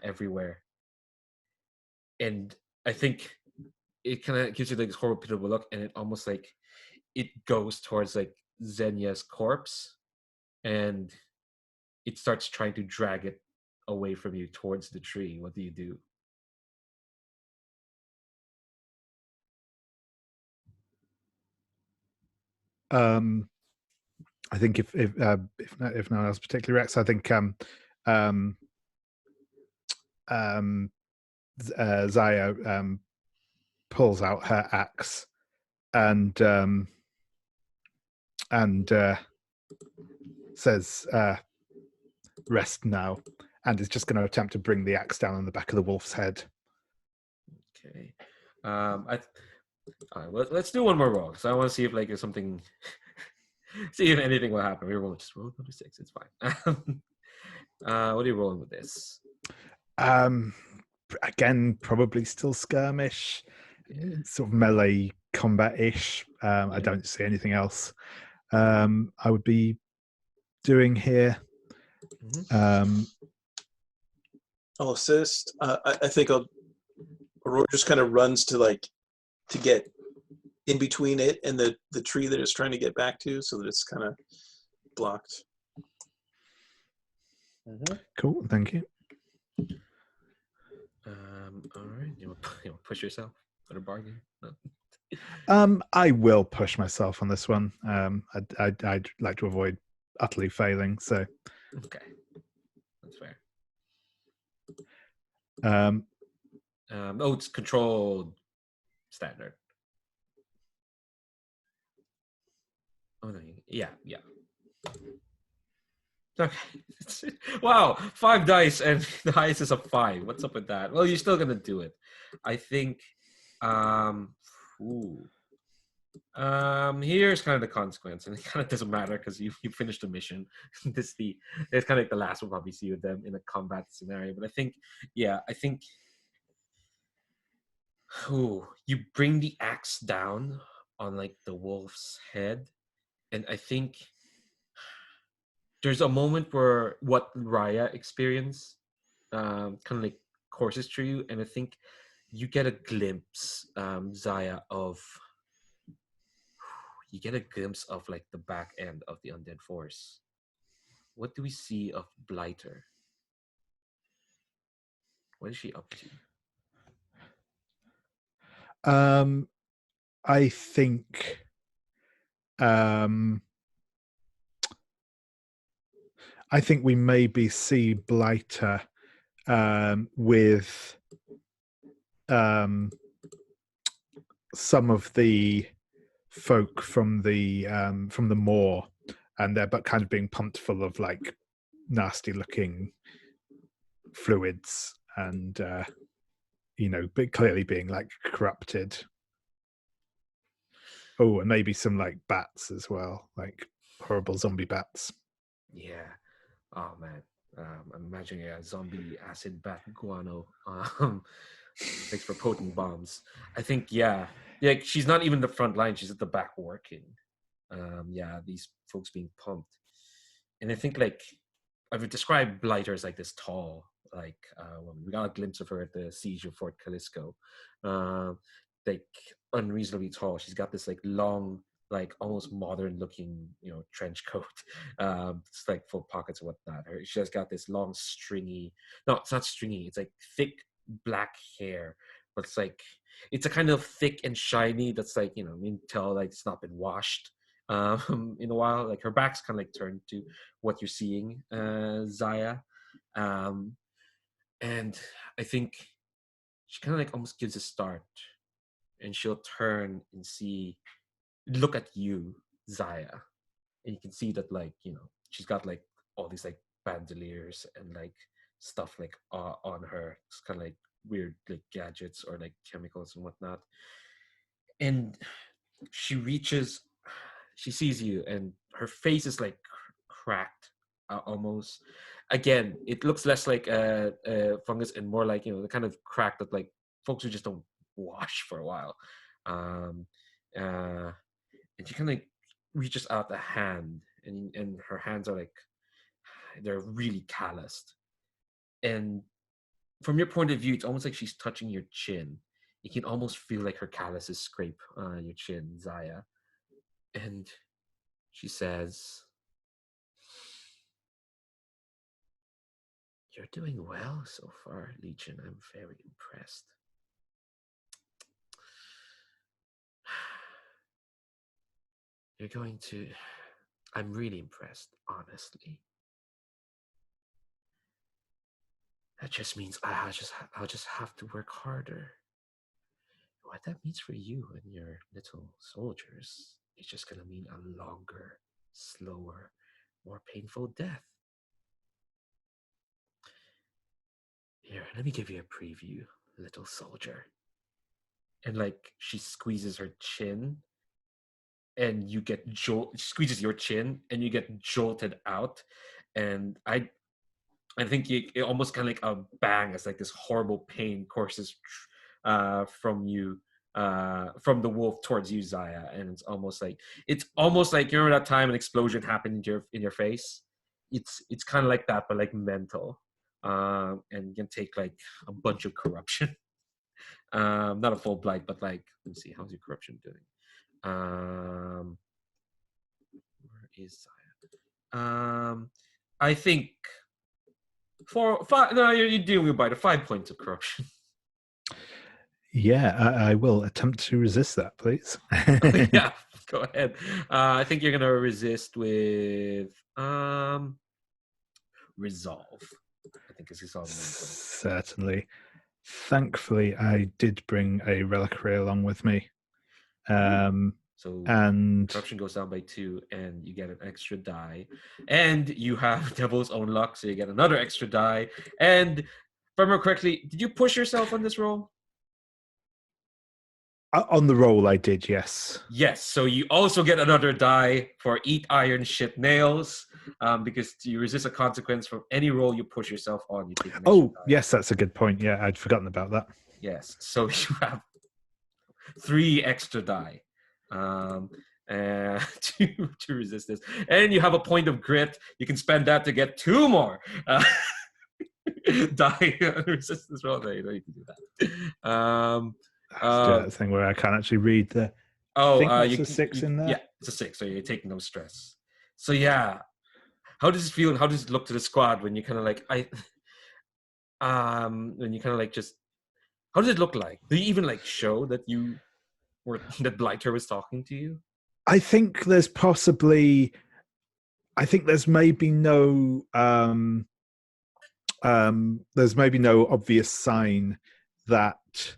everywhere, and I think it kind of gives you like this horrible pitiable look, and it almost like it goes towards like Xenia's corpse, and it starts trying to drag it away from you towards the tree. What do you do? I think if no one else particularly reacts, I think Zaya pulls out her axe and says, "Rest now," and is just going to attempt to bring the axe down on the back of the wolf's head. Okay. All right, let's do one more roll. So I want to see if like there's something. See if anything will happen. We just roll number 6. It's fine. What are you rolling with this? Again, probably still skirmish, sort of melee combat-ish. I don't see anything else I would be doing here. I'll assist. I think Aurora just kind of runs to get in between it and the tree that it's trying to get back to, so that it's kind of blocked. Cool, thank you. All right, you want to push yourself for a bargain? No. I will push myself on this one. I'd like to avoid utterly failing. So, okay. Oh, it's controlled standard. Oh no, yeah. Okay. Wow, 5 dice and the highest is a 5. What's up with that? Well, you're still gonna do it. I think. Ooh. Here's kind of the consequence, and it kind of doesn't matter because you finished the mission. It's kind of like the last we'll probably see with them in a combat scenario. But I think, ooh, you bring the axe down on like the wolf's head, and I think there's a moment where what Raya experienced kind of like courses through you, and I think you get a glimpse, Zaya, of like the back end of the undead force. What do we see of Blighter? What is she up to? I think we maybe see Blighter with some of the folk from the moor, and they're but kind of being pumped full of like nasty looking fluids, and but clearly being like corrupted. Oh, and maybe some like bats as well, like horrible zombie bats. Yeah. Oh man. I'm imagining a zombie acid bat guano. Thanks for potent bombs. I think she's not even the front line. She's at the back working. These folks being pumped, and I think like I would describe Blighter as like this tall, like we got a glimpse of her at the siege of Fort Callisto, like unreasonably tall. She's got this like long, like almost modern looking, trench coat. It's like full pockets and whatnot. She has got this long stringy, no, it's not stringy. It's like thick black hair, but it's a kind of thick and shiny. That's like, you can tell like it's not been washed in a while. Like her back's kind of like turned to what you're seeing, Zaya. And I think she kind of like almost gives a start, and she'll turn and look at you, Zaya, and you can see that like she's got like all these like bandoliers and like stuff like on her. It's kind of like weird like gadgets or like chemicals and whatnot. And she sees you, and her face is like cracked almost. Again, it looks less like a fungus and more like the kind of crack that like folks who just don't wash for a while. And she kind of like reaches out a hand, and her hands are like they're really calloused. And from your point of view, it's almost like she's touching your chin. You can almost feel like her calluses scrape your chin, Zaya. And she says, "You're doing well so far, Legion. I'm very impressed." I'm really impressed, honestly. That just means I'll just have to work harder. What that means for you and your little soldiers, it's just gonna mean a longer, slower, more painful death. Here, let me give you a preview, little soldier. And like she squeezes her chin, and you get squeezes your chin, and you get jolted out. And I think it almost kind of like a bang, as like this horrible pain courses from you, from the wolf towards you, Zaya. And it's almost like you remember that time an explosion happened in your face. It's kind of like that, but like mental, and you can take like a bunch of corruption. Not a full blight, but like, let me see, how's your corruption doing? Where is Zaya? I think 4, 5. No, you're dealing with by 5 points of corruption. Yeah, I will attempt to resist that, please. Yeah, go ahead. I think you're gonna resist with resolve. I think it's resolve. Certainly. Thankfully, I did bring a reliquary along with me. So And corruption goes down by 2, and you get an extra die. And you have Devil's Own Luck, so you get another extra die. And if I remember correctly, did you push yourself on this roll? on the roll, I did, yes. Yes, so you also get another die for Eat Iron Shit Nails, because you resist a consequence from any roll you push yourself on. You take an extra die. Yes, that's a good point. Yeah, I'd forgotten about that. Yes, so you have 3 extra die to resist this. And you have a point of grit. You can spend that to get 2 more die resistance roll. No, you don't need to do that. Let's do that thing where I can't actually read the. Oh, I think that's a 6 in there. Yeah, it's a 6, so you're taking no stress. So yeah, how does it feel and how does it look to the squad when you kind of like when you kind of like just how does it look like? Do you even like show that you were that Blighter was talking to you? I think there's possibly. I think there's maybe no. There's maybe no obvious sign that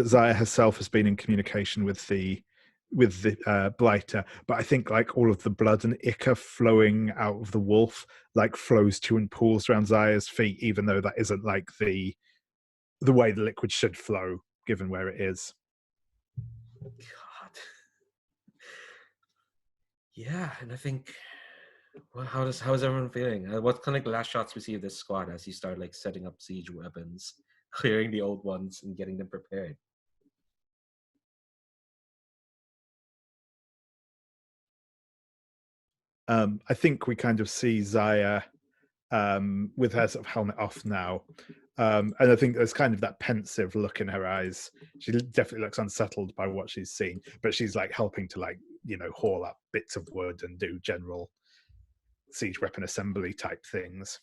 Zaya herself has been in communication with the blighter, but I think like all of the blood and ichor flowing out of the wolf like flows to and pools around Zaya's feet, even though that isn't like the way the liquid should flow given where it is. God. Yeah, and I think well, how is everyone feeling? What kind of like last shots we see of this squad as you start like setting up siege weapons, clearing the old ones, and getting them prepared? I think we kind of see Zaya with her sort of helmet off now. And I think there's kind of that pensive look in her eyes. She definitely looks unsettled by what she's seen, but she's like helping to like, haul up bits of wood and do general siege weapon assembly type things.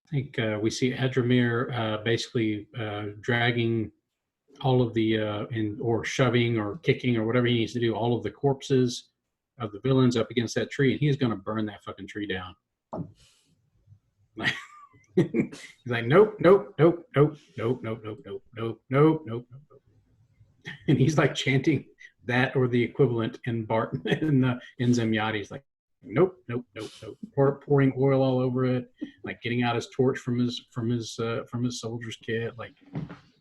I think we see Adramir basically dragging all of the or shoving or kicking or whatever he needs to do, all of the corpses of the villains up against that tree, and he is going to burn that fucking tree down. He's like, nope, nope, nope, nope, nope, nope, nope, nope, nope, nope, nope, nope. And he's like chanting that or the equivalent in Barton in Zemyati. He's like, nope, nope, nope, nope. Pouring oil all over it, like getting out his torch from his soldier's kit, like,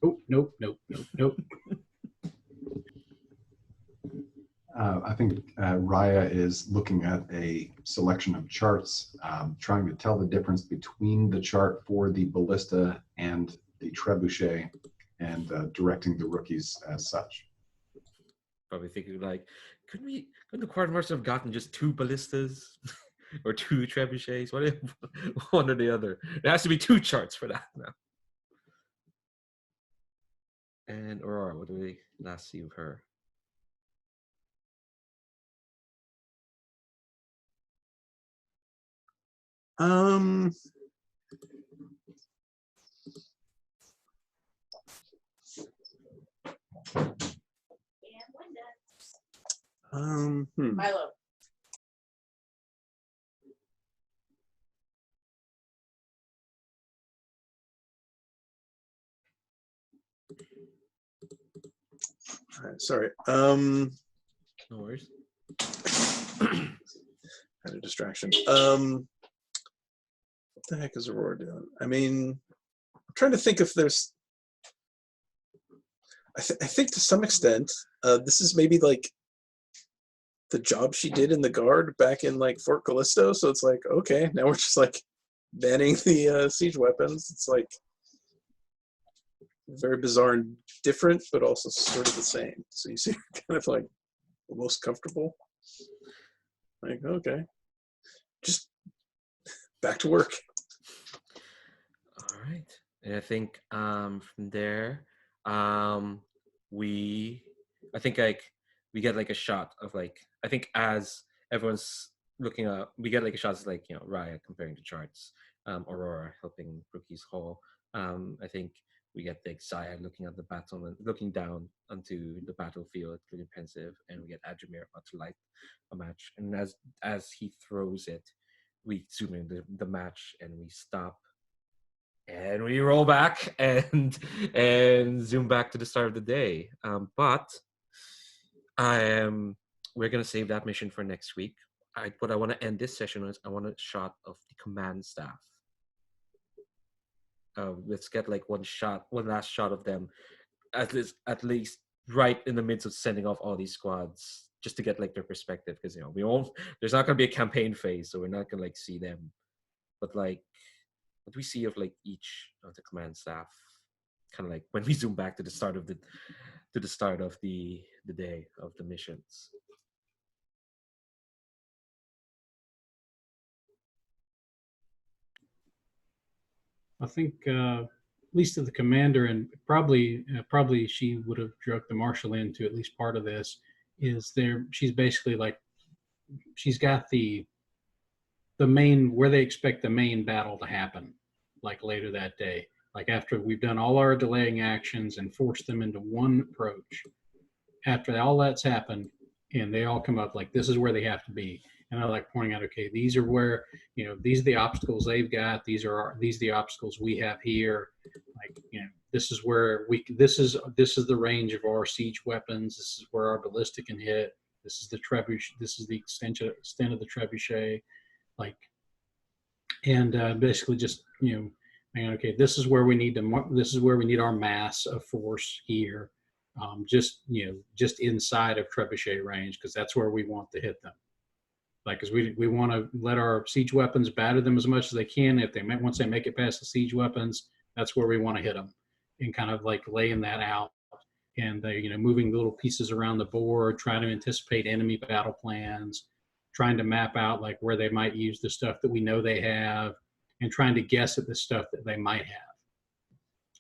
nope, nope, nope, nope, nope. I think Raya is looking at a selection of charts, trying to tell the difference between the chart for the ballista and the trebuchet, and directing the rookies as such. Probably thinking like, couldn't the quartermaster have gotten just 2 ballistas or 2 trebuchets? What if one or the other? There has to be 2 charts for that now. And Aurora, what do we last see of her? Milo. All right, sorry. No worries. Had a distraction. What the heck is Aurora doing? I mean, I'm trying to think if there's. I think to some extent, this is maybe like the job she did in the guard back in like Fort Callisto. So it's like, okay, now we're just like banning the siege weapons. It's like very bizarre and different, but also sort of the same. So you see, kind of like the most comfortable. Like, okay, just back to work. All right, and I think from there, I think like we get like a shot of like I think as everyone's looking up, we get like a shot of like Raya comparing the charts, Aurora helping rookies haul. I think we get like Zaya looking at the battle, looking down onto the battlefield, looking pensive, and we get Adramir about to light a match. And as he throws it, we zoom in the match and we stop and we roll back and zoom back to the start of the day. But we're gonna save that mission for next week. What I want to end this session with, I want a shot of the command staff. Let's get like one last shot of them, at least right in the midst of sending off all these squads, just to get like their perspective, because we won't. There's not gonna be a campaign phase, so we're not gonna like see them. But like, what we see of like each of the command staff, kind of like when we zoom back to the start of the day of the missions. I think at least to the commander, and probably she would have drugged the marshal into at least part of this. Is there? She's basically like, she's got the main, where they expect the main battle to happen, like later that day. Like after we've done all our delaying actions and forced them into one approach, after all that's happened, and they all come up like, this is where they have to be. And I like pointing out, okay, these are where, these are the obstacles they've got. These are the obstacles we have here. Like, this is where this is the range of our siege weapons. This is where our ballista can hit. This is the trebuchet. This is the extent of the trebuchet. Like, and basically just, okay, this is where we need our mass of force here. Just inside of trebuchet range, because that's where we want to hit them. Like, because we want to let our siege weapons batter them as much as they can. Once they make it past the siege weapons, that's where we want to hit them, and kind of like laying that out, and they moving little pieces around the board, trying to anticipate enemy battle plans, trying to map out like where they might use the stuff that we know they have, and trying to guess at the stuff that they might have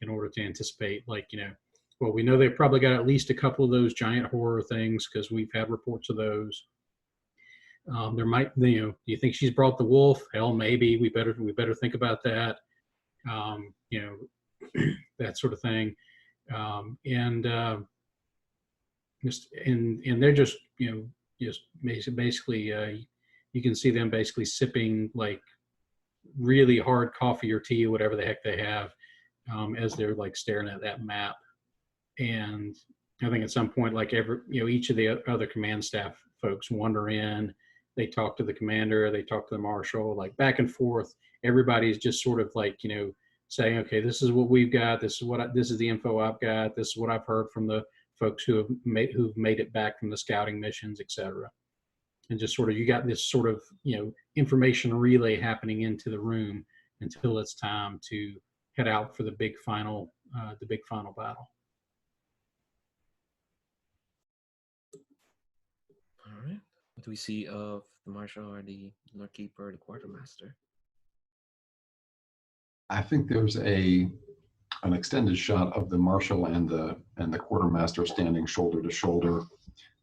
in order to anticipate, like, well, we know they've probably got at least a couple of those giant horror things because we've had reports of those. There might, do you think she's brought the wolf? Hell, maybe. We better think about that. That sort of thing. And they're just, just basically, you can see them basically sipping like really hard coffee or tea or whatever the heck they have, as they're like staring at that map. And I think at some point, like each of the other command staff folks wander in, they talk to the commander, they talk to the marshal, like back and forth. Everybody's just sort of like, saying, okay, this is what we've got. This is the info I've got. This is what I've heard from the folks who've made it back from the scouting missions, etc. And just sort of, you got this sort of, information relay happening into the room until it's time to head out for the big final battle. All right. What do we see of the marshal or the Lord Keeper or the quartermaster? I think there's an extended shot of the marshal and the quartermaster standing shoulder to shoulder,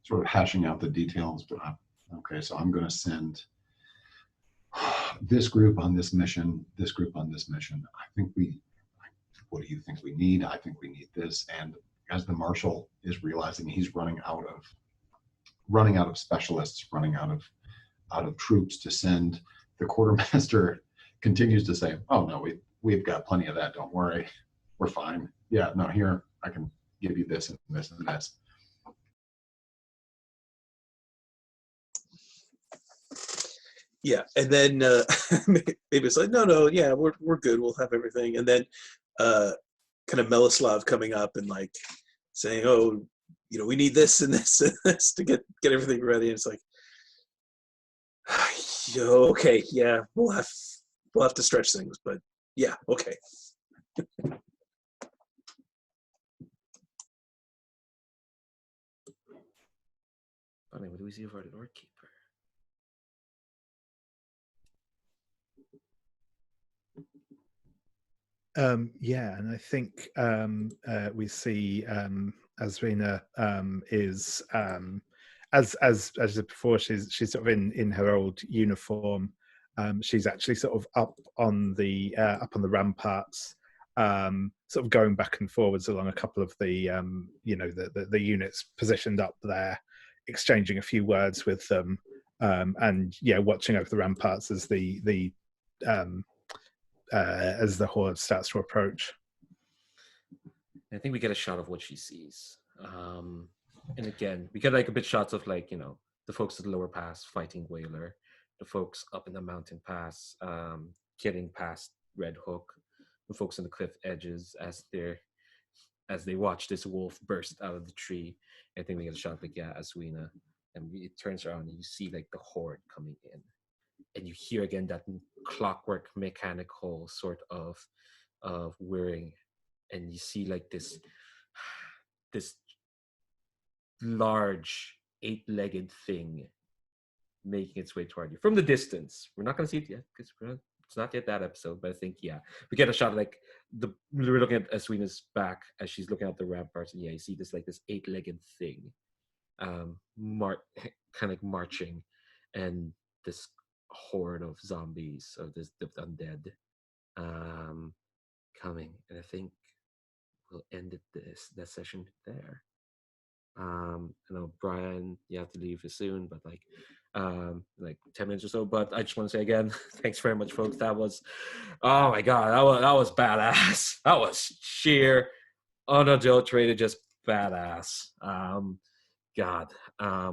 sort of hashing out the details. But okay, so I'm going to send this group on this mission, this group on this mission. What do you think we need? I think we need this. And as the marshal is realizing he's running out of specialists, running out of troops to send, the quartermaster continues to say, "Oh no, we've got plenty of that. Don't worry, we're fine. Yeah, no, here I can give you this and this and this." Yeah, and then maybe it's like, no, yeah, we're good. We'll have everything. And then kind of Melislav coming up and like saying, "Oh, we need this and this and this to get everything ready." And it's like, okay, yeah, we'll have to stretch things, but yeah, okay. Funny, what do we see for the Lord Keeper? Yeah, and I think we see Asrina is as I said before, she's sort of in her old uniform. She's actually sort of up on the ramparts, sort of going back and forwards along a couple of the the units positioned up there, exchanging a few words with them. and yeah, watching over the ramparts as the horde starts to approach. I think we get a shot of what she sees. And again, we get like a bit shots of like, the folks at the lower pass fighting Whaler, the folks up in the mountain pass getting past Red Hook, the folks on the cliff edges as they watch this wolf burst out of the tree. I think we get a shot of like, yeah, Aswina, and it turns around and you see like the horde coming in, and you hear again that clockwork mechanical sort of whirring, and you see like this large 8-legged thing making its way toward you from the distance. We're not going to see it yet because it's not yet that episode, but I think, yeah, we get a shot of like we're looking at Aswina's back as she's looking at the ramparts, and yeah, you see this 8-legged thing kind of like marching, and this horde of zombies, of this undead coming, and I think we'll end that session there. I know, Brian, you have to leave soon, but like 10 minutes or so. But I just want to say again, thanks very much, folks. That was, oh my god, that was badass. That was sheer, unadulterated, just badass. God,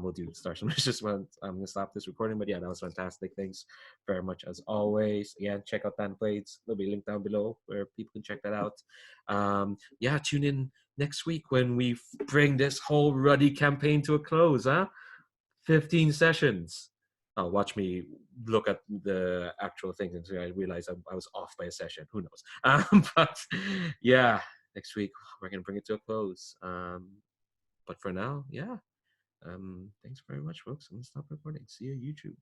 we'll do Star Just when I'm gonna stop this recording, but yeah, that was fantastic. Thanks very much as always. Again, check out Blades. There'll be a link down below where people can check that out. Yeah, tune in next week when we bring this whole Ruddy campaign to a close. 15 sessions. Watch me look at the actual things and I realize I was off by a session. Who knows? But yeah, next week we're gonna bring it to a close. But for now, yeah. Thanks very much, folks. I'm gonna stop recording. See you, YouTube.